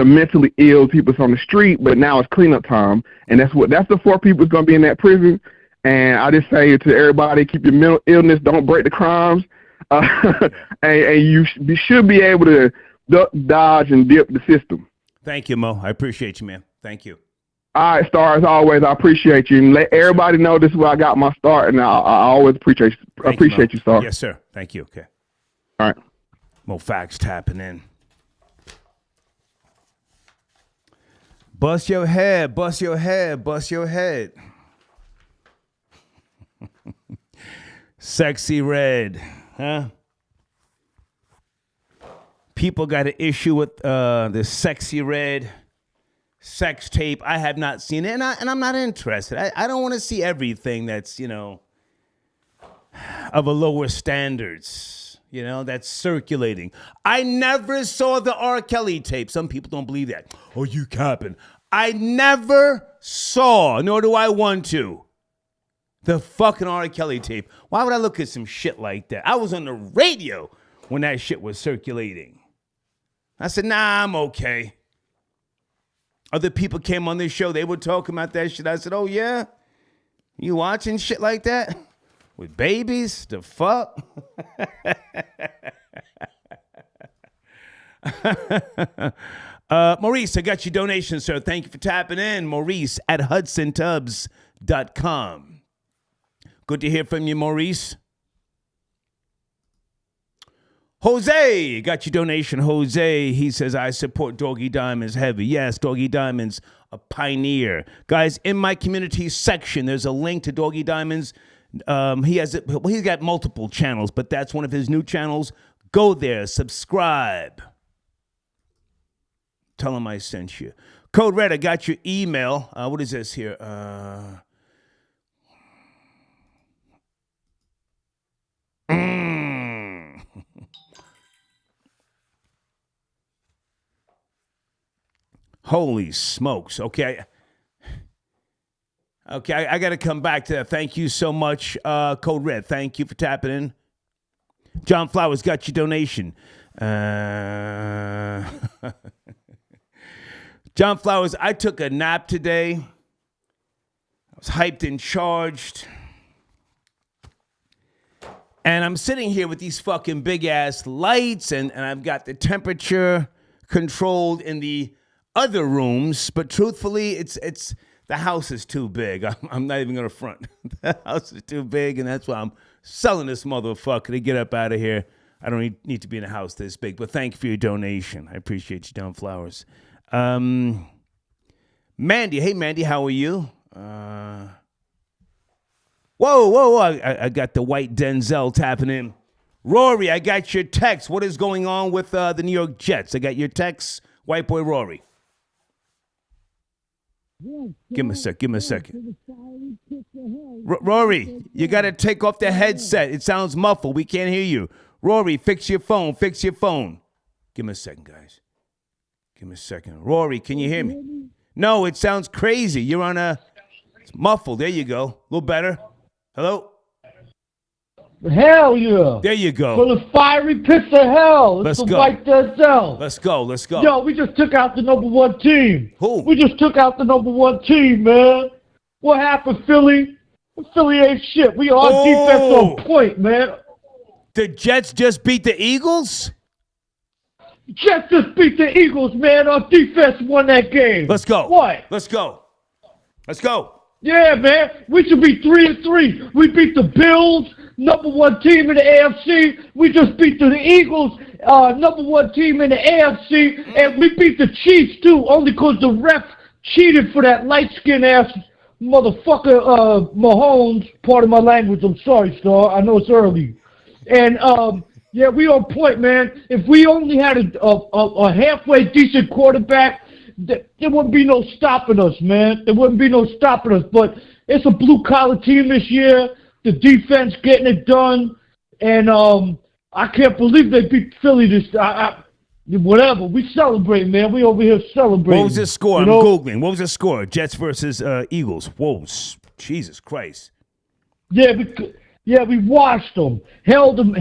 mentally ill people on the street. But now it's cleanup time, and that's the 4 people that's going to be in that prison. And I just say to everybody, keep your mental illness, don't break the crimes, and you should be able to dodge and dip the system. Thank you, Mo. I appreciate you, man. Thank you. All right, Star, as always, I appreciate you. And let everybody know this is where I got my start, and I always appreciate you, Star. Yes, sir. Thank you. Okay. All right. Mo Facts tapping in. Bust your head, bust your head, bust your head. Sexy Red, huh? People got an issue with the Sexy Red sex tape. I have not seen it, and I'm not interested. I don't want to see everything that's, of a lower standards. that's circulating. I never saw the R. Kelly tape. Some people don't believe that. Oh, you capping. I never saw, nor do I want to, the fucking R. Kelly tape. Why would I look at some shit like that? I was on the radio when that shit was circulating. I said, nah, I'm okay. Other people came on this show. They were talking about that shit. I said, oh, yeah? You watching shit like that? With babies? The fuck? Maurice, I got your donation, sir. Thank you for tapping in. Maurice at HudsonTubs.com. Good to hear from you, Maurice. Jose, got your donation. Jose, he says, I support Doggy Diamonds heavy. Yes, Doggy Diamonds, a pioneer. Guys, in my community section, there's a link to Doggy Diamonds. He's got multiple channels, but that's one of his new channels. Go there, subscribe. Tell him I sent you. Code Red, I got your email. What is this here? Holy smokes. Okay. I got to come back to that. Thank you so much, Code Red. Thank you for tapping in. John Flowers got your donation. John Flowers, I took a nap today. I was hyped and charged. And I'm sitting here with these fucking big-ass lights, and I've got the temperature controlled in the other rooms, but truthfully, it's the house is too big. I'm not even going to front. The house is too big, and that's why I'm selling this motherfucker to get up out of here. I don't need to be in a house this big, but thank you for your donation. I appreciate you, John Flowers. Mandy, hey, Mandy, how are you? Whoa, I got the white Denzel tapping in. Rory, I got your text. What is going on with the New York Jets? I got your text, white boy Rory. Give him a second. Rory, you got to take off the headset. It sounds muffled. We can't hear you. Rory, fix your phone. Give me a second, guys. Give me a second. Rory, can you hear me? No, it sounds crazy. You're on it's muffled. There you go. A little better. Hello? Hell yeah. There you go. For the fiery pits of hell. Let's the go. White Denzel. Let's go. Yo, we just took out the number one team. Who? We just took out the number one team, man. What happened, Philly? Philly ain't shit. We are defense on point, man. The Jets just beat the Eagles? Jets just beat the Eagles, man. Our defense won that game. Let's go. What? Let's go. Yeah, man. We should be 3-3. We beat the Bills, number one team in the AFC. We just beat the Eagles, number one team in the AFC. And we beat the Chiefs, too, only because the ref cheated for that light-skinned ass motherfucker, Mahomes. Part of my language. I'm sorry, Star. I know it's early. And, yeah, we on point, man. If we only had a halfway decent quarterback, there wouldn't be no stopping us, man. There wouldn't be no stopping us. But it's a blue-collar team this year. The defense getting it done. And I can't believe they beat Philly this whatever. We celebrate, man. We over here celebrating. What was the score? I'm Googling. What was the score? Jets versus Eagles. Whoa, Jesus Christ. Yeah, we washed them, held them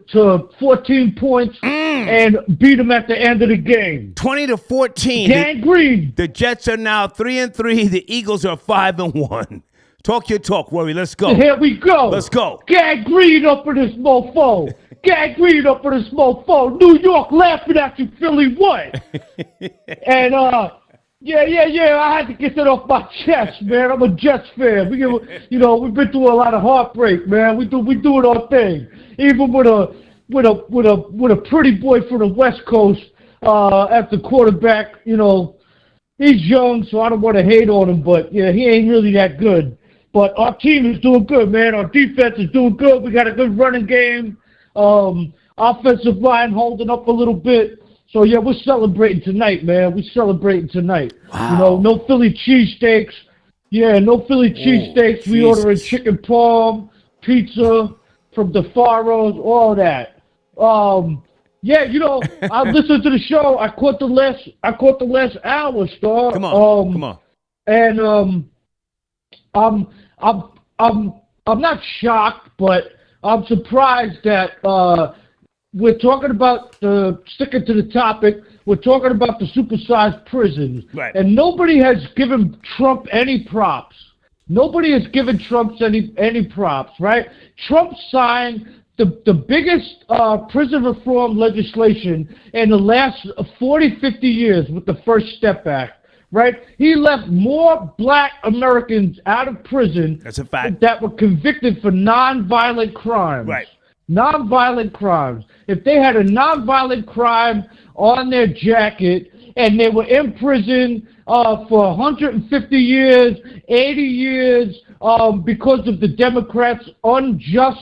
to 14 points, and beat them at the end of the game. 20-14. Gangrene. The Jets are now 3-3. The Eagles are 5-1. Talk your talk, Rory. Let's go. Here we go. Let's go. Gangrene up for this mofo. Gangrene up for this mofo. New York laughing at you, Philly. What? And Yeah, I had to get that off my chest, man. I'm a Jets fan. We've been through a lot of heartbreak, man. We do it our thing. Even with a pretty boy from the West Coast at the quarterback, he's young, so I don't want to hate on him, but yeah, he ain't really that good. But our team is doing good, man. Our defense is doing good. We got a good running game. Offensive line holding up a little bit. So, yeah, we're celebrating tonight, man. We're celebrating tonight. Wow. No Philly cheesesteaks. Yeah, no Philly cheesesteaks. We ordering chicken parm, pizza from the Faros, all that. Yeah, I listened to the show. I caught the last hour, Star. Come on. And I'm not shocked, but I'm surprised that we're talking about sticking to the topic. We're talking about the supersized prisons, right? And nobody has given Trump any props. Nobody has given Trump any props, right? Trump signed the biggest prison reform legislation in the last 40, 50 years with the First Step Act, right? He left more black Americans out of prison. That's a fact. That were convicted for nonviolent crimes. Right. Nonviolent crimes. If they had a nonviolent crime on their jacket and they were in prison for 150 years, 80 years, because of the Democrats' unjust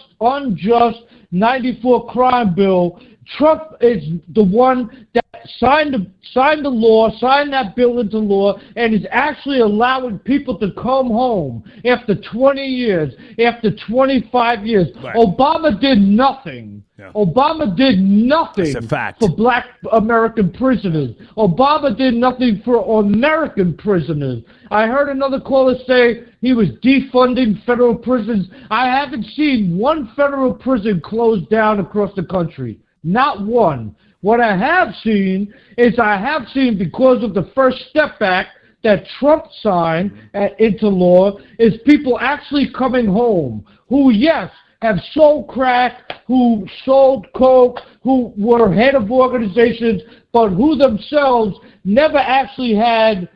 94 crime bill, Trump is the one that signed that bill into law, and is actually allowing people to come home after 20 years, after 25 years. Right. Obama did nothing. Yeah. Obama did nothing That's a fact. for black American prisoners. Obama did nothing for American prisoners. I heard another caller say he was defunding federal prisons. I haven't seen one federal prison closed down across the country. Not one. What I have seen is because of the First Step Act that Trump signed into law, is people actually coming home who, yes, have sold crack, who sold coke, who were head of organizations, but who themselves never actually had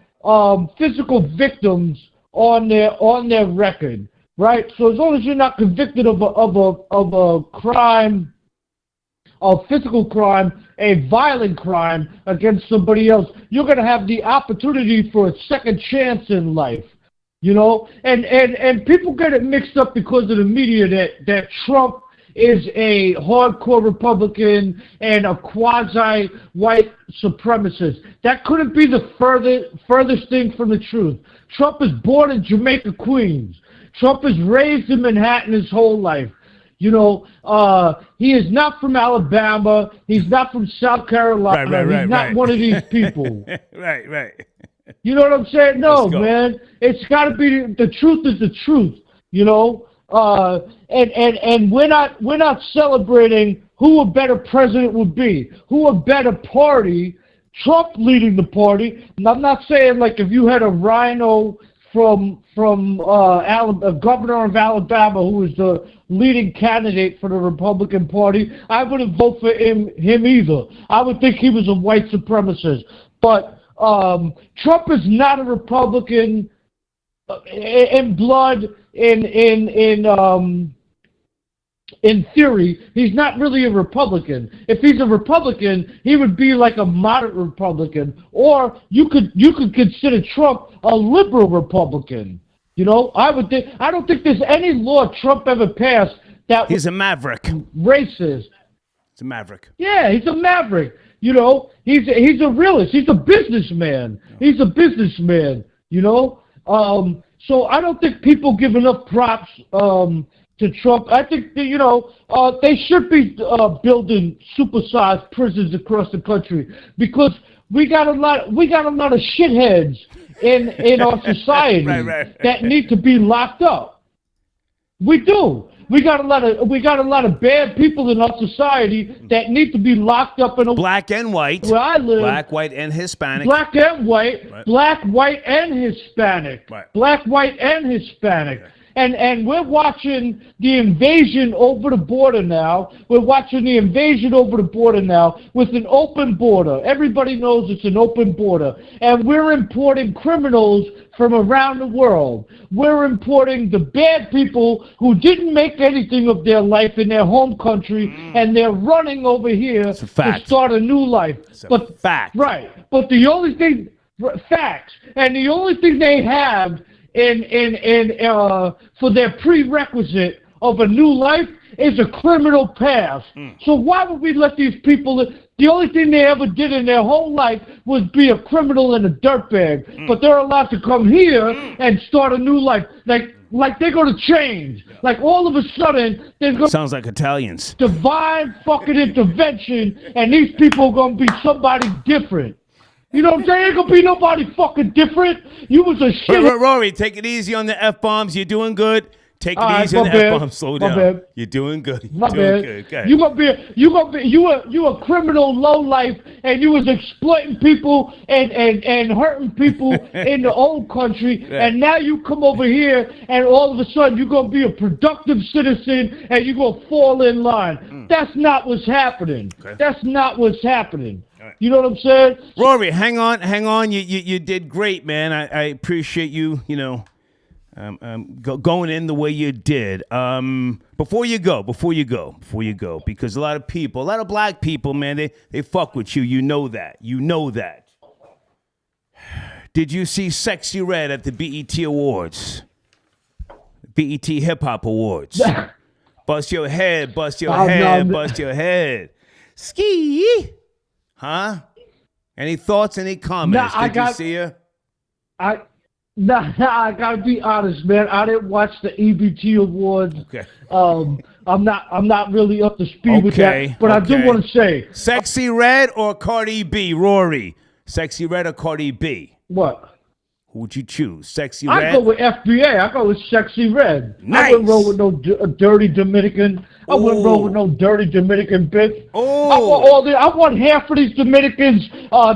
physical victims on their record, right? So as long as you're not convicted of a crime, a physical crime, a violent crime against somebody else, you're going to have the opportunity for a second chance in life, and people get it mixed up because of the media that Trump is a hardcore Republican and a quasi-white supremacist. That couldn't be the furthest thing from the truth. Trump is born in Jamaica, Queens. Trump is raised in Manhattan his whole life. He is not from Alabama. He's not from South Carolina. Right, he's not one of these people. Right. You know what I'm saying? No, man. It's got to be the truth is the truth. And we're not celebrating who a better president would be, who a better party. Trump leading the party. And I'm not saying like if you had a rhino from a governor of Alabama who was the leading candidate for the Republican Party, I wouldn't vote for him either. I would think he was a white supremacist. But Trump is not a Republican in blood. In theory, he's not really a Republican. If he's a Republican, he would be like a moderate Republican, or you could consider Trump a liberal Republican. I don't think there's any law Trump ever passed that he's a maverick. Racist. He's a maverick. Yeah, he's a maverick. He's a realist. He's a businessman. He's a businessman. So I don't think people give enough props to Trump. I think that, they should be building supersized prisons across the country, because we got a lot of shitheads in our society right. that need to be locked up. We do. We got a lot of bad people in our society that need to be locked up in a black and white. Where I live, black, white, and Hispanic. Black and white, right. Black, white, and Hispanic. Right. Black, white, and Hispanic. Okay. And we're watching the invasion over the border now. We're watching the invasion over the border now with an open border. Everybody knows it's an open border. And we're importing criminals from around the world. We're importing the bad people who didn't make anything of their life in their home country, and they're running over here to start a new life. Fact. Right. But the only thing, facts, and the only thing they have for their prerequisite of a new life is a criminal past. So why would we let these people? The only thing they ever did in their whole life was be a criminal and a dirtbag. But they're allowed to come here and start a new life. Like like they're gonna change. Like all of a sudden, there's gonna Sounds like Italians. divine fucking intervention, and these people are gonna be somebody different. You know what I'm saying? Ain't gonna be nobody fucking different. You was a shit. Rory, take it easy on the F-bombs. You're doing good. Take it All right, easy on my the bad. F-bombs. Slow My down. bad. You're doing good. My You're doing bad. good. Okay. You a criminal low life, and you was exploiting people and hurting people in the old country, and now you come over here, and all of a sudden you're gonna be a productive citizen, and you're gonna fall in line. That's not what's happening. Okay. That's not what's happening. right. You know what I'm saying? Rory, hang on. You did great, man. I appreciate you. Going in the way you did. Before you go, because a lot of black people, man, they fuck with you. You know that. Did you see Sexy Red at the BET Awards? BET Hip Hop Awards. Bust your head. Bust your head. Ski. Huh? Any thoughts? Any comments? Did you see her? I gotta be honest, man. I didn't watch the EBT Awards. Okay. I'm not really up to speed with that. But I do want to say, Sexy Red or Cardi B, Rory? Sexy Red or Cardi B? What? Who would you choose? Sexy Red? I go with FBA. I go with Sexy Red. Nice. I wouldn't roll with no dirty Dominican. I wouldn't roll with no dirty Dominican bitch. I want half of these Dominicans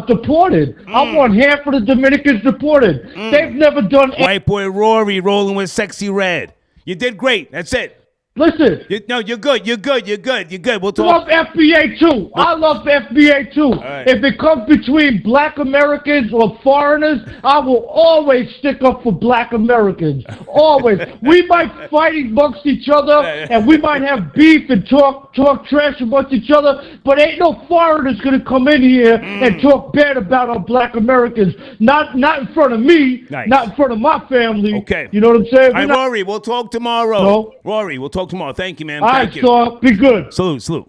deported. I want half of the Dominicans deported. They've never done. White boy Rory rolling with Sexy Red. You did great. That's it. Listen. You're good. You're good. We'll talk. I love FBA too. I love FBA too. Right. If it comes between black Americans or foreigners, I will always stick up for black Americans. Always. We might fight amongst each other and we might have beef and talk trash amongst each other, but ain't no foreigners gonna come in here and talk bad about our black Americans. Not in front of me. Nice. Not in front of my family. Okay. You know what I'm saying? All right, Rory, we'll talk tomorrow. No. Rory, we'll talk tomorrow. Thank you, man. All right, Thank you. so be good. Salute.